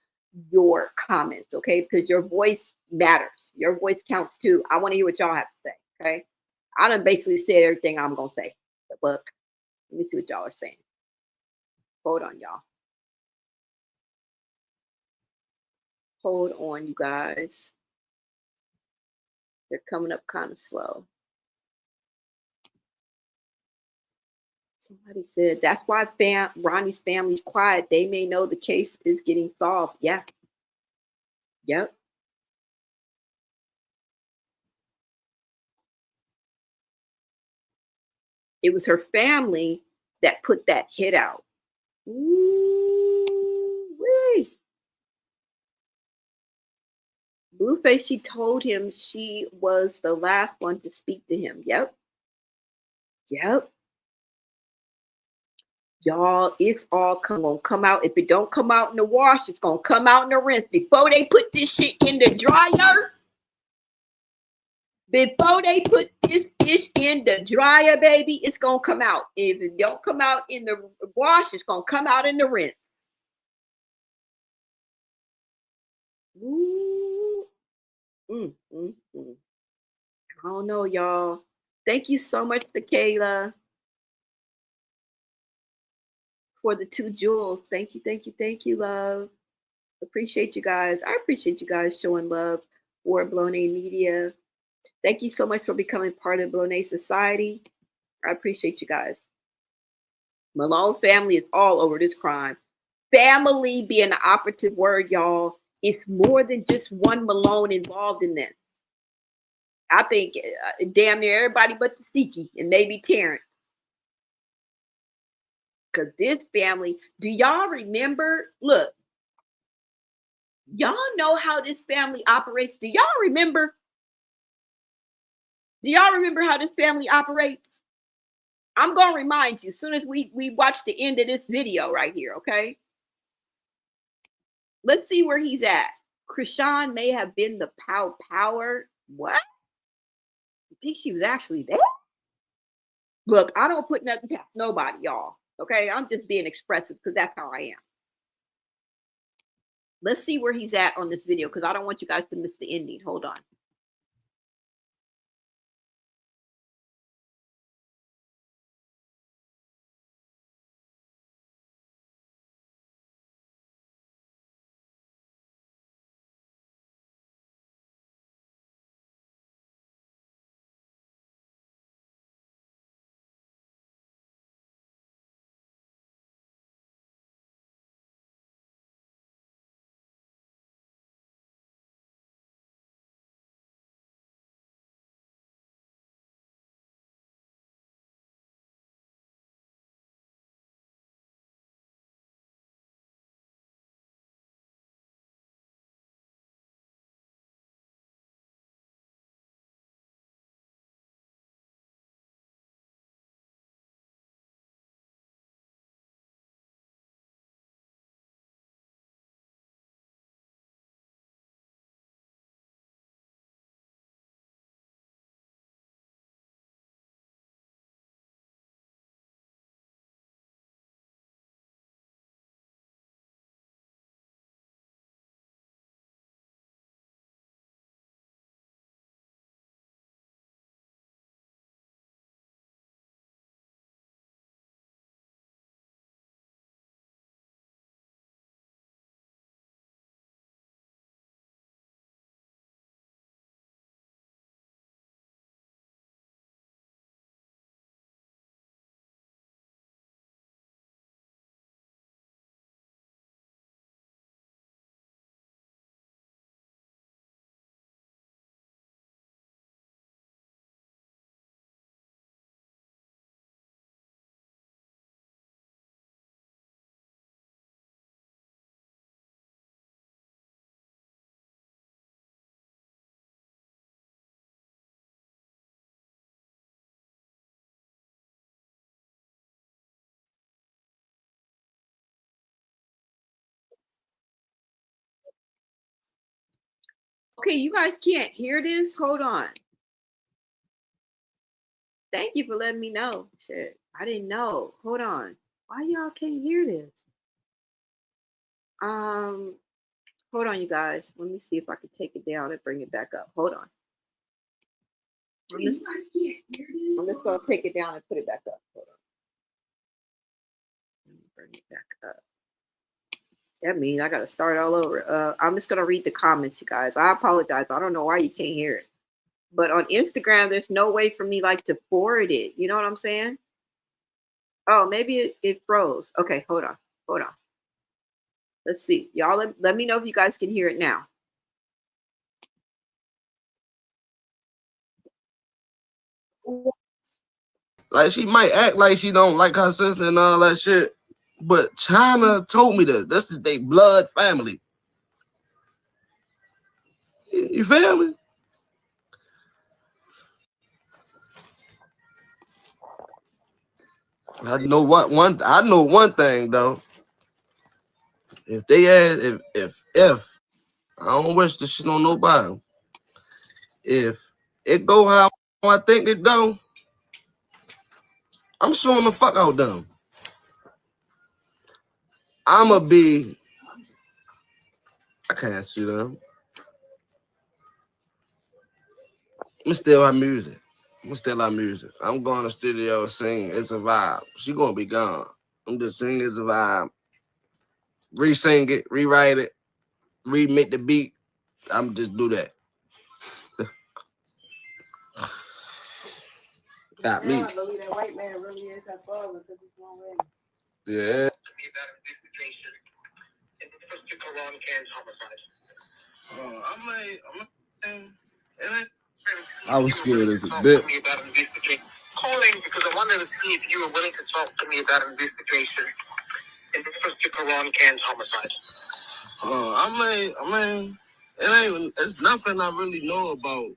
your comments, okay? Because your voice matters. Your voice counts too. I want to hear what y'all have to say, okay? I done basically said everything I'm going to say. But look, let me see what y'all are saying. Hold on, y'all. Hold on, you guys. They're coming up kind of slow. Somebody said, that's why Ronnie's family's quiet. They may know the case is getting solved. Yeah. Yep. It was her family that put that hit out. Ooh-wee. Blueface, she told him she was the last one to speak to him. Yep. Yep. Y'all, it's all gonna come out. If it don't come out in the wash, it's gonna come out in the rinse. Before they put this shit in the dryer, in the dryer, baby, it's gonna come out. If it don't come out in the wash, it's gonna come out in the rinse. Ooh. I don't know, y'all. Thank you so much to Kayla for the 2 jewels. Thank you, love. Appreciate you guys. I appreciate you guys showing love for Blonay Media. Thank you so much for becoming part of Blonay Society. I appreciate you guys. Malone family is all over this crime. Family being the operative word, y'all. It's more than just one Malone involved in this. I think damn near everybody but the Siki and maybe Terrence. Because this family, do y'all remember? Look, y'all know how this family operates. Do y'all remember? Do y'all remember how this family operates? I'm going to remind you as soon as we watch the end of this video right here, okay? Let's see where he's at. Chrisean may have been the power. What? You think she was actually there? Look, I don't put nothing past nobody, y'all. Okay, I'm just being expressive because that's how I am. Let's see where he's at on this video because I don't want you guys to miss the ending. Hold on. Okay, you guys can't hear this? Hold on. Thank you for letting me know. Shit, I didn't know. Hold on. Why y'all can't hear this? Hold on, you guys. Let me see if I can take it down and bring it back up. Hold on. I'm just gonna take it down and put it back up. Hold on. Let me bring it back up. That means I gotta start all over. I'm just gonna read the comments, you guys. I apologize. I don't know why you can't hear it. But on Instagram, there's no way for me like to forward it. You know what I'm saying? Oh, maybe it froze. Okay, hold on. Hold on. Let's see. Y'all let me know if you guys can hear it now. Like, she might act like she don't like her sister and all that shit, but China told me this. This is their blood family. You feel me? I know one thing though. If they had, if I don't wish this shit on nobody. If it go how I think it go, I'm showing the fuck out them. I'ma be. I can't see them. I'm still our music. I'm going to studio sing. It's a vibe. She gonna be gone. I'm just singing. It's a vibe. Re-sing it, rewrite it, remake the beat. I'm just do that. Got me. I believe that white man really is her father because it's no way. Yeah. I was scared as a bit. Calling because I wanted to see if you were willing to talk to me about an investigation in reference to Quran Khan's homicide. I mean, it's nothing I really know about.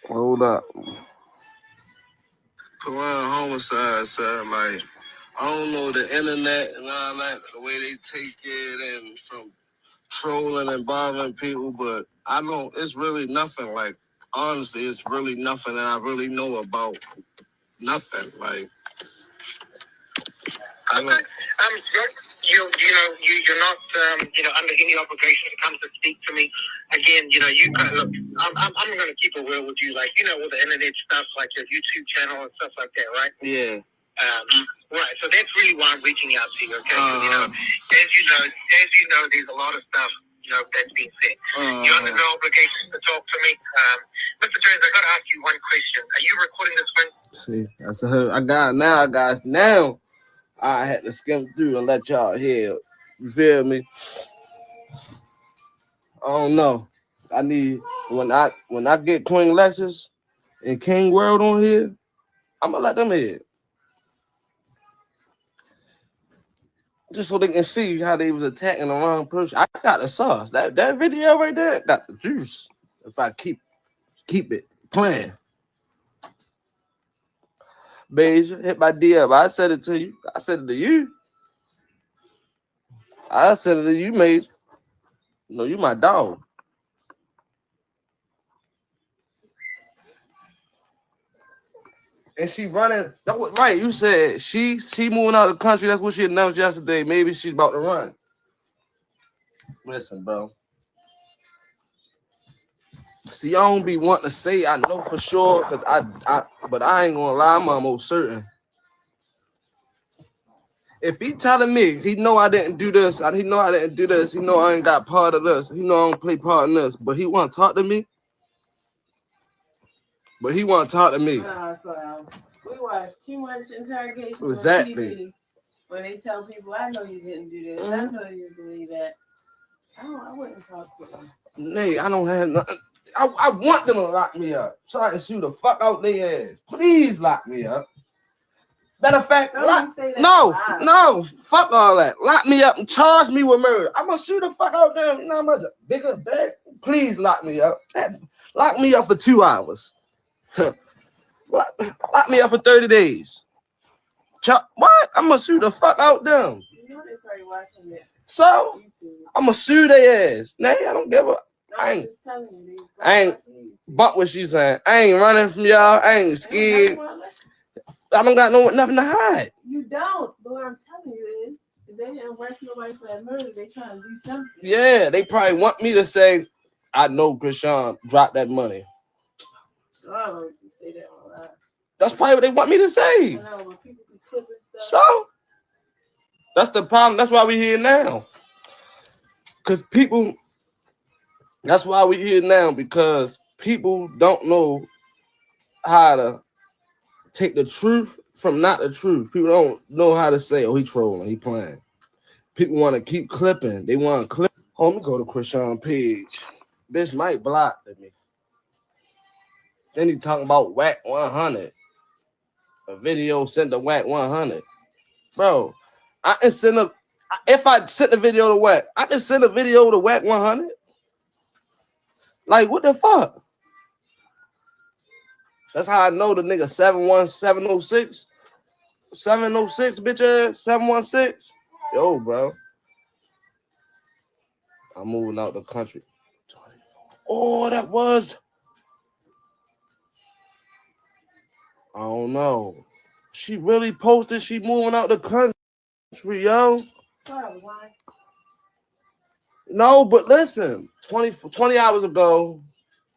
Hold up. Quran homicide, sir. Like, I don't know the internet and all that, the way they take it and from trolling and bothering people, but I don't, it's really nothing. Like, honestly, it's really nothing that I really know about. Nothing. Like, I don't. You're not under any obligation to come to speak to me. Again, you can look. I'm going to keep it real with you, like all the internet stuff, like your YouTube channel and stuff like that, right? Yeah. Right. So that's really why I'm reaching out to you. Okay. As you know, there's a lot of stuff that's being said. You're under no obligation to talk to me. Mr. Jones, I got to ask you one question. Are you recording this one? See, that's her. I got it now, guys. Now I had to skim through and let y'all hear. You feel me? I don't know. I need when I get Queen Lexus and King World on here, I'm gonna let them hear. Just so they can see how they was attacking the wrong person. I got the sauce. That video right there got the juice. If I keep it playing. Beja, hit my DM. I said it to you. I said it to you. I said it to you, mate. No, you my dog. And she running. That was right. You said she moving out of the country. That's what she announced yesterday. Maybe she's about to run. Listen, bro. See, I don't be wanting to say I know for sure, because but I ain't gonna lie, I'm almost certain. If he telling me he know I didn't do this, he know I didn't do this, he know I ain't got part of this, he know I don't play part in this, but he want to talk to me. We watch too much interrogation exactly. on TV when they tell people, I know you didn't do this, I know you believe that. I wouldn't talk to them. Nay, I don't have nothing. I want them to lock me up so I can shoot the fuck out their ass. Please lock me up. Matter of fact, no, fuck all that. Lock me up and charge me with murder. I'm gonna shoot the fuck out them. You know how much bigger bag? Please lock me up. Lock me up for 2 hours. Lock me up for 30 days. What? I'm gonna shoot the fuck out them. You know they're probably watching it. So I'ma sue their ass. Nah, I don't give a. I ain't bump what she's saying. I ain't running from y'all. I ain't scared. I don't got nothing to hide. You don't. But what I'm telling you is, if they didn't arrest nobody for that murder, they trying to do something. Yeah, they probably want me to say, I know Chrisean dropped that money. Oh, you say that all right. That's probably what they want me to say. I know, but people be clipping stuff. So that's the problem. That's why we here now. Because people, that's why we here now, because people don't know how to take the truth from not the truth. People don't know how to say, oh, he trolling, he playing. People want to keep clipping. They want to clip. Oh, let me go to Chrisean page. Bitch might block me. Then he talking about whack 100. A video sent to whack 100. Bro, I can send a, if I sent the video to whack, I can send a video to whack 100. Like, what the fuck? That's how I know the nigga 71706. 706, bitch ass, 716. Yo, bro. I'm moving out the country. Oh, that was. I don't know. She really posted she moving out the country, yo. No, but listen, 20 hours ago,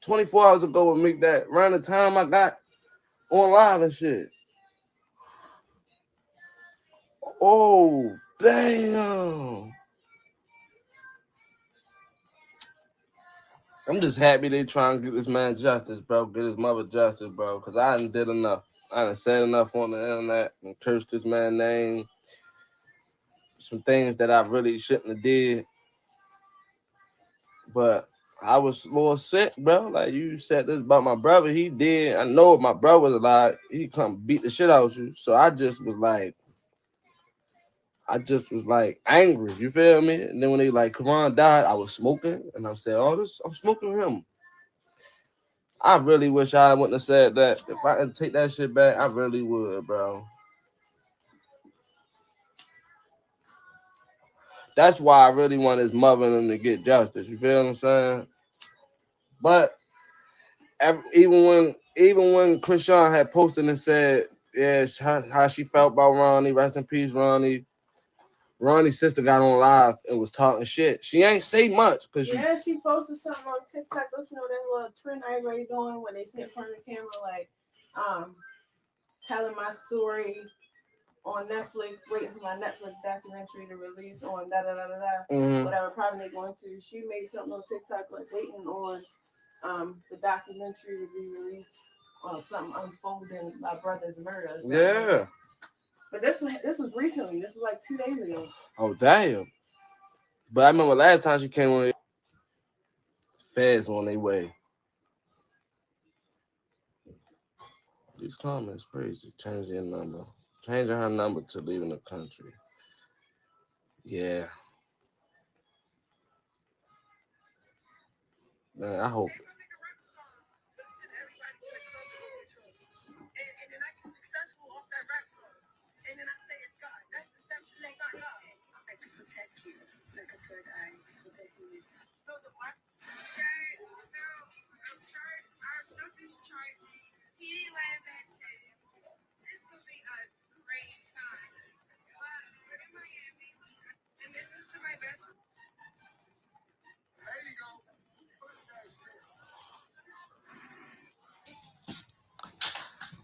24 hours ago would make that around the time I got on live and shit. Oh, damn. I'm just happy they trying to get this man justice, bro. Get his mother justice, bro. Because I done did enough. I done said enough on the internet and cursed this man's name. Some things that I really shouldn't have did. But I was a little sick, bro. Like, you said this about my brother. He did. I know if my brother was alive, he'd come beat the shit out of you. So I just was like angry. You feel me? And then when they like Quell died, I was smoking. And I'm saying, oh, I'm smoking him. I really wish I wouldn't have said that. If I could take that shit back, I really would, bro. That's why I really want his mother and him to get justice. You feel what I'm saying? But even when Chrisean had posted and said, yeah, how she felt about Ronnie, rest in peace, Ronnie. Ronnie's sister got on live and was talking shit. She ain't say much because she posted something on TikTok. Don't you know that little trend everybody doing when they sit in front of the camera, like telling my story on Netflix, waiting for my Netflix documentary to release on whatever problem they're going to. She made something on TikTok like waiting on the documentary to be released on something unfolding my brother's murder. Yeah. But this was recently. This was like 2 days ago. Oh, damn. But I remember last time she came on, feds on their way. These comments crazy. Changing her number. Changing her number to leaving the country. Yeah. Man, I hope.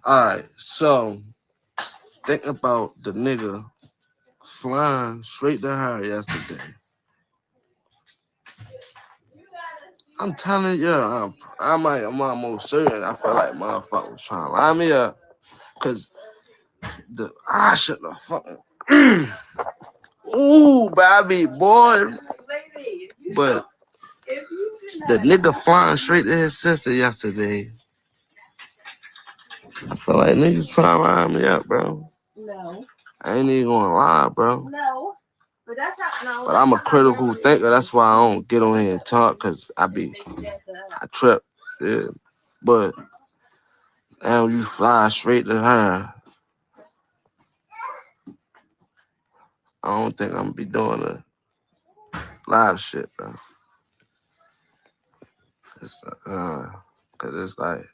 All right, so think about the nigga flying straight to her yesterday. I'm telling you, I'm almost certain. I feel like motherfucker was trying to line me up, cause shut the fucking. Ooh, baby boy. But the nigga flying straight to his sister yesterday. I feel like niggas trying to line me up, bro. No. I ain't even gonna lie, bro. No. But that's how. No. But I'm a critical thinker. That's why I don't get on here and talk, cause I trip. Yeah. But now you fly straight to her. I don't think I'm gonna be doing it. Live shit, bro. It's cause it's like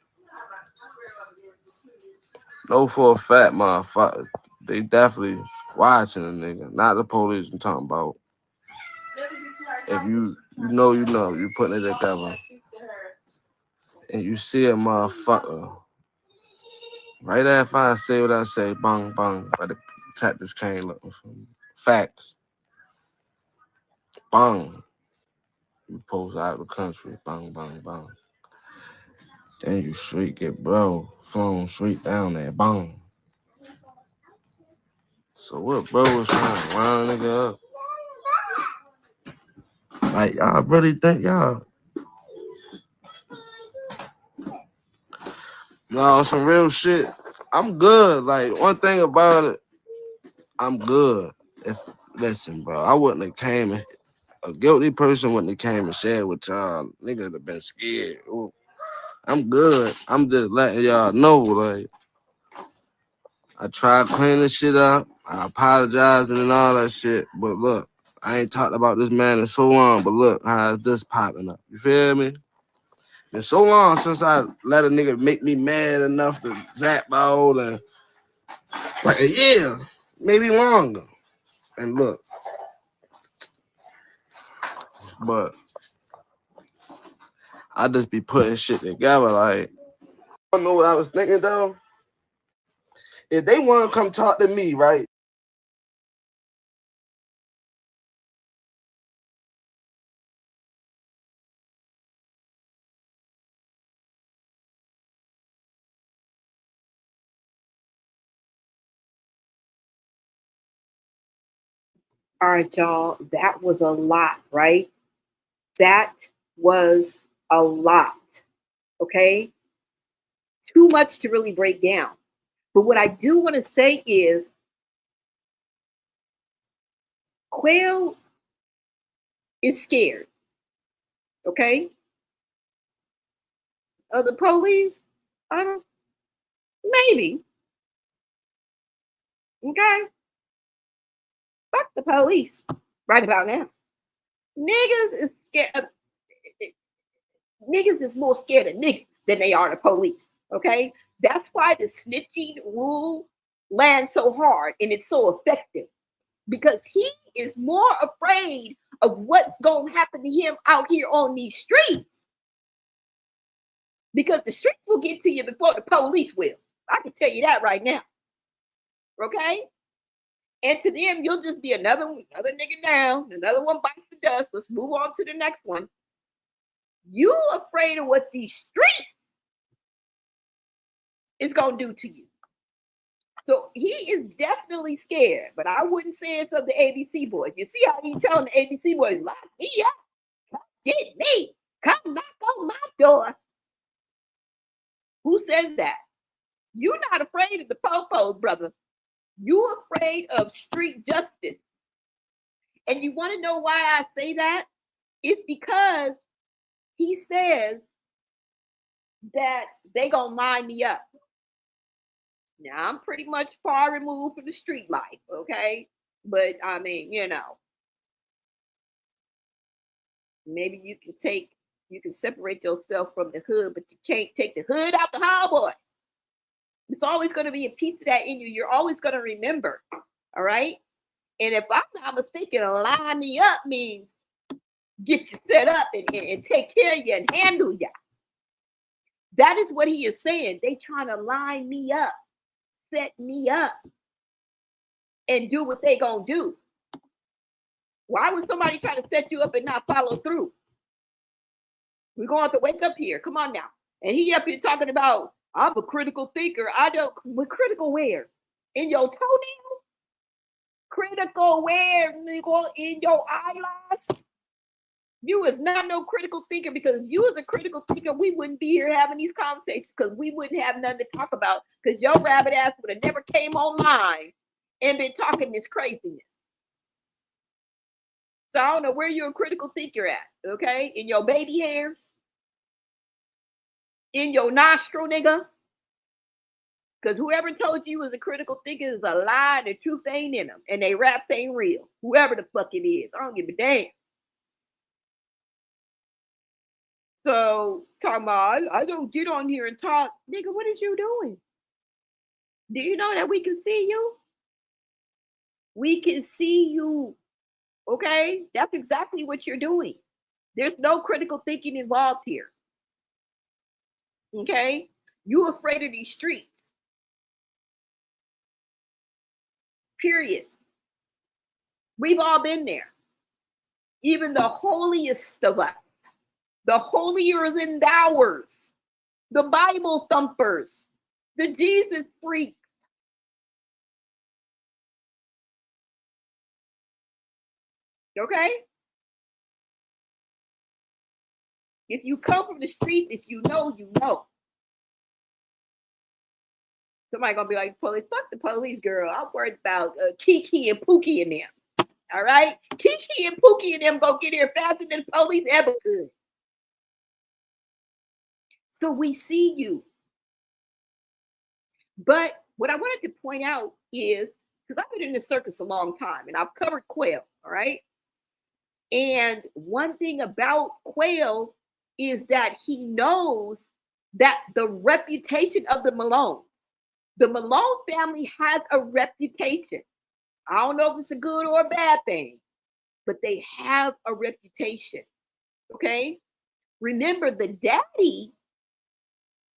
no for a fact, motherfucker. They definitely watching a nigga, not the police. I'm talking about. If you know, you putting it together, and you see a motherfucker right after I say what I say, bang bang, by the tap this chain looking for me. Facts, bang. You post out of the country, bang bang bang. Then you straight get bro flown straight down there, bang. So what bro was trying to round a nigga up? Like y'all really think y'all? No, some real shit. I'm good. Like one thing about it, I'm good. Listen, bro, I wouldn't have came. A guilty person wouldn't have came and shared with y'all. Nigga would have been scared. Ooh, I'm good. I'm just letting y'all know, like, I tried cleaning shit up. I apologizing and all that shit. But look, I ain't talked about this man in so long. But look, how is this popping up? You feel me? Been so long since I let a nigga make me mad enough to zap out and like a year, maybe longer. And look, but I just be putting shit together. Like, I know what I was thinking though. If they want to come talk to me, right? All right, y'all. That was a lot, right? That was a lot. Okay? Too much to really break down. But what I do want to say is Quell is scared. Okay? Of the police? I don't maybe. Okay? Fuck the police right about now. Niggas is scared. Niggas is more scared of niggas than they are the police. Okay, that's why the snitching rule lands so hard and it's so effective because he is more afraid of what's gonna happen to him out here on these streets because the streets will get to you before the police will. I can tell you that right now. Okay. And to them, you'll just be another nigga down, another one bites the dust. Let's move on to the next one. You afraid of what these streets is gonna do to you. So he is definitely scared, but I wouldn't say it's of the ABC boys. You see how he telling the ABC boys, lock me up, come get me, come knock on my door. Who says that? You're not afraid of the popos, brother. You're afraid of street justice. And you want to know why I say that? It's because he says that they gonna line me up. Now I'm pretty much far removed from the street life, okay? But I mean, maybe you can separate yourself from the hood, but you can't take the hood out the homeboy. It's always going to be a piece of that in you. You're always going to remember, all right? And if I'm not mistaken, line me up means get you set up and take care of you and handle you. That is what he is saying. They trying to line me up, set me up, and do what they gonna do. Why would somebody try to set you up and not follow through? We're going to have to wake up here. Come on now. And he up here talking about, I'm a critical thinker. We're critical where? In your toenail? Critical where? In your eyelash? You is not no critical thinker, because if you was a critical thinker, we wouldn't be here having these conversations, because we wouldn't have nothing to talk about, because your rabbit ass would have never came online and been talking this craziness. So I don't know where you're a critical thinker at, okay? In your baby hairs? In your nostril, nigga? Because whoever told you was a critical thinker is a lie, and the truth ain't in them, and they raps ain't real. Whoever the fuck it is, I don't give a damn. So talking about, I don't get on here and talk. Nigga, what is you doing? Do you know that we can see you? We can see you. Okay? That's exactly what you're doing. There's no critical thinking involved here. Okay? You afraid of these streets. Period. We've all been there. Even the holiest of us, the holier than thouers, the Bible thumpers, the Jesus freaks. Okay? If you come from the streets, if you know, you know. Somebody gonna be like, police, fuck the police, girl. I'm worried about Kiki and Pookie and them. All right? Kiki and Pookie and them go get here faster than the police ever could. So we see you. But what I wanted to point out is, because I've been in the circus a long time and I've covered Quell, all right? And one thing about Quell is that he knows that the reputation of the Malone family has a reputation. I don't know if it's a good or a bad thing, but they have a reputation. Okay? Remember, the daddy,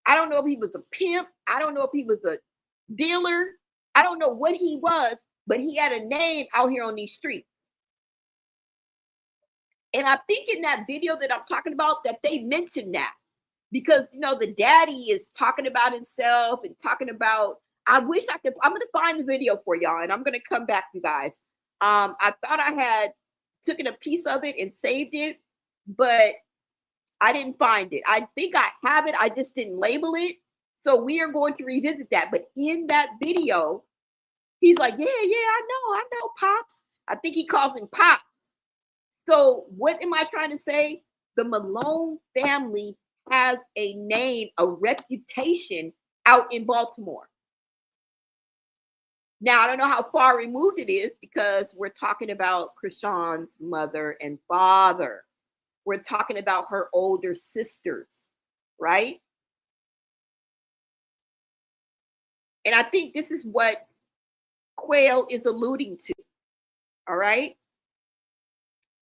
I don't know if he was a pimp. I don't know if he was a dealer. I don't know what he was, but he had a name out here on these streets. And I think in that video that I'm talking about that they mentioned that, because, you know, the daddy is talking about himself and talking about, I wish I could, I'm going to find the video for y'all and I'm going to come back, you guys. I thought I had taken a piece of it and saved it, but I didn't find it. I think I have it. I just didn't label it. So we are going to revisit that. But in that video, he's like, yeah, I know, Pops. I think he calls him Pops. So what am I trying to say? The Malone family has a name, a reputation out in Baltimore. Now, I don't know how far removed it is because we're talking about Chrisean's mother and father. We're talking about her older sisters, right? And I think this is what Quell is alluding to, all right?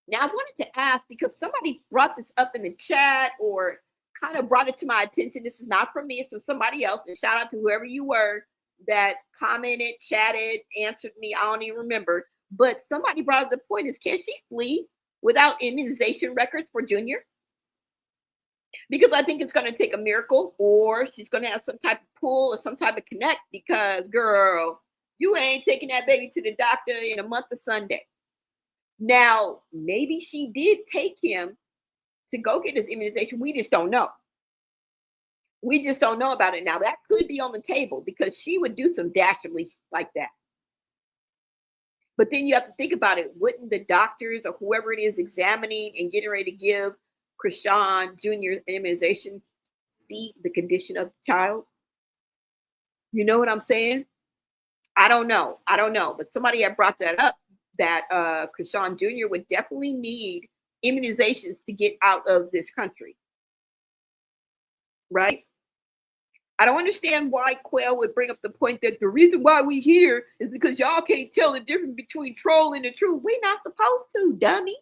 Now, I wanted to ask, because somebody brought this up in the chat or kind of brought it to my attention. This is not from me, it's from somebody else. And shout out to whoever you were that commented, chatted, answered me. I don't even remember. But somebody brought up the point is, can she flee without immunization records for Junior? Because I think it's going to take a miracle, or she's going to have some type of pull or some type of connect, because, girl, you ain't taking that baby to the doctor in a month of Sunday. Now, maybe she did take him to go get his immunization. We just don't know. We just don't know about it now. That could be on the table because she would do some dastardly like that. But then you have to think about it. Wouldn't the doctors or whoever it is examining and getting ready to give Chrisean Jr. immunization see the condition of the child? You know what I'm saying? I don't know. But somebody had brought that up, that Chrisean Jr. would definitely need immunizations to get out of this country. Right? I don't understand why Quell would bring up the point that the reason why we here is because y'all can't tell the difference between troll and the truth. We're not supposed to, dummy.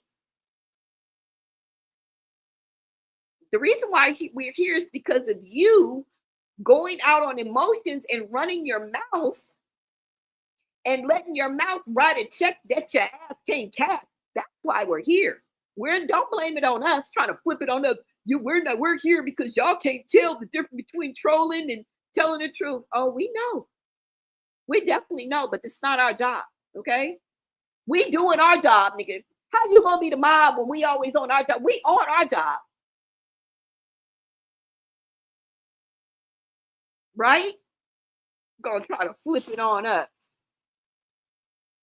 The reason why we're here is because of you going out on emotions and running your mouth and letting your mouth write a check that your ass can't cash. That's why we're here. Don't blame it on us, trying to flip it on us. We're here because y'all can't tell the difference between trolling and telling the truth. Oh, we know. We definitely know, but it's not our job, okay? We doing our job, nigga. How you gonna be the mob when we always on our job? We on our job. Right? Gonna try to flip it on us.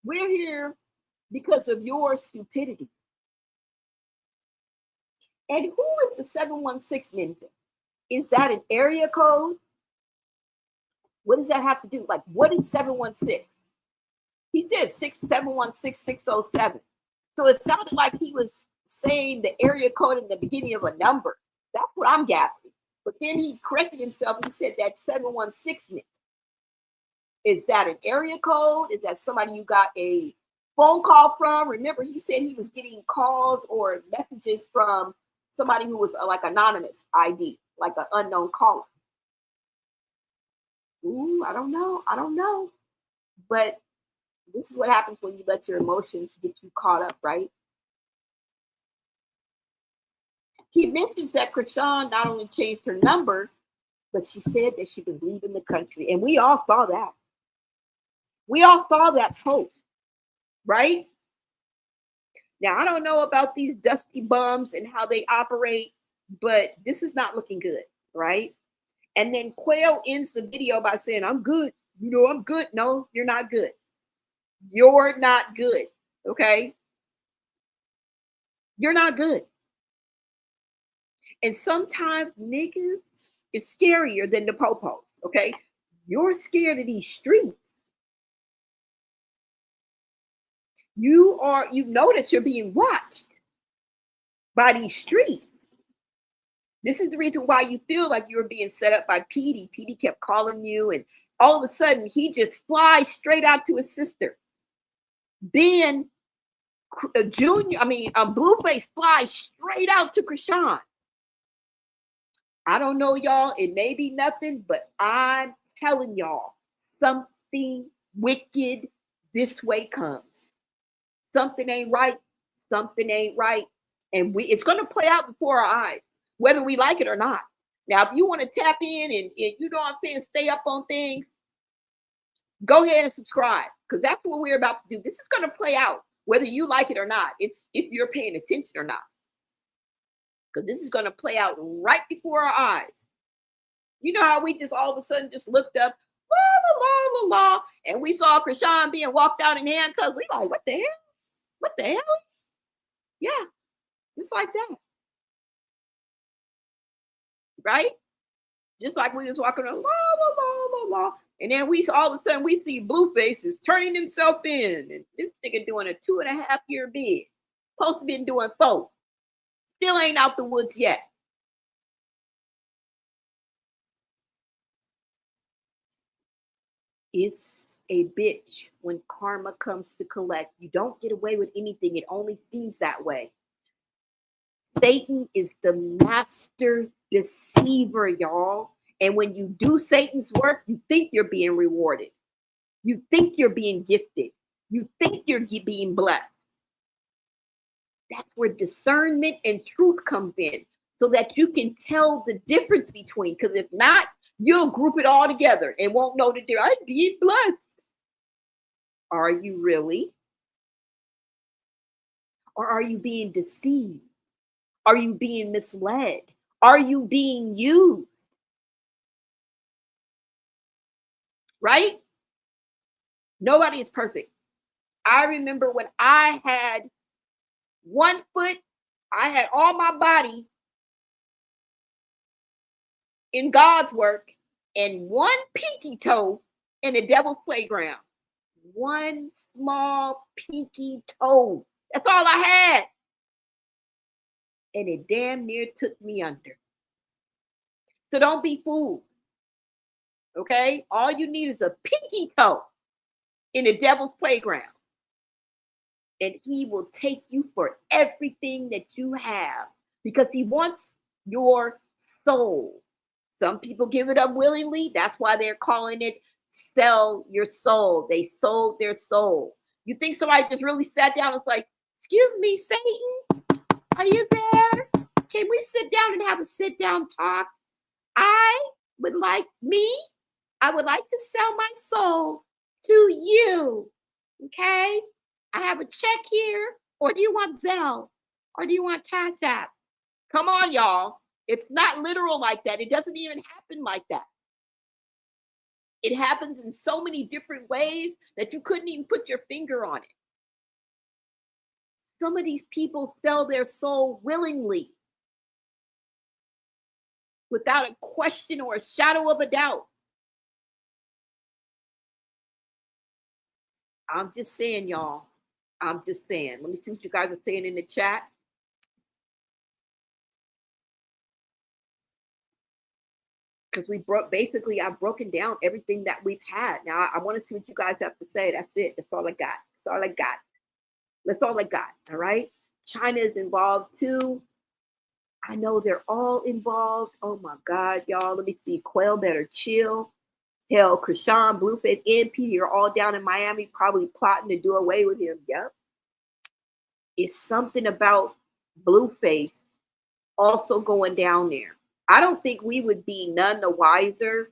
We're here because of your stupidity. And who is the 716 ninja? Is that an area code? What does that have to do? Like, what is 716? He said 716-607. So it sounded like he was saying the area code in the beginning of a number. That's what I'm gathering. But then he corrected himself and he said that 716 is that an area code? Is that somebody you got a phone call from? Remember, he said he was getting calls or messages from somebody who was like anonymous ID, like an unknown caller. Ooh, I don't know. I don't know. But this is what happens when you let your emotions get you caught up, right? He mentions that Chrisean not only changed her number, but she said that she was leaving the country. And we all saw that. We all saw that post, right? Now, I don't know about these dusty bums and how they operate, but this is not looking good, right? And then Quell ends the video by saying, I'm good. You know, I'm good. No, you're not good. You're not good, okay? You're not good. And sometimes niggas is scarier than the popos, okay? You're scared of these streets. You know that you're being watched by these streets. This is the reason why you feel like you were being set up by Petey. Petey kept calling you, and all of a sudden he just flies straight out to his sister. Then Blueface flies straight out to Chrisean. I don't know, y'all. It may be nothing, but I'm telling y'all, something wicked this way comes. Something ain't right. Something ain't right. And it's going to play out before our eyes, whether we like it or not. Now, if you want to tap in and you know what I'm saying, stay up on things, go ahead and subscribe, because that's what we're about to do. This is going to play out, whether you like it or not. It's if you're paying attention or not. Because this is going to play out right before our eyes. You know how we just all of a sudden just looked up, la, la, la, la, and we saw Chrisean being walked out in handcuffs. We like, what the hell? What the hell? Yeah, just like that. Right? Just like we was walking around, la, la, la, la, la. And then all of a sudden we see Blueface is turning himself in. And this nigga doing a 2.5-year bid. Supposed to be doing 4. Still ain't out the woods yet. It's a bitch when karma comes to collect. You don't get away with anything. It only seems that way. Satan is the master deceiver, y'all. And when you do Satan's work, you think you're being rewarded. You think you're being gifted. You think you're being blessed. That's where discernment and truth comes in, so that you can tell the difference between, because if not, you'll group it all together and won't know that I'm being blessed. Are you really? Or are you being deceived? Are you being misled? Are you being used? Right? Nobody is perfect. I remember when I had one foot, I had all my body in God's work and one pinky toe in the devil's playground. One small pinky toe. That's all I had. And it damn near took me under. So don't be fooled. Okay? All you need is a pinky toe in the devil's playground. And he will take you for everything that you have, because he wants your soul. Some people give it up willingly. That's why they're calling it sell your soul. They sold their soul. You think somebody just really sat down and was like, excuse me, Satan, are you there? Can we sit down and have a sit down talk? I would like to sell my soul to you. Okay? I have a check here. Or do you want Zelle? Or do you want Cash App? Come on, y'all. It's not literal like that. It doesn't even happen like that. It happens in so many different ways that you couldn't even put your finger on it. Some of these people sell their soul willingly, without a question or a shadow of a doubt. I'm just saying, y'all. I'm just saying. Let me see what you guys are saying in the chat. because I've broken down everything that we've had. Now I want to see what you guys have to say. That's it. That's all I got. That's all I got. That's all I got. All right. China is involved too. I know they're all involved. Oh my God, y'all. Let me see. Quell better chill. Hell, Chrisean, Blueface, and Petey are all down in Miami, probably plotting to do away with him. Yep. It's something about Blueface also going down there. I don't think we would be none the wiser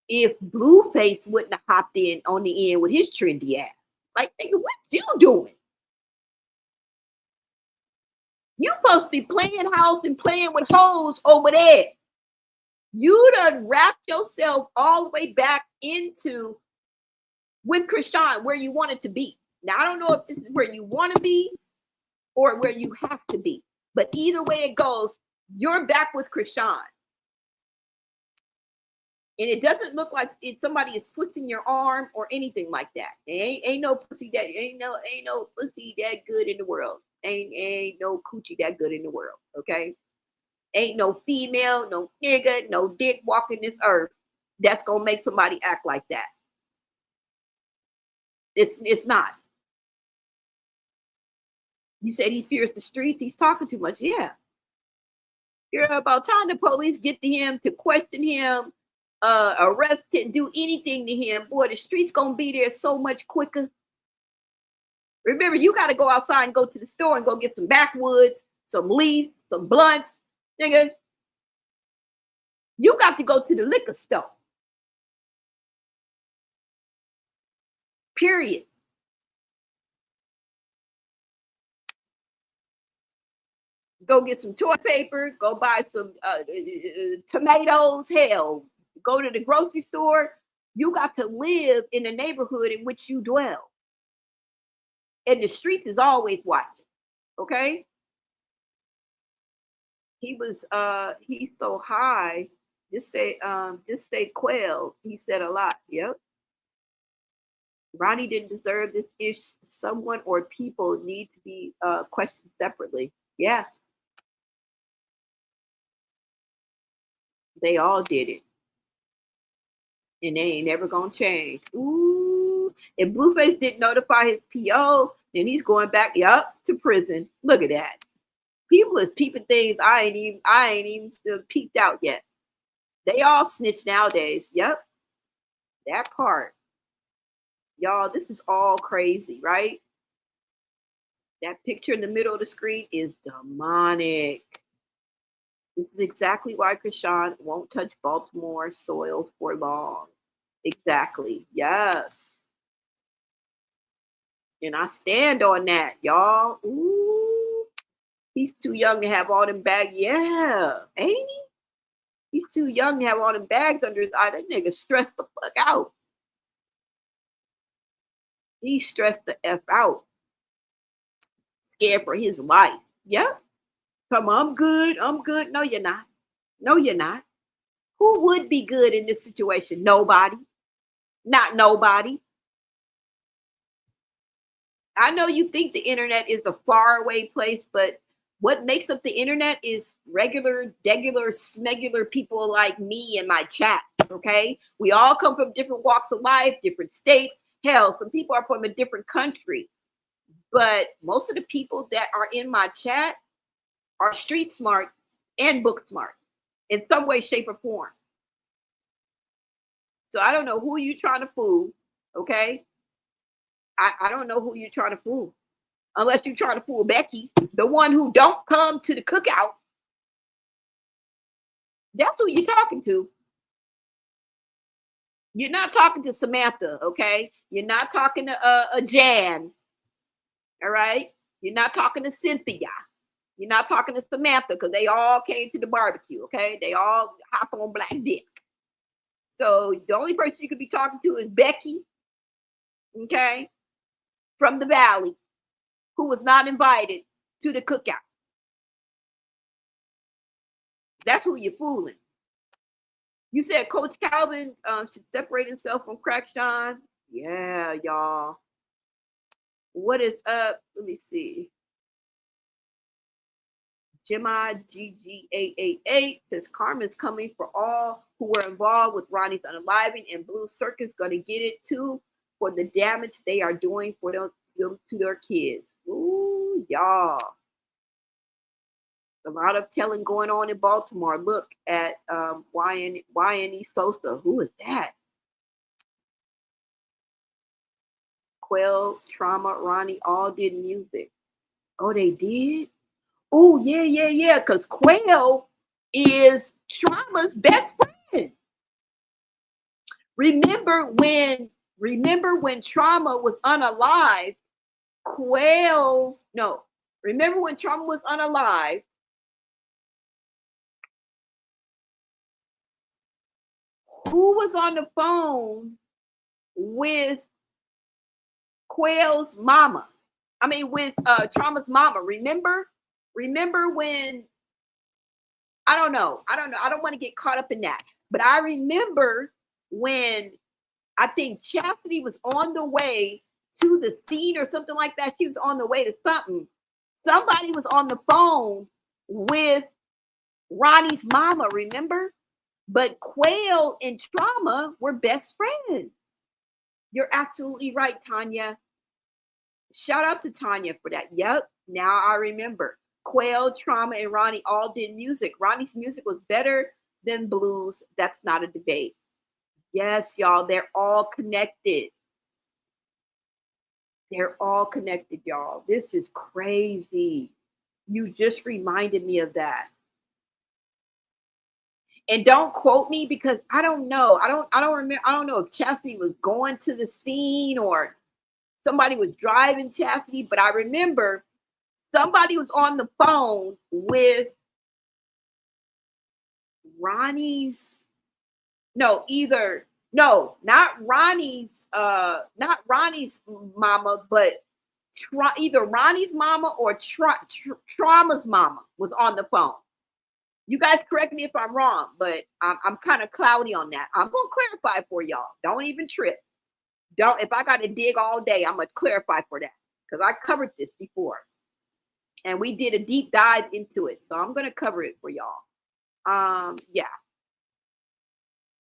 if Blueface wouldn't have hopped in on the end with his trendy ass. Like, nigga, what you doing? You supposed to be playing house and playing with hoes over there. You done wrapped yourself all the way back into with Chrisean where you wanted to be. Now, I don't know if this is where you want to be or where you have to be. But either way it goes, you're back with Chrisean. And it doesn't look like somebody is twisting your arm or anything like that. Ain't no pussy that ain't no pussy that good in the world. Ain't no coochie that good in the world. Okay. Ain't no female, no nigga, no dick walking this earth that's gonna make somebody act like that. It's not. You said he fears the streets. He's talking too much. Yeah. You're about time the police get to him to question him, arrest him, do anything to him. Boy, the streets gonna be there so much quicker. Remember, you got to go outside and go to the store and go get some backwoods, some leaf, some blunts, nigga. You got to go to the liquor store. Period. Go get some toilet paper, go buy some tomatoes, hell, go to the grocery store. You got to live in the neighborhood in which you dwell. And the streets is always watching, okay? He's so high. Just say Quell. He said a lot. Yep. Ronnie didn't deserve this ish. Someone or people need to be questioned separately. Yeah. They all did it. And they ain't never gonna change. Ooh. If Blueface didn't notify his PO, then he's going back, to prison. Look at that. People is peeping things I ain't even still peeped out yet. They all snitch nowadays. Yep. That part. Y'all, this is all crazy, right? That picture in the middle of the screen is demonic. This is exactly why Chrisean won't touch Baltimore soil for long. Exactly. Yes. And I stand on that, y'all. Ooh. He's too young to have all them bags. Yeah. Ain't he? He's too young to have all them bags under his eye. That nigga stressed the fuck out. He stressed the F out. Scared for his life. Yep. Come on, I'm good. I'm good. No, you're not. No, you're not. Who would be good in this situation? Nobody. Not nobody. I know you think the internet is a faraway place, but what makes up the internet is regular, smegular people like me and my chat, okay? We all come from different walks of life, different states. Hell, some people are from a different country. But most of the people that are in my chat are street smart and book smart in some way, shape, or form. So I don't know who you're trying to fool, okay? I don't know who you're trying to fool. Unless you're trying to fool Becky, the one who don't come to the cookout. That's who you're talking to. You're not talking to Samantha, okay? You're not talking to Jan, all right? You're not talking to Cynthia. You're not talking to Samantha because they all came to the barbecue, okay? They all hop on black dick. So the only person you could be talking to is Becky, okay? From the Valley, who was not invited to the cookout. That's who you're fooling. You said Coach Calvin should separate himself from Chrisean. Yeah, y'all. What is up? Let me see. Gemma GG888 says karma's coming for all who were involved with Ronnie's unaliving, and Blue Circus gonna get it too for the damage they are doing for them to their kids. Ooh, y'all. A lot of telling going on in Baltimore. Look at YNE Sosa. Who is that? Quell, Trauma, Ronnie all did music. Oh, they did? Oh, yeah. Because Quell is Trauma's best friend. Remember when Trauma was unalive, remember when Trauma was unalive, who was on the phone with Quell's mama? I mean, with Trauma's mama. Remember when, I don't know. I don't want to get caught up in that. But I remember when I think Chastity was on the way to the scene or something like that. She was on the way to something. Somebody was on the phone with Ronnie's mama, remember? But Quell and Trauma were best friends. You're absolutely right, Tanya. Shout out to Tanya for that. Yep, now I remember. Quell, Trauma, and Ronnie all did music. Ronnie's music was better than Blue's. That's not a debate. Yes, y'all, they're all connected. They're all connected, y'all. This is crazy. You just reminded me of that. And don't quote me because I don't know. I don't remember. I don't know if Chastity was going to the scene or somebody was driving Chastity, but I remember somebody was on the phone with Ronnie's. Not Ronnie's mama, but either Ronnie's mama or Trauma's mama was on the phone. You guys correct me if I'm wrong, but I'm kind of cloudy on that. I'm gonna clarify for y'all. Don't even trip. If I got to dig all day, I'm gonna clarify for that because I covered this before, and we did a deep dive into it. So I'm gonna cover it for y'all. Yeah.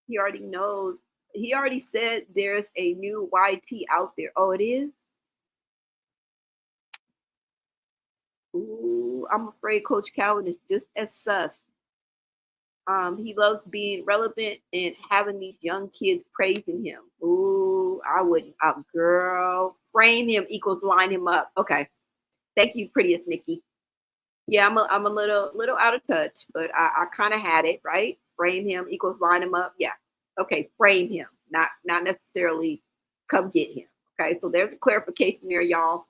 He already knows. He already said there's a new YT out there. Oh, it is? Ooh, I'm afraid Coach Calvin is just as sus. He loves being relevant and having these young kids praising him. Ooh, I wouldn't. Girl, frame him equals line him up. Okay. Thank you, prettiest Nikki. Yeah, I'm a little out of touch, but I kind of had it, right? Frame him equals line him up. Yeah. Okay, frame him, not necessarily come get him. Okay, so there's a clarification there, y'all.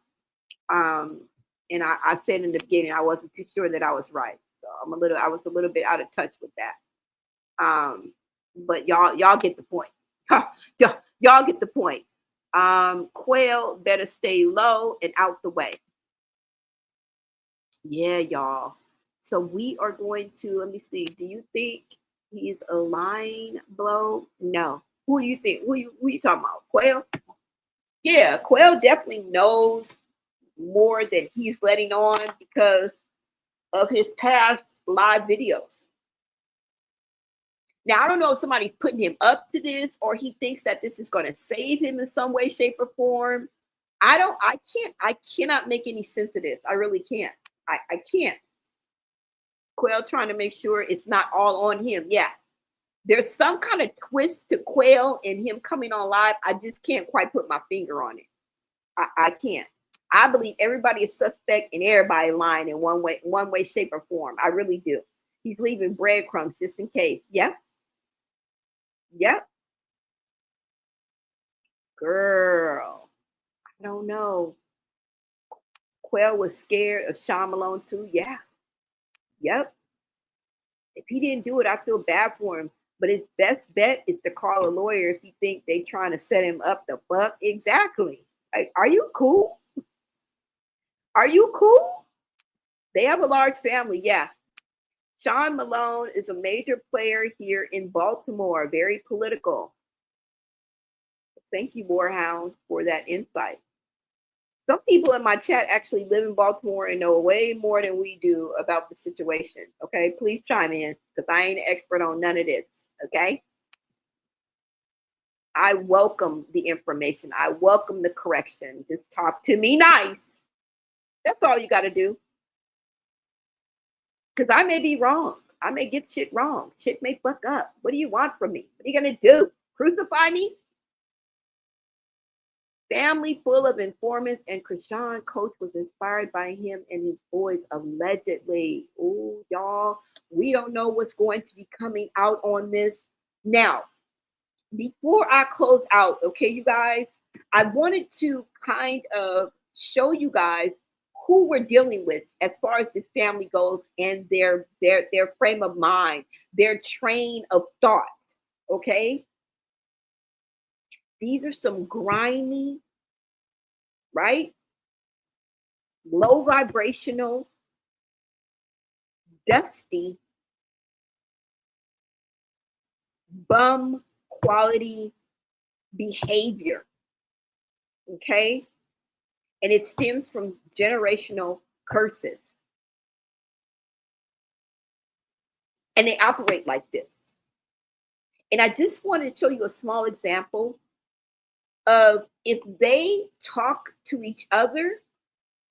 And I said in the beginning I wasn't too sure that I was right, so I was a little bit out of touch with that. But y'all get the point. y'all get the point. Quell better stay low and out the way. Yeah, y'all. So we are going to, let me see. Do you think he's a line blow? No. Who do you think? Who you talking about? Quell? Yeah, Quell definitely knows more than he's letting on because of his past live videos. Now, I don't know if somebody's putting him up to this or he thinks that this is going to save him in some way, shape, or form. I cannot make any sense of this. I really can't. I can't. Quell trying to make sure it's not all on him. Yeah. There's some kind of twist to Quell and him coming on live. I just can't quite put my finger on it. I can't. I believe everybody is suspect and everybody lying in one way, shape, or form. I really do. He's leaving breadcrumbs just in case. Yep. Yep. Girl, I don't know. Quell was scared of Sean Malone too. Yeah. Yep. If he didn't do it, I feel bad for him. But his best bet is to call a lawyer if you think they're trying to set him up the fuck. Exactly. Like, are you cool? Are you cool? They have a large family. Yeah. Sean Malone is a major player here in Baltimore. Very political. Thank you, Warhound, for that insight. Some people in my chat actually live in Baltimore and know way more than we do about the situation. Okay, please chime in because I ain't an expert on none of this. Okay, I welcome the information. I welcome the correction. Just talk to me nice. That's all you got to do. Because I may be wrong. I may get shit wrong. Shit may fuck up. What do you want from me? What are you going to do? Crucify me? Family full of informants, and Chrisean coach was inspired by him and his boys, allegedly. Oh, y'all, we don't know what's going to be coming out on this. Now, before I close out, okay, you guys, I wanted to kind of show you guys who we're dealing with as far as this family goes and their frame of mind, their train of thought, okay? These are some grimy, right? Low vibrational, dusty, bum quality behavior, okay? And it stems from generational curses. And they operate like this. And I just wanted to show you a small example of if they talk to each other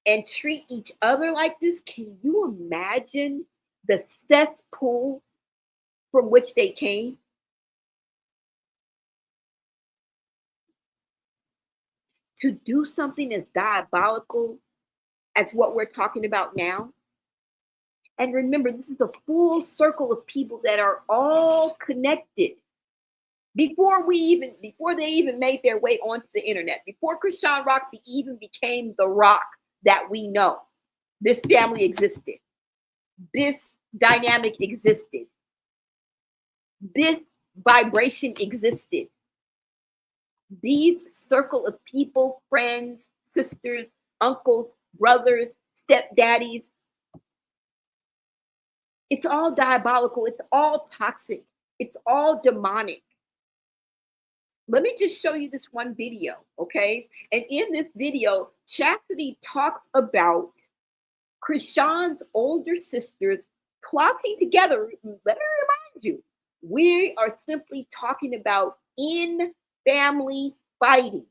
and treat each other like this, can you imagine the cesspool from which they came? To do something as diabolical as what we're talking about now. And remember, this is a full circle of people that are all connected. Before they even made their way onto the internet, before Chrisean Rock even became the Rock that we know, this family existed. This dynamic existed. This vibration existed. These circle of people, friends, sisters, uncles, brothers, stepdaddies, it's all diabolical. It's all toxic. It's all demonic. Let me just show you this one video, okay? And in this video, Chastity talks about Chrisean's older sisters plotting together. Let me remind you, we are simply talking about in-family fighting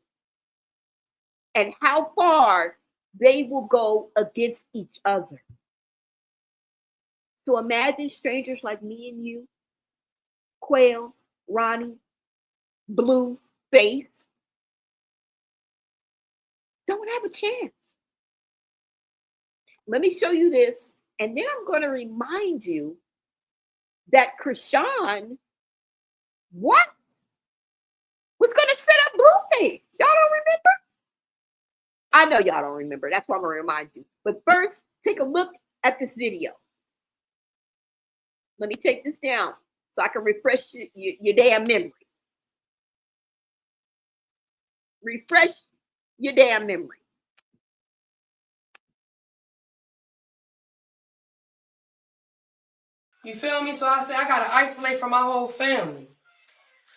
and how far they will go against each other. So imagine strangers like me and you, Quell, Ronnie, Blue Face, don't have a chance. Let me show you this, and then I'm going to remind you that Chrisean was going to set up Blueface. Y'all don't remember? I know y'all don't remember. That's why I'm going to remind you. But first, take a look at this video. Let me take this down so I can refresh your damn memory. Refresh your damn memory. You feel me? So I said, I got to isolate from my whole family.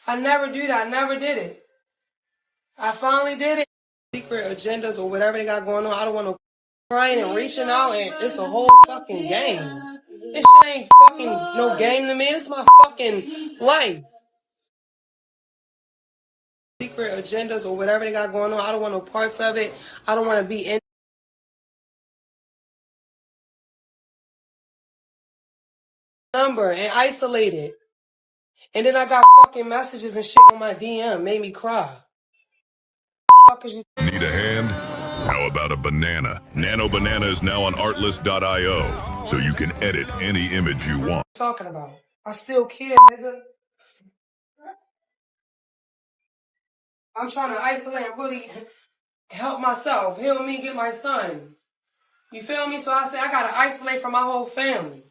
I never do that. I never did it. I finally did it. Secret agendas or whatever they got going on. I don't want no crying and reaching out, and it's a whole fucking game. This shit ain't fucking no game to me. This is my fucking life. Secret agendas or whatever they got going on. I don't want no parts of it. I don't want to be in number and isolated. And then I got fucking messages and shit on my DM. Made me cry. Fuck is you? Need a hand? How about a banana? Nano Banana is now on artlist.io, so you can edit any image you want. Talking about? I still care, nigga. I'm trying to isolate and really help myself, heal me, get my son. You feel me? So I said, I gotta isolate from my whole family.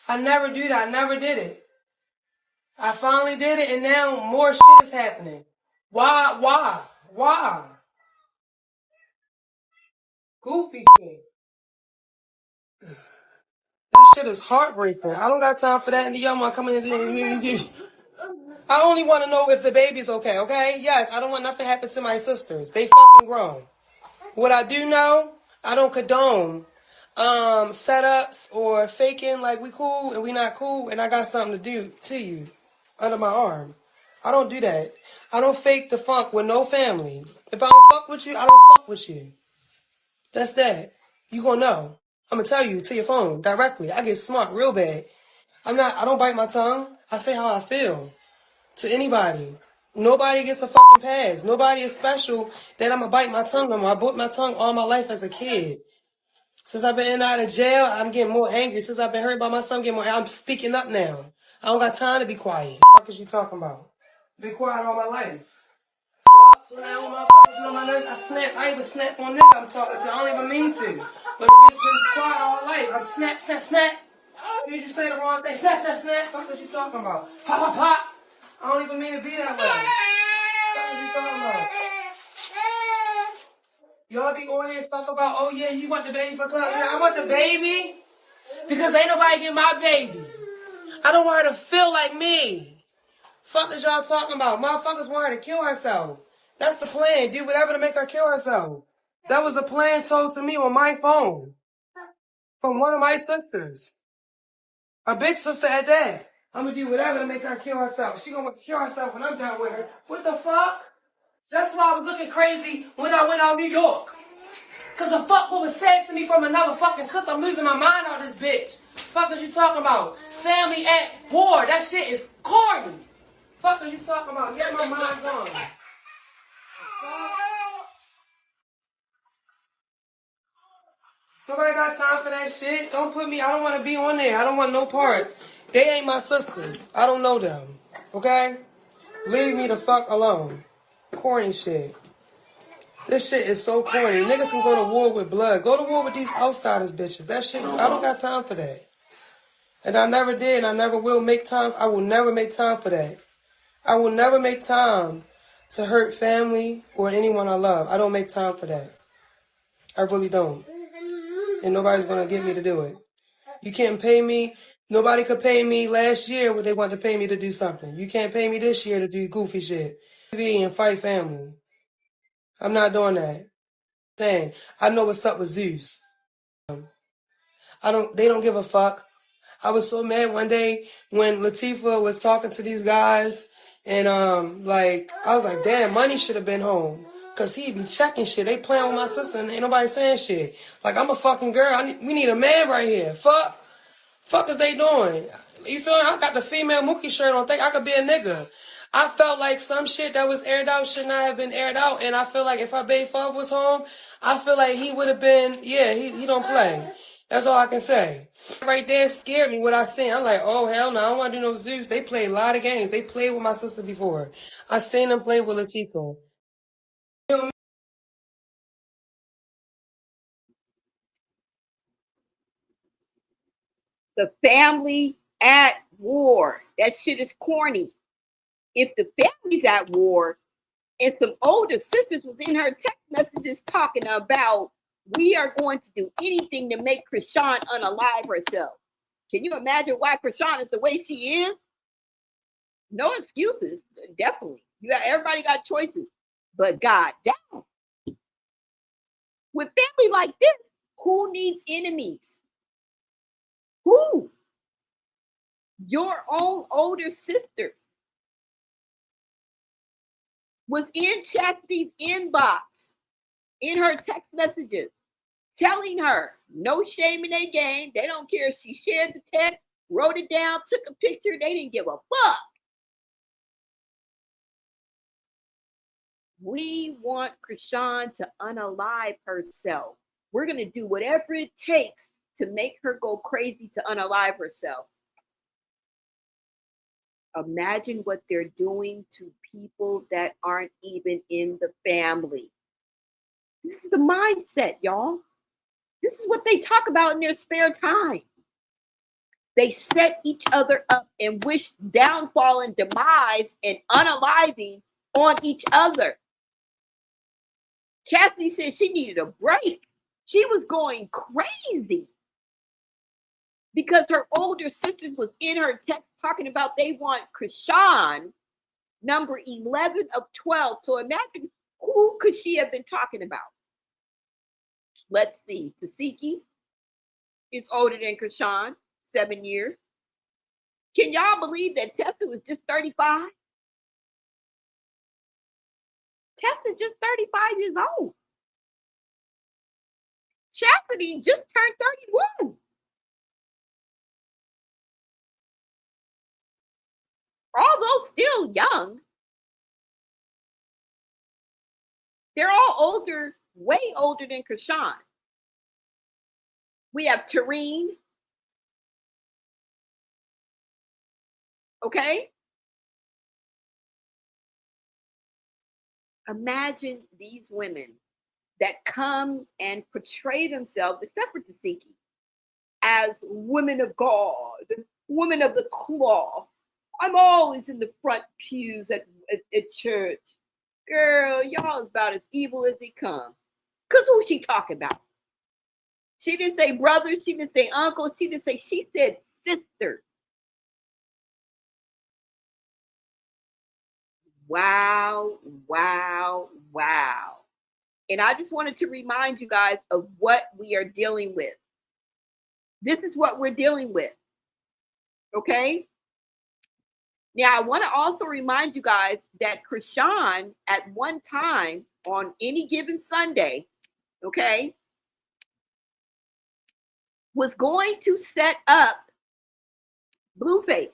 I never do that. I never did it. I finally did it, and now more shit is happening. Why? Goofy shit. That shit is heartbreaking. I don't got time for that. And the young one coming in. I only want to know if the baby's okay? Yes, I don't want nothing to happen to my sisters. They fucking grown. What I do know, I don't condone setups or faking like we cool and we not cool and I got something to do to you under my arm. I don't do that. I don't fake the funk with no family. If I don't fuck with you, I don't fuck with you. That's that. You gonna know. I'm gonna tell you to your phone directly. I get smart real bad. I don't bite my tongue. I say how I feel to anybody. Nobody gets a fucking pass. Nobody is special that I'm gonna bite my tongue no more. I bit my tongue all my life as a kid. Since I've been in and out of jail, I'm getting more angry. Since I've been hurt by my son, I'm speaking up now. I don't got time to be quiet. What the fuck is you talking about? Be quiet all my life. So now when motherfuckers on my nerves, I snap. I even snap on nigga I'm talking to. I don't even mean to. But the bitch been quiet all life. I'm snap, snap, snap. Did you say the wrong thing? Snap, snap, snap. Fuck what you talking about? Pop, pop, pop. I don't even mean to be that way. What are you talking about? Y'all be on here talking about, oh yeah, you want the baby for club. Yeah, I want the baby because ain't nobody get my baby. I don't want her to feel like me. Fuck is y'all talking about? Motherfuckers want her to kill herself. That's the plan. Do whatever to make her kill herself. That was a plan told to me on my phone from one of my sisters. A big sister at that. I'm gonna do whatever to make her kill herself. She gonna kill herself when I'm done with her. What the fuck? That's why I was looking crazy when I went out New York. Cause the fuck what was said to me from another fucking sister. I'm losing my mind on this bitch. Fuck is you talking about? Family at war. That shit is corny. Fuck is you talking about? Get my mind gone. Nobody got time for that shit. Don't put me, I don't want to be on there. I don't want no parts. They ain't my sisters. I don't know them. Okay? Leave me the fuck alone. Corny shit. This shit is so corny. Niggas can go to war with blood. Go to war with these outsiders, bitches. That shit, I don't got time for that. And I never did, and I never will make time. I will never make time for that. I will never make time to hurt family or anyone I love. I don't make time for that. I really don't. And nobody's going to get me to do it. You can't pay me. Nobody could pay me last year what they wanted to pay me to do something. You can't pay me this year to do goofy shit. And fight family. I'm not doing that. Saying, I know what's up with Zeus. They don't give a fuck. I was so mad one day when Latifah was talking to these guys and I was like, damn, Money should have been home. Cause he be checking shit. They playing with my sister and ain't nobody saying shit. Like, I'm a fucking girl. We need a man right here. Fuck is they doing? You feel me? I got the female Mookie shirt on. Think I could be a nigga. I felt like some shit that was aired out should not have been aired out. And I feel like if our baby father was home, I feel like he would have been, he don't play. That's all I can say. Right there scared me what I seen. I'm like, oh, hell no, I don't want to do no Zeus. They play a lot of games. They played with my sister before. I seen them play with Latifah. The family at war. That shit is corny. If the family's at war and some older sisters was in her text messages talking about, we are going to do anything to make Chrisean unalive herself. Can you imagine why Chrisean is the way she is? No excuses, definitely. Everybody got choices, but God damn. With family like this, who needs enemies? Who? Your own older sister was in Chastity's inbox, in her text messages, telling her, no shame in their game. They don't care if she shared the text, wrote it down, took a picture. They didn't give a fuck. We want Chrisean to unalive herself. We're going to do whatever it takes to make her go crazy to unalive herself. Imagine what they're doing to people that aren't even in the family. This is the mindset, y'all. This is what they talk about in their spare time. They set each other up and wish downfall and demise and unaliving on each other. Chastity said she needed a break. She was going crazy because her older sister was in her text talking about they want Chrisean, number 11 of 12. So imagine, who could she have been talking about? Let's see. Tasiki is older than Chrisean, 7 years. Can y'all believe that Tessa was just 35? Tessa's just 35 years old. Chastity just turned 31. Although still young, they're all older, way older than Chrisean. We have Tareen. Okay? Imagine these women that come and portray themselves, except for Tasiki, as women of God, women of the cloth. I'm always in the front pews at church. Girl, y'all is about as evil as they come. Because who she talking about? She didn't say brother. She didn't say uncle. She said sister. Wow, wow, wow. And I just wanted to remind you guys of what we are dealing with. This is what we're dealing with. Okay? Now, I want to also remind you guys that Chrisean, at one time, on any given Sunday, okay, was going to set up Blueface.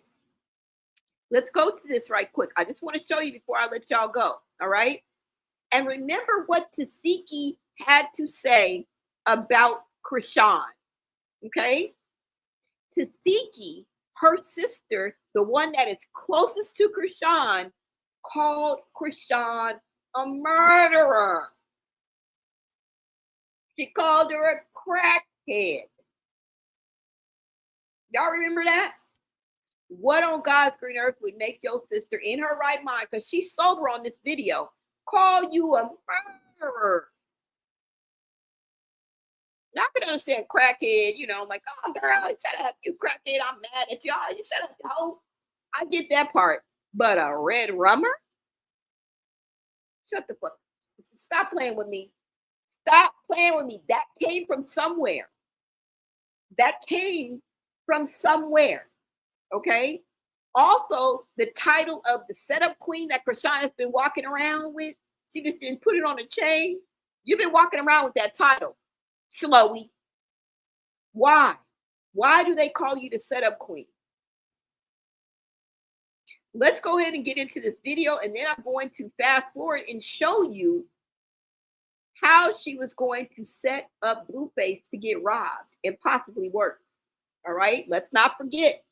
Let's go to this right quick. I just want to show you before I let y'all go, all right? And remember what Tasiki had to say about Chrisean, okay? Tasiki, her sister, the one that is closest to Chrisean, called Chrisean a murderer. She called her a crackhead. Y'all remember that? What on God's green earth would make your sister in her right mind, because she's sober on this video, call you a murderer? Now I can understand crackhead, you know, like, oh girl, shut up, you crackhead, I'm mad at y'all, you shut up, ho. I get that part. But a red rummer? Shut the fuck up. Stop playing with me. Stop playing with me. That came from somewhere. That came from somewhere. Okay? Also, the title of the setup queen that Chrisean has been walking around with, she just didn't put it on a chain. You've been walking around with that title. Slowy. Why? Why do they call you the setup queen? Let's go ahead and get into this video, and then I'm going to fast forward and show you how she was going to set up Blueface to get robbed and possibly worse. All right? Let's not forget,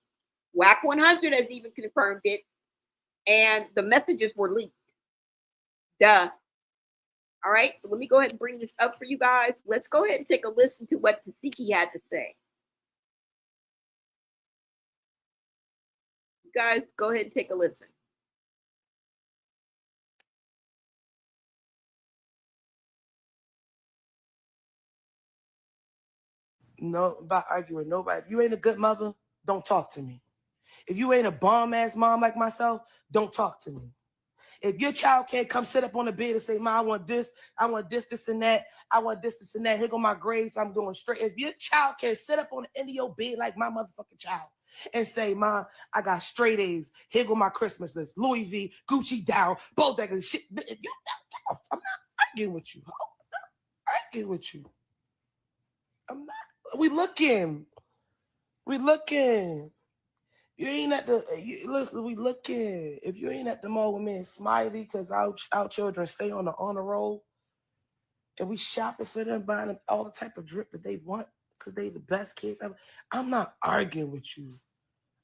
WAC 100 has even confirmed it, and the messages were leaked. Duh. All right, so let me go ahead and bring this up for you guys. Let's go ahead and take a listen to what Tasiki had to say. You guys, go ahead and take a listen. No, about arguing nobody. If you ain't a good mother, don't talk to me. If you ain't a bomb-ass mom like myself, don't talk to me. If your child can't come sit up on the bed and say, Mom, I want this, this, and that, I want this, and that, here go my grades, I'm doing straight. If your child can't sit up on the end of your bed like my motherfucking child and say, Mom, I got straight A's, here go my Christmas list, Louis V, Gucci down, Bodega, shit. If you, I'm not arguing with you. I'm not arguing with you. I'm not. We looking. You ain't at the, listen, we looking. If you ain't at the mall with me and Smiley, because our children stay on the honor roll, and we shopping for them, buying them all the type of drip that they want, because they the best kids ever. I'm not arguing with you.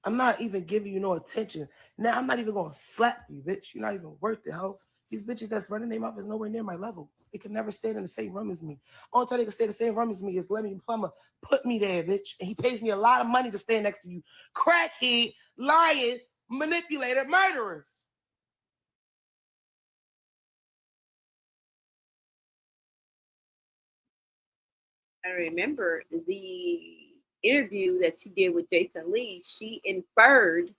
I'm not even giving you no attention. Now, I'm not even going to slap you, bitch. You're not even worth it, ho. These bitches that's running their mouth is nowhere near my level. They can never stay in the same room as me. Only time they can stay in the same room as me is Lemmy Plumber put me there, bitch. And he pays me a lot of money to stand next to you. Crackhead, lying, manipulator, murderers. I remember the interview that she did with Jason Lee. She inferred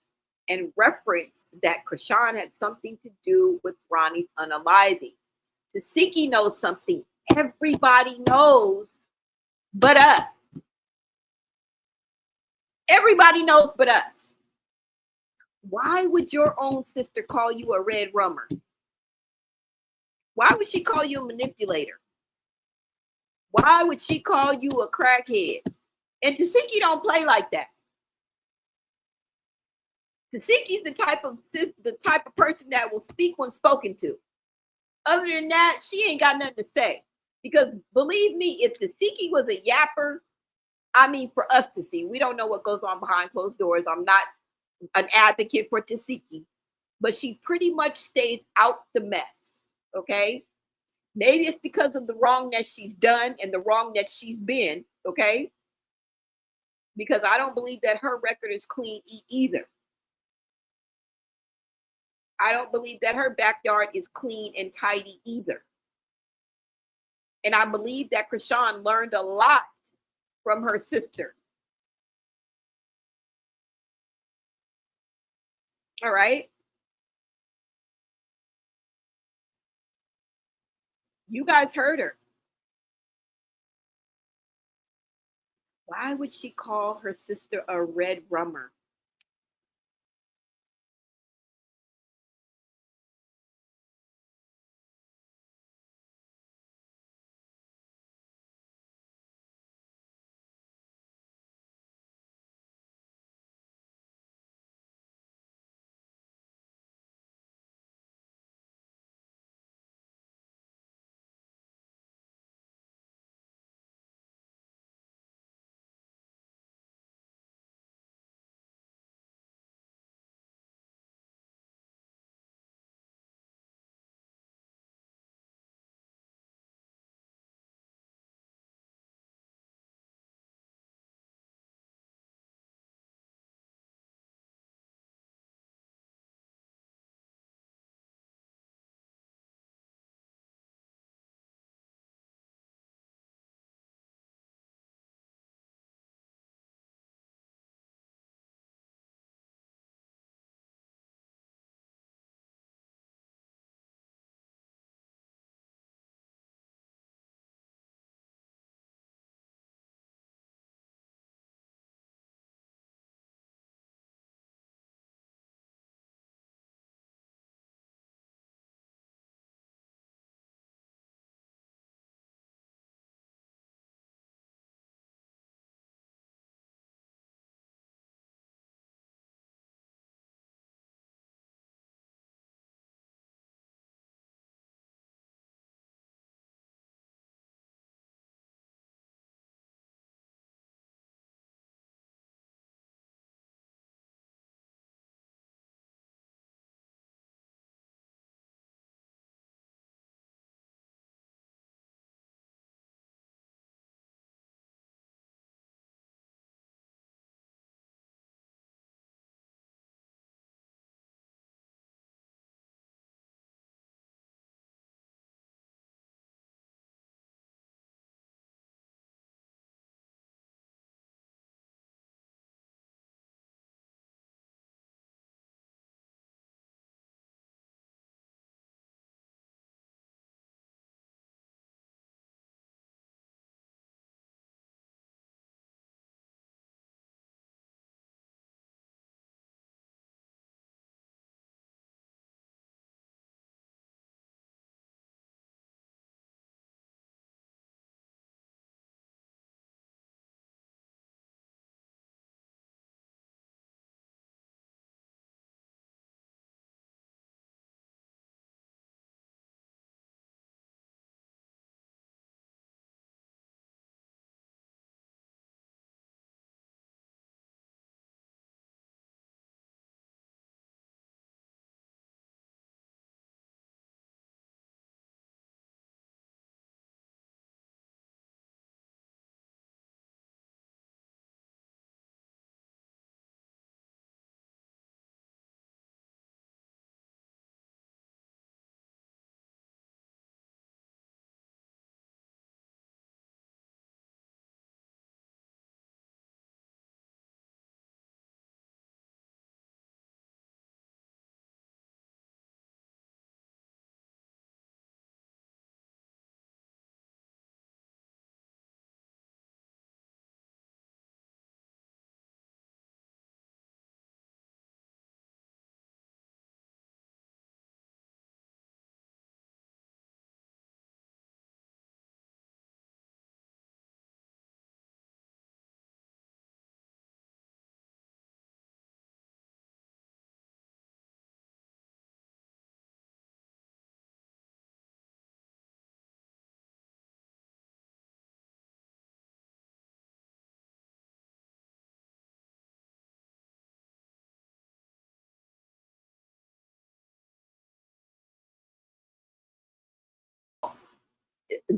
and referenced that Chrisean had something to do with Ronnie's unaliving. Tasiki knows something everybody knows but us. Everybody knows but us. Why would your own sister call you a red rummer? Why would she call you a manipulator? Why would she call you a crackhead? And Tasiki don't play like that. Tasiki's the type of person that will speak when spoken to. Other than that, she ain't got nothing to say. Because believe me, if Tasiki was a yapper, I mean, for us to see, we don't know what goes on behind closed doors. I'm not an advocate for Tasiki, but she pretty much stays out the mess. Okay. Maybe it's because of the wrong that she's done and the wrong that she's been. Okay. Because I don't believe that her record is clean either. I don't believe that her backyard is clean and tidy either. And I believe that Chrisean learned a lot from her sister. All right. You guys heard her. Why would she call her sister a red rummer?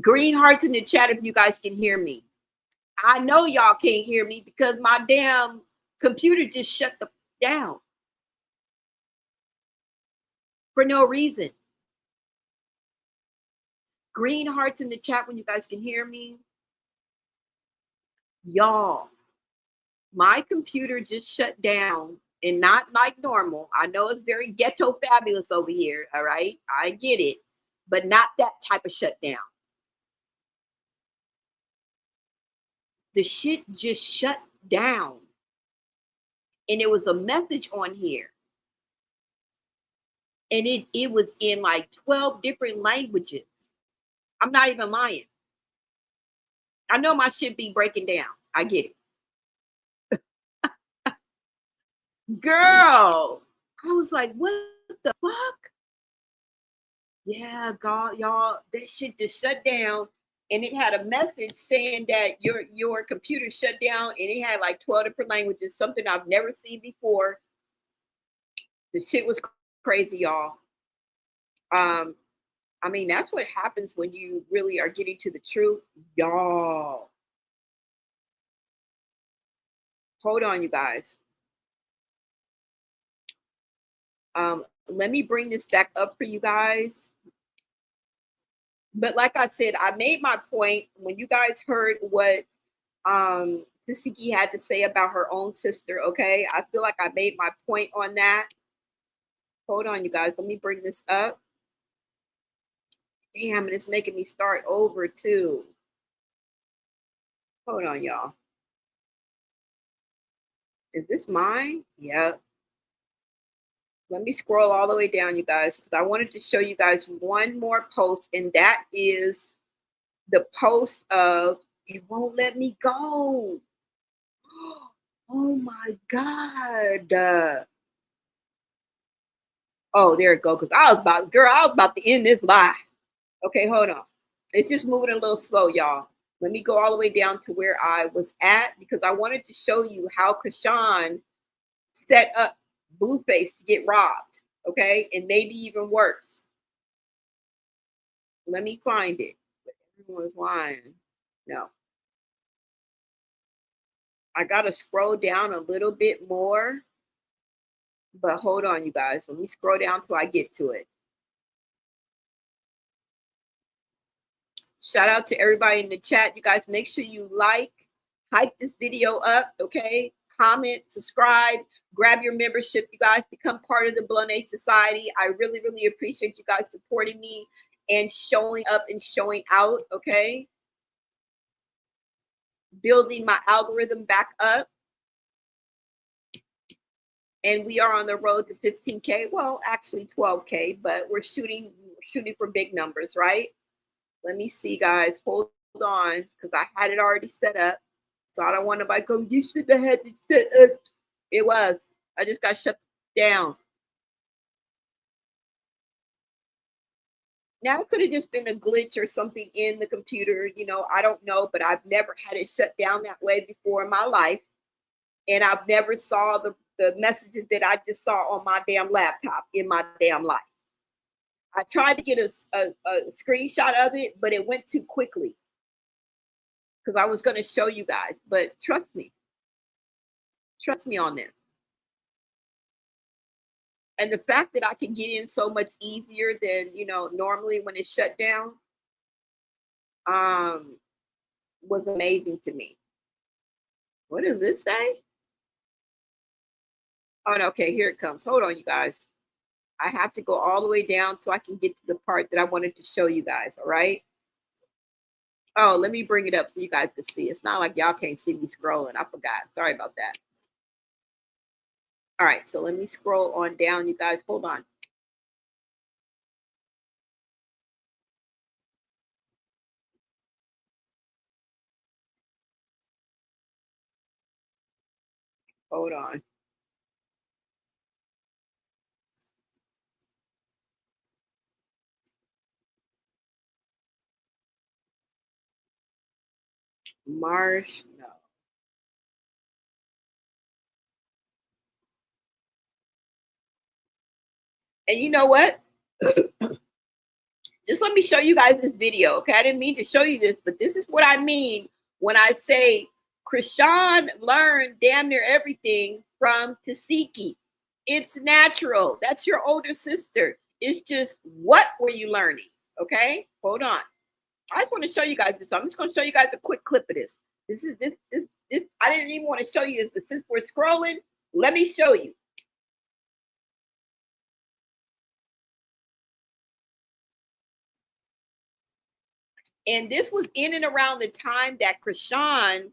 Green hearts in the chat if you guys can hear me. I know y'all can't hear me because my damn computer just shut the down for no reason. Green hearts in the chat when you guys can hear me. Y'all, my computer just shut down, and not like normal. I know it's very ghetto fabulous over here, all right? I get it, but not that type of shutdown. The shit just shut down. And it was a message on here. And it was in like 12 different languages. I'm not even lying. I know my shit be breaking down. I get it. Girl, I was like, what the fuck? Yeah, God, y'all, that shit just shut down. And it had a message saying that your computer shut down, and it had like 12 different languages, something I've never seen before. The shit was crazy, y'all. I mean, that's what happens when you really are getting to the truth, y'all. Hold on, you guys. Let me bring this back up for you guys. But like I said, I made my point when you guys heard what Tasiki had to say about her own sister, okay? I feel like I made my point on that. Hold on, you guys. Let me bring this up. Damn, and it's making me start over too. Hold on, y'all. Is this mine? Yep. Let me scroll all the way down, you guys, because I wanted to show you guys one more post, and that is the post of "It Won't Let Me Go." Oh my God. Oh, there it goes. Because I was about to end this live. Okay, hold on. It's just moving a little slow, y'all. Let me go all the way down to where I was at, because I wanted to show you how Chrisean set up Blueface to get robbed. Okay, and maybe even worse. Let me find it. Everyone's lying. No. I gotta scroll down a little bit more. But hold on, you guys. Let me scroll down till I get to it. Shout out to everybody in the chat. You guys, make sure you hype this video up, okay? Comment, subscribe, grab your membership. You guys become part of the Blonde Society. I really, really appreciate you guys supporting me and showing up and showing out, okay? Building my algorithm back up. And we are on the road to 15K. Well, actually 12K, but we're shooting for big numbers, right? Let me see, guys. Hold on, because I had it already set up. So I don't want nobody come, you should have had it set up. It was. I just got shut down. Now, it could have just been a glitch or something in the computer. You know, I don't know, but I've never had it shut down that way before in my life. And I've never saw the messages that I just saw on my damn laptop in my damn life. I tried to get a screenshot of it, but it went too quickly because I was going to show you guys. But trust me on this. And the fact that I can get in so much easier than, you know, normally when it's shut down was amazing to me. What does this say? Oh, no, okay, here it comes. Hold on, you guys. I have to go all the way down so I can get to the part that I wanted to show you guys, all right? Oh, let me bring it up so you guys can see. It's not like y'all can't see me scrolling. I forgot. Sorry about that. All right, so let me scroll on down, you guys. Hold on. Hold on. Marsh, no. And you know what? Just let me show you guys this video, okay? I didn't mean to show you this, but this is what I mean when I say Chrisean learned damn near everything from Tasiki. It's natural. That's your older sister. It's just, what were you learning? Okay, hold on. I just want to show you guys this. I'm just going to show you guys a quick clip of this. This. I didn't even want to show you this, but since we're scrolling, let me show you. And this was in and around the time that Chrisean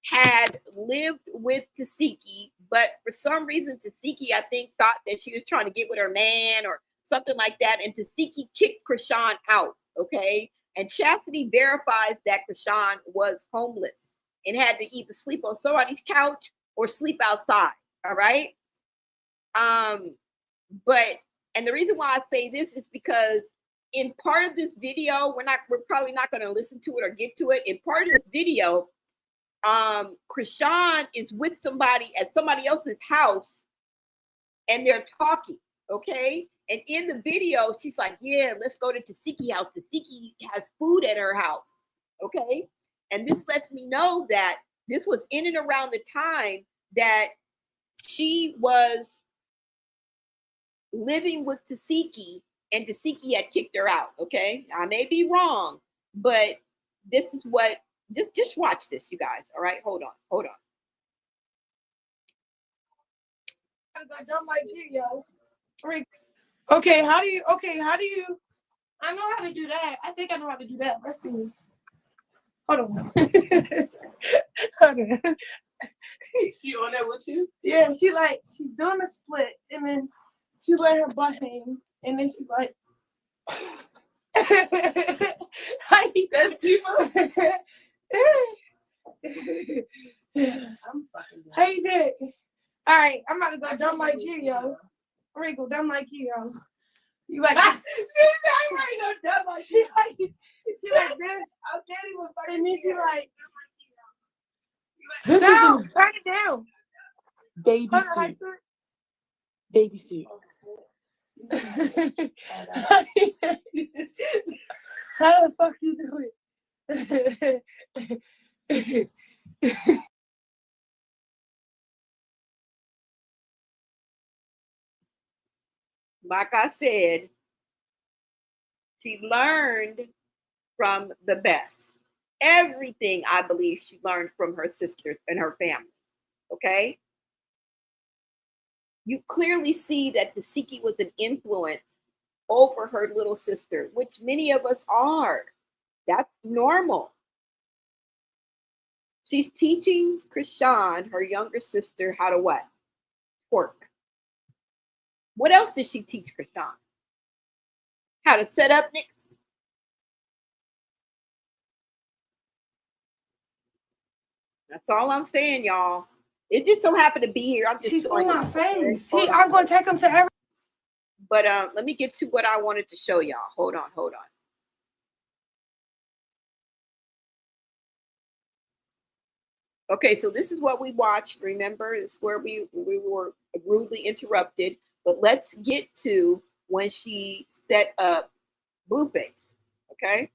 had lived with Tasiki, but for some reason, Tasiki, I think, thought that she was trying to get with her man or something like that, and Tasiki kicked Chrisean out, okay? And Chastity verifies that Chrisean was homeless and had to either sleep on somebody's couch or sleep outside, all right? And the reason why I say this is because in part of this video, we're probably not going to listen to it or get to it. In part of this video, Chrisean is with somebody at somebody else's house and they're talking, okay? And in the video, she's like, yeah, let's go to Tasiki house. Tasiki has food at her house, okay? And this lets me know that this was in and around the time that she was living with Tasiki and Tasiki had kicked her out, okay? I may be wrong, but this is what, just watch this, you guys, all right? Hold on. I don't like you, yo. Okay, how do you, I know how to do that. I think I know how to do that. Let's see. Hold on. Hold on. She on there with you? Yeah, she's doing a split, and then she let her butt hang, and then she's like, That's people. I'm fucking done. How you did? All right, I'm about to go dumb like you, yo. Wrinkle, dumb like you, yo. You like she said I'm ready to go dumb like you. She like this. I can't even fucking. And then she like this down. Turn it down. Baby suit. Baby suit. How the fuck you do it? Like I said, she learned from the best. Everything, I believe, she learned from her sisters and her family, okay? You clearly see that Tasiki was an influence over her little sister, which many of us are. That's normal. She's teaching Chrisean, her younger sister, how to what? Twerk. What else did she teach Chrisean? How to set up nicks. That's all I'm saying, y'all. It just so happened to be here. I'm just She's on my face. Okay? I'm going to take him to every. But let me get to what I wanted to show y'all. Hold on. Okay, so this is what we watched. Remember, it's where we were rudely interrupted. But let's get to when she set up Blueface. Okay.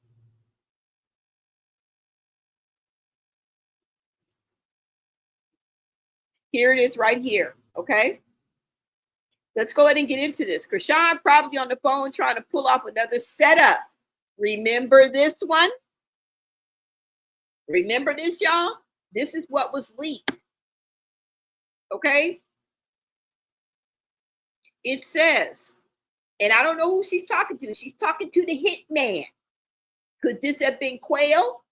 Here it is right here. Okay. Let's go ahead and get into this. Chrisean probably on the phone trying to pull off another setup. Remember this one? Remember this, y'all? This is what was leaked. Okay? It says, and I don't know who she's talking to. She's talking to the hitman. Could this have been Quell?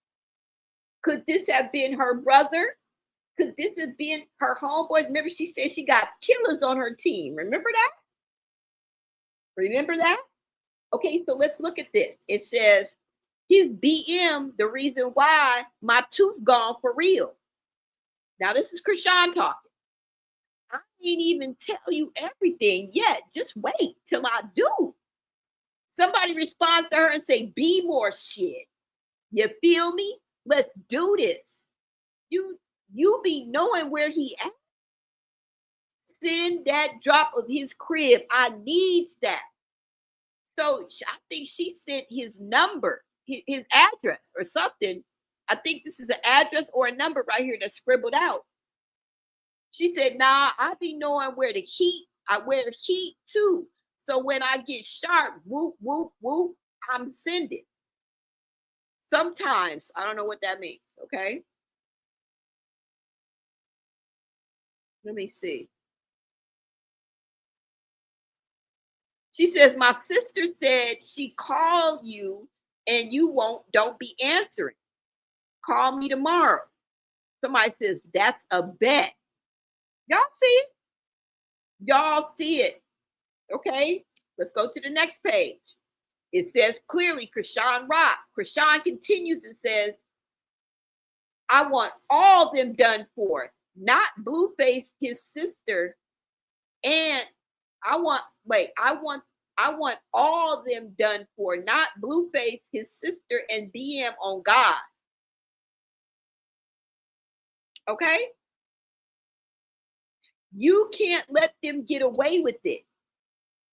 Could this have been her brother? Could this have been her homeboys? Remember, she said she got killers on her team. Remember that? Remember that? Okay, so let's look at this. It says, his BM, the reason why my tooth gone for real. Now, this is Chrisean talking. I ain't even tell you everything yet. Just wait till I do. Somebody responds to her and say, be more shit. You feel me? Let's do this. You be knowing where he at. Send that drop of his crib. I needs that. So I think she sent his number, his address or something. I think this is an address or a number right here that's scribbled out. She said, nah, I be knowing where the heat, I wear heat too. So when I get sharp, whoop, whoop, whoop, I'm sending. Sometimes, I don't know what that means, okay? Let me see. She says, my sister said she called you and you don't be answering. Call me tomorrow. Somebody says, that's a bet. Y'all see it? Y'all see it. Okay, let's go to the next page. It says clearly, Chrisean Rock. Chrisean continues and says, I want all them done for, not Blueface, his sister, and I want all them done for, not Blueface, his sister, and BM on God. Okay? You can't let them get away with it.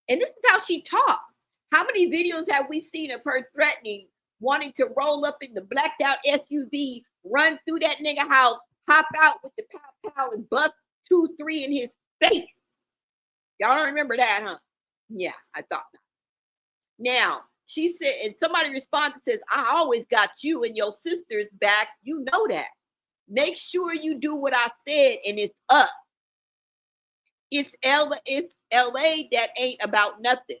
And this is how she talks. How many videos have we seen of her threatening, wanting to roll up in the blacked out SUV, run through that nigga house, hop out with the pow pow and bust 2-3 in his face? Y'all don't remember that, huh? Yeah, I thought not. Now, she said, and somebody responds and says, I always got you and your sister's back. You know that. Make sure you do what I said, and it's up. It's LA that ain't about nothing.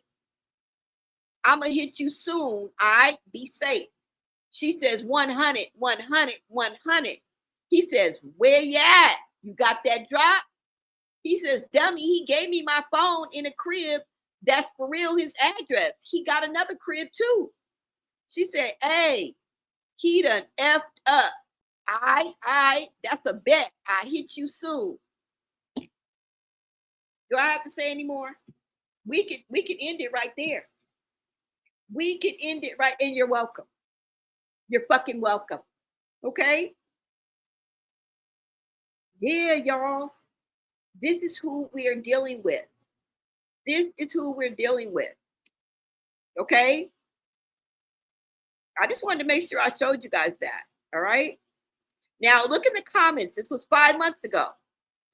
I'ma hit you soon. All right, be safe. She says 100, 100, 100. He says, where you at? You got that drop? He says, dummy, he gave me my phone in a crib. That's for real his address. He got another crib too. She said, hey, he done effed up. That's a bet. I hit you soon. Do I have to say any more? We can end it right there. We can end it right, and you're welcome. You're fucking welcome. Okay? Yeah, y'all. This is who we are dealing with. This is who we're dealing with. Okay? I just wanted to make sure I showed you guys that. All right? Now, look in the comments. This was 5 months ago.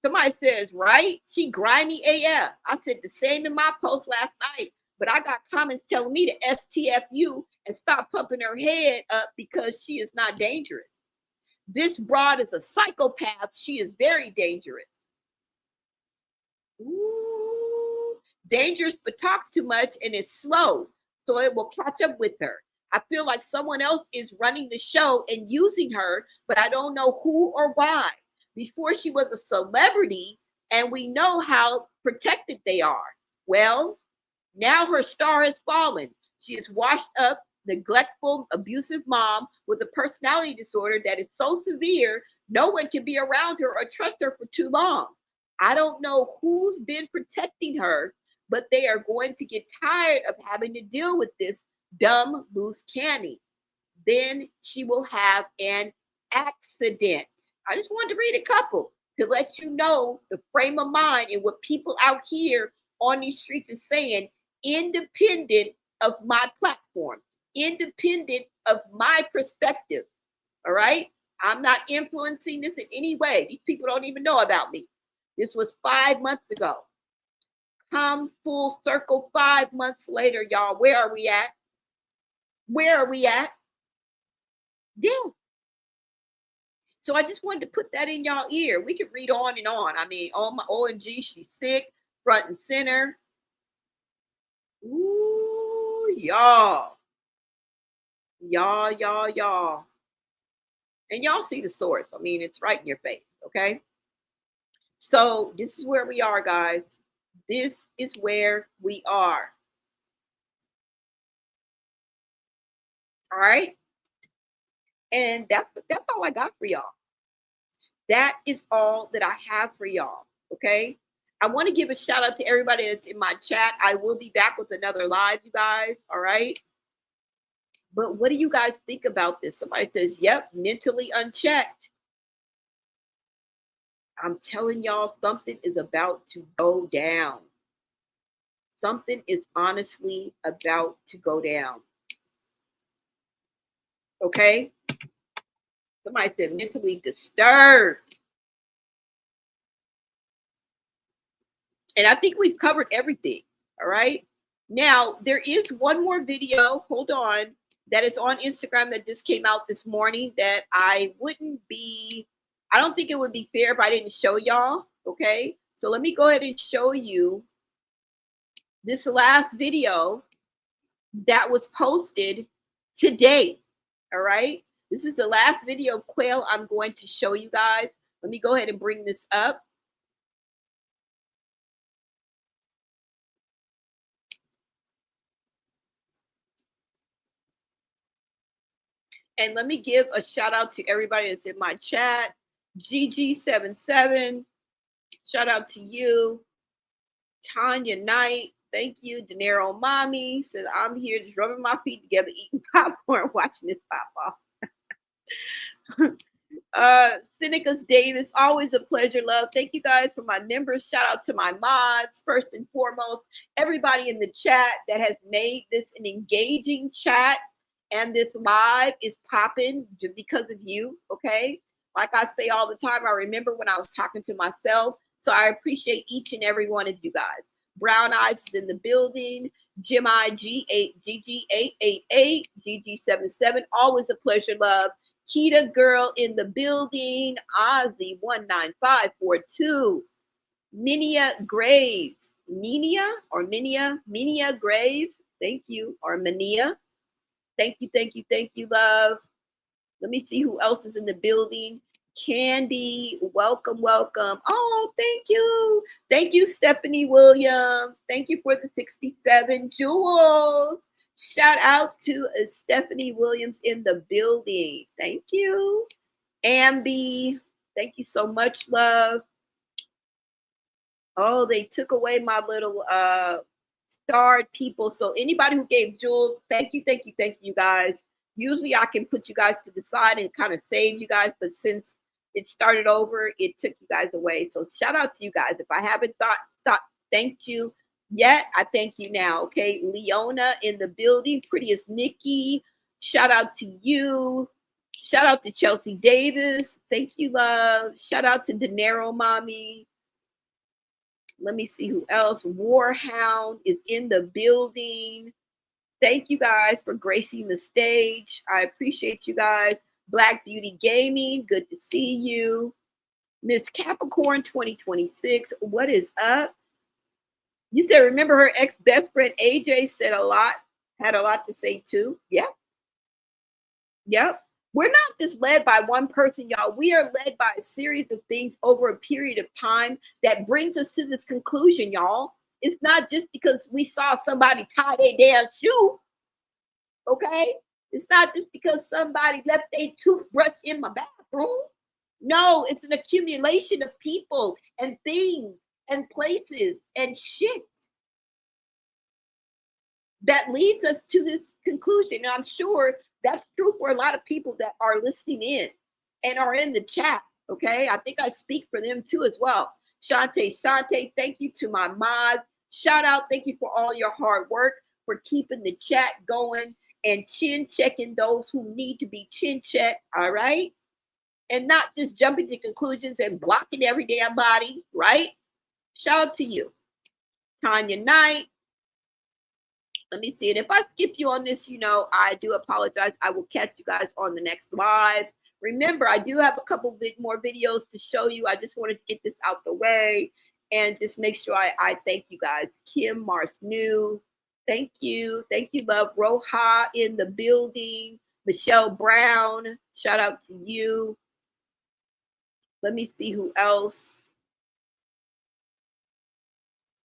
Somebody says, right? She grimy AF. I said the same in my post last night, but I got comments telling me to STFU and stop pumping her head up because she is not dangerous. This broad is a psychopath. She is very dangerous. Ooh, dangerous, but talks too much and is slow, so it will catch up with her. I feel like someone else is running the show and using her, but I don't know who or why. Before she was a celebrity, and we know how protected they are. Well, now her star has fallen. She is washed up, neglectful, abusive mom with a personality disorder that is so severe, no one can be around her or trust her for too long. I don't know who's been protecting her, but they are going to get tired of having to deal with this dumb, loose canny. Then she will have an accident. I just wanted to read a couple to let you know the frame of mind and what people out here on these streets is saying, independent of my platform, independent of my perspective. All right? I'm not influencing this in any way. These people don't even know about me. This was 5 months ago. Come full circle 5 months later, y'all. Where are we at? Where are we at? Yeah. So I just wanted to put that in y'all ear. We could read on and on. I mean, oh my OMG, she's sick, front and center. Ooh, y'all. Y'all. And y'all see the source. I mean, it's right in your face, okay? So this is where we are, guys. This is where we are. All right? And that's all I got for y'all. That is all that I have for y'all, okay? I want to give a shout out to everybody that's in my chat. I will be back with another live, you guys, all right? But what do you guys think about this? Somebody says, yep, mentally unchecked. I'm telling y'all, something is about to go down. Something is honestly about to go down. Okay? Somebody said mentally disturbed. And I think we've covered everything. All right. Now, there is one more video. Hold on. That is on Instagram that just came out this morning that I don't think it would be fair if I didn't show y'all. Okay. So let me go ahead and show you this last video that was posted today. All right. This is the last video of Quell I'm going to show you guys. Let me go ahead and bring this up. And let me give a shout out to everybody that's in my chat. GG77, shout out to you. Tanya Knight, thank you. Dinero Mommy says, I'm here just rubbing my feet together, eating popcorn, watching this pop off. Senecas Davis, always a pleasure, love. Thank you guys for my members. Shout out to my mods, first and foremost. Everybody in the chat that has made this an engaging chat. And this live is popping just because of you, okay? Like I say all the time, I remember when I was talking to myself. So I appreciate each and every one of you guys. Brown Eyes is in the building. Jim GG888, GG77. Always a pleasure, love. Keita Girl in the building. Ozzy 19542. Minia Graves. Minia Graves. Thank you. Or Minia. Thank you, love. Let me see who else is in the building. Candy, welcome. Oh, thank you. Thank you, Stephanie Williams. Thank you for the 67 jewels. Shout out to Stephanie Williams in the building. Thank you. Ambi, thank you so much, love. Oh, they took away my little starred people. So anybody who gave jewels, thank you, you guys. Usually I can put you guys to the side and kind of save you guys, but since it started over, it took you guys away. So shout out to you guys. If I haven't thought thank you yet, I thank you now. Okay, Leona in the building, prettiest Nikki. Shout out to you. Shout out to Chelsea Davis. Thank you, love. Shout out to Dinero Mommy. Let me see who else. Warhound is in the building. Thank you guys for gracing the stage. I appreciate you guys. Black Beauty Gaming, good to see you. Miss Capricorn 2026, what is up? You said, remember her ex-best friend AJ had a lot to say too. Yep. We're not just led by one person, y'all. We are led by a series of things over a period of time that brings us to this conclusion, y'all. It's not just because we saw somebody tie their damn shoe, okay? It's not just because somebody left their toothbrush in my bathroom. No, it's an accumulation of people and things and places and shit that leads us to this conclusion. And I'm sure that's true for a lot of people that are listening in and are in the chat, okay? I think I speak for them too as well. Shante, thank you to my mods. Shout out, thank you for all your hard work, for keeping the chat going and chin checking those who need to be chin checked, all right? And not just jumping to conclusions and blocking every damn body, right? Shout out to you. Tanya Knight. Let me see it. If I skip you on this, I do apologize. I will catch you guys on the next live. Remember, I do have a couple more videos to show you. I just wanted to get this out the way and just make sure I thank you guys. Kim Marsnew, thank you. Thank you, love. Roha in the building. Michelle Brown, shout out to you. Let me see who else.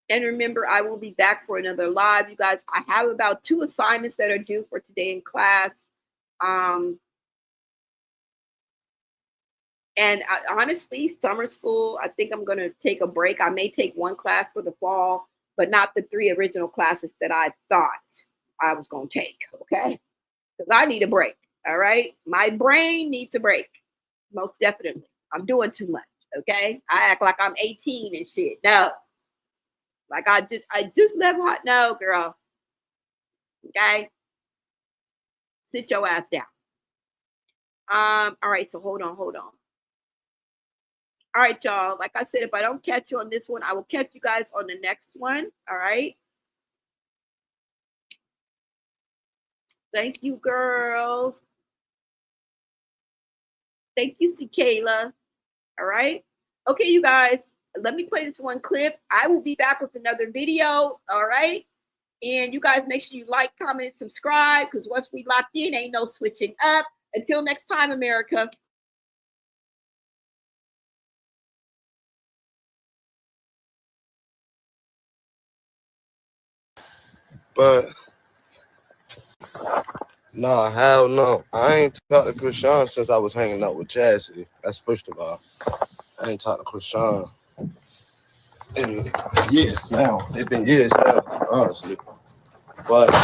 And remember, I will be back for another live. You guys, I have about 2 assignments that are due for today in class. And honestly, summer school, I think I'm going to take a break. I may take 1 class for the fall, but not the 3 original classes that I thought I was going to take, okay? Because I need a break, all right? My brain needs a break, most definitely. I'm doing too much, okay? I act like I'm 18 and shit. No. Like I just let her know, girl. Okay. Sit your ass down. All right, so hold on. All right, y'all. Like I said, if I don't catch you on this one, I will catch you guys on the next one. All right. Thank you, girl. Thank you, Kayla. All right. Okay, you guys, let me play this one clip. I will be back with another video. All right. And you guys make sure you like, comment, and subscribe, because once we locked in, ain't no switching up. Until next time, America. But nah, hell no. I ain't talked to Chrisean since I was hanging out with Chastity. That's first of all. I ain't talked to Chrisean in years now. It's been years now, honestly. But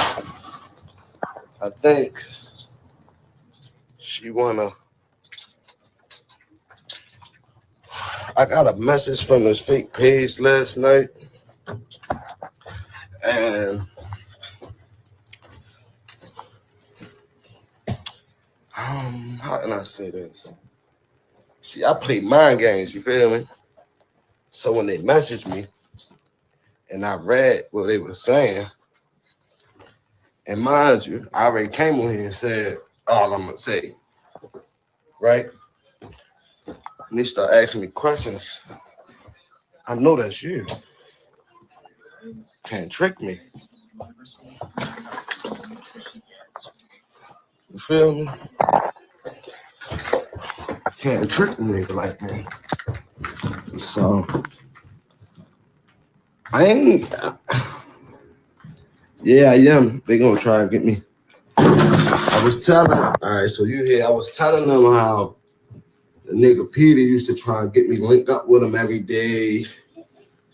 I think she wanna. I got a message from this fake page last night, and how can I say this? See, I play mind games, you feel me? So when they messaged me and I read what they were saying, and mind you, I already came on here and said all I'm gonna say, right? And they start asking me questions. I know that's you. Can't trick me. You feel me? Can't trick a nigga like me. So I ain't. Yeah, I am. They gonna try and get me. I was telling. All right, so you hear? I was telling them how the nigga Peter used to try and get me linked up with him every day.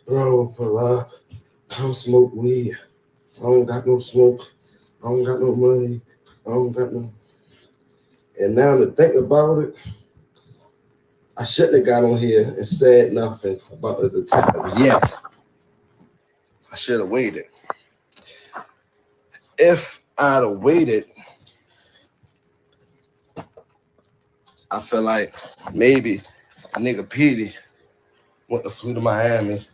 Bro, pull up. Come smoke weed. I don't got no smoke. I don't got no money. I don't got no. And now to think about it, I shouldn't have got on here and said nothing about the detective yet. I should have waited. If I'd have waited, I feel like maybe nigga Petey went to flew to Miami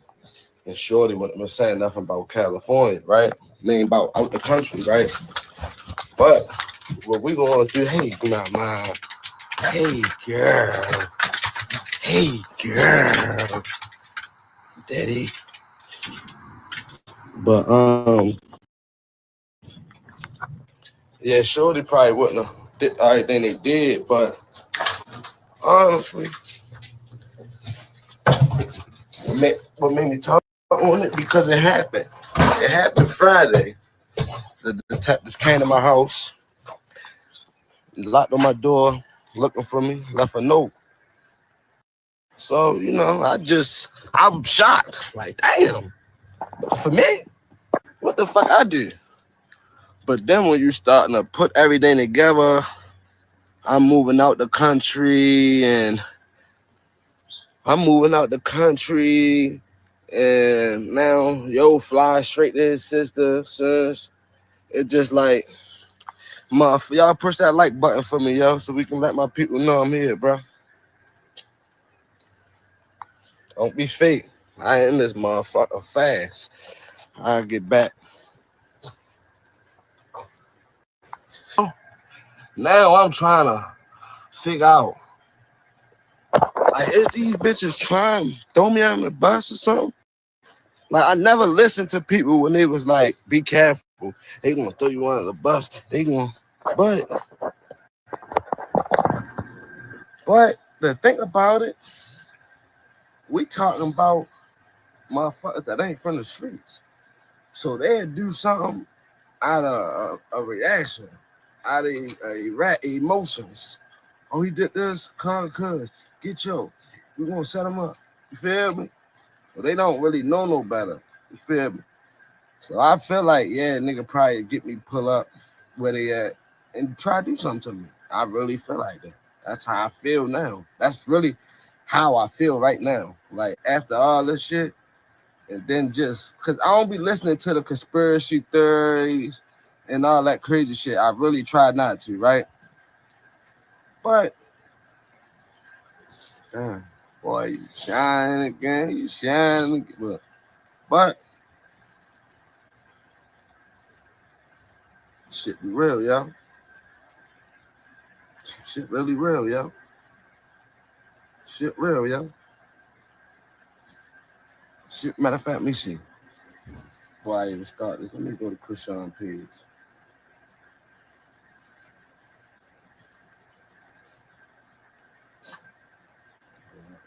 and Shorty wouldn't have said nothing about California, right? Name about out the country, right? But what we gonna do, hey, my mom, hey girl, daddy. But yeah, Shorty probably wouldn't have did everything they did, but honestly, what made me talk on it because it happened. It happened Friday. The detectives came to my house, locked on my door, looking for me, left a note. So, you know, I'm shocked. Like, damn, for me, what the fuck I do? But then when you starting to put everything together, I'm moving out the country, and now yo fly straight to his sister, sis. It just like, y'all push that like button for me, yo, so we can let my people know I'm here, bro. Don't be fake. I ain't in this motherfucker fast. I'll get back. Now I'm trying to figure out, like, is these bitches trying to throw me on the bus or something? Like, I never listened to people when they was like, be careful. They gonna throw you under the bus. But the thing about it, we talking about motherfuckers that ain't from the streets. So they'll do something out of a reaction, out of emotions. Oh, he did this, cuz, get yo. We gonna set him up. You feel me? But they don't really know no better. You feel me? So I feel like, yeah, nigga probably get me pull up where they at and try to do something to me. I really feel like that. That's how I feel now. That's really how I feel right now. Like, after all this shit, And then just, because I don't be listening to the conspiracy theories and all that crazy shit. I really try not to, right? But, damn, boy, you shining again. You shining again. But, shit be real, yo. Shit really real, yo. Shit real, yo. Shit, matter of fact, let me see. Before I even start this, let me go to Chrisean's page.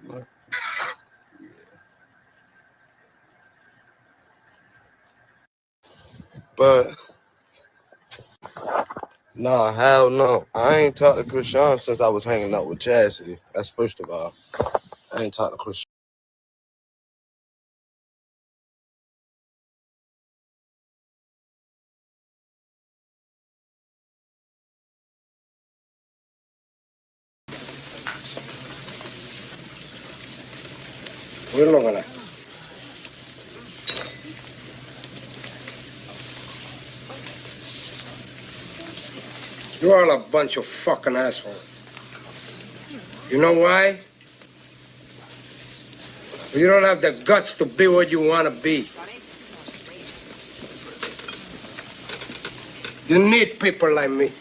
Yeah. But nah, hell no. I ain't talked to Chrisean since I was hanging out with Chastity. That's first of all. I ain't talked to Chrisean. We're not gonna. You're all a bunch of fucking assholes. You know why? You don't have the guts to be what you want to be. You need people like me.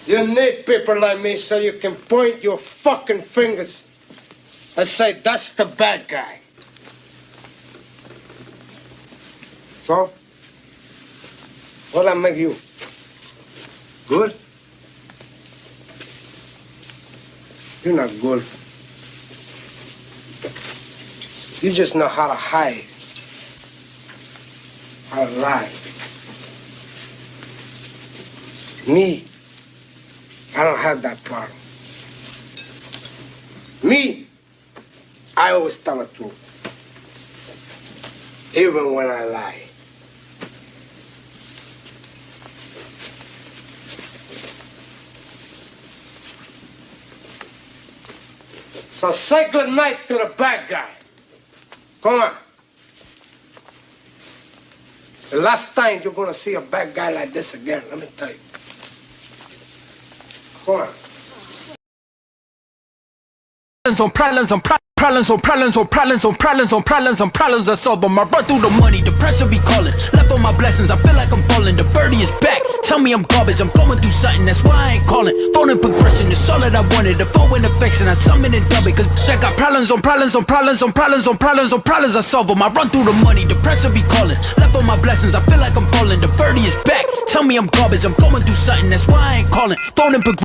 You need people like me so you can point your fucking fingers and say, that's the bad guy. So, what'll I make you? Good? You're not good. You just know how to hide, how to lie. Me, I don't have that problem. Me, I always tell the truth, even when I lie. So say good night to the bad guy. Come on. The last time you're gonna see a bad guy like this again, let me tell you. Come on. Problems I solve them. I run through the money, the pressure be calling. Left on my blessings, I feel like I'm falling. The birdie is back, tell me I'm garbage. I'm going through something, that's why I ain't calling. Phone and progression, it's all that I wanted. The phone in affection, I summon and dub it. Cause I got problems I solve them. I run through the money, the pressure be calling. Left on my blessings, I feel like I'm falling. The birdie is back, tell me I'm garbage. I'm going through something, that's why I ain't calling. Phone and progression.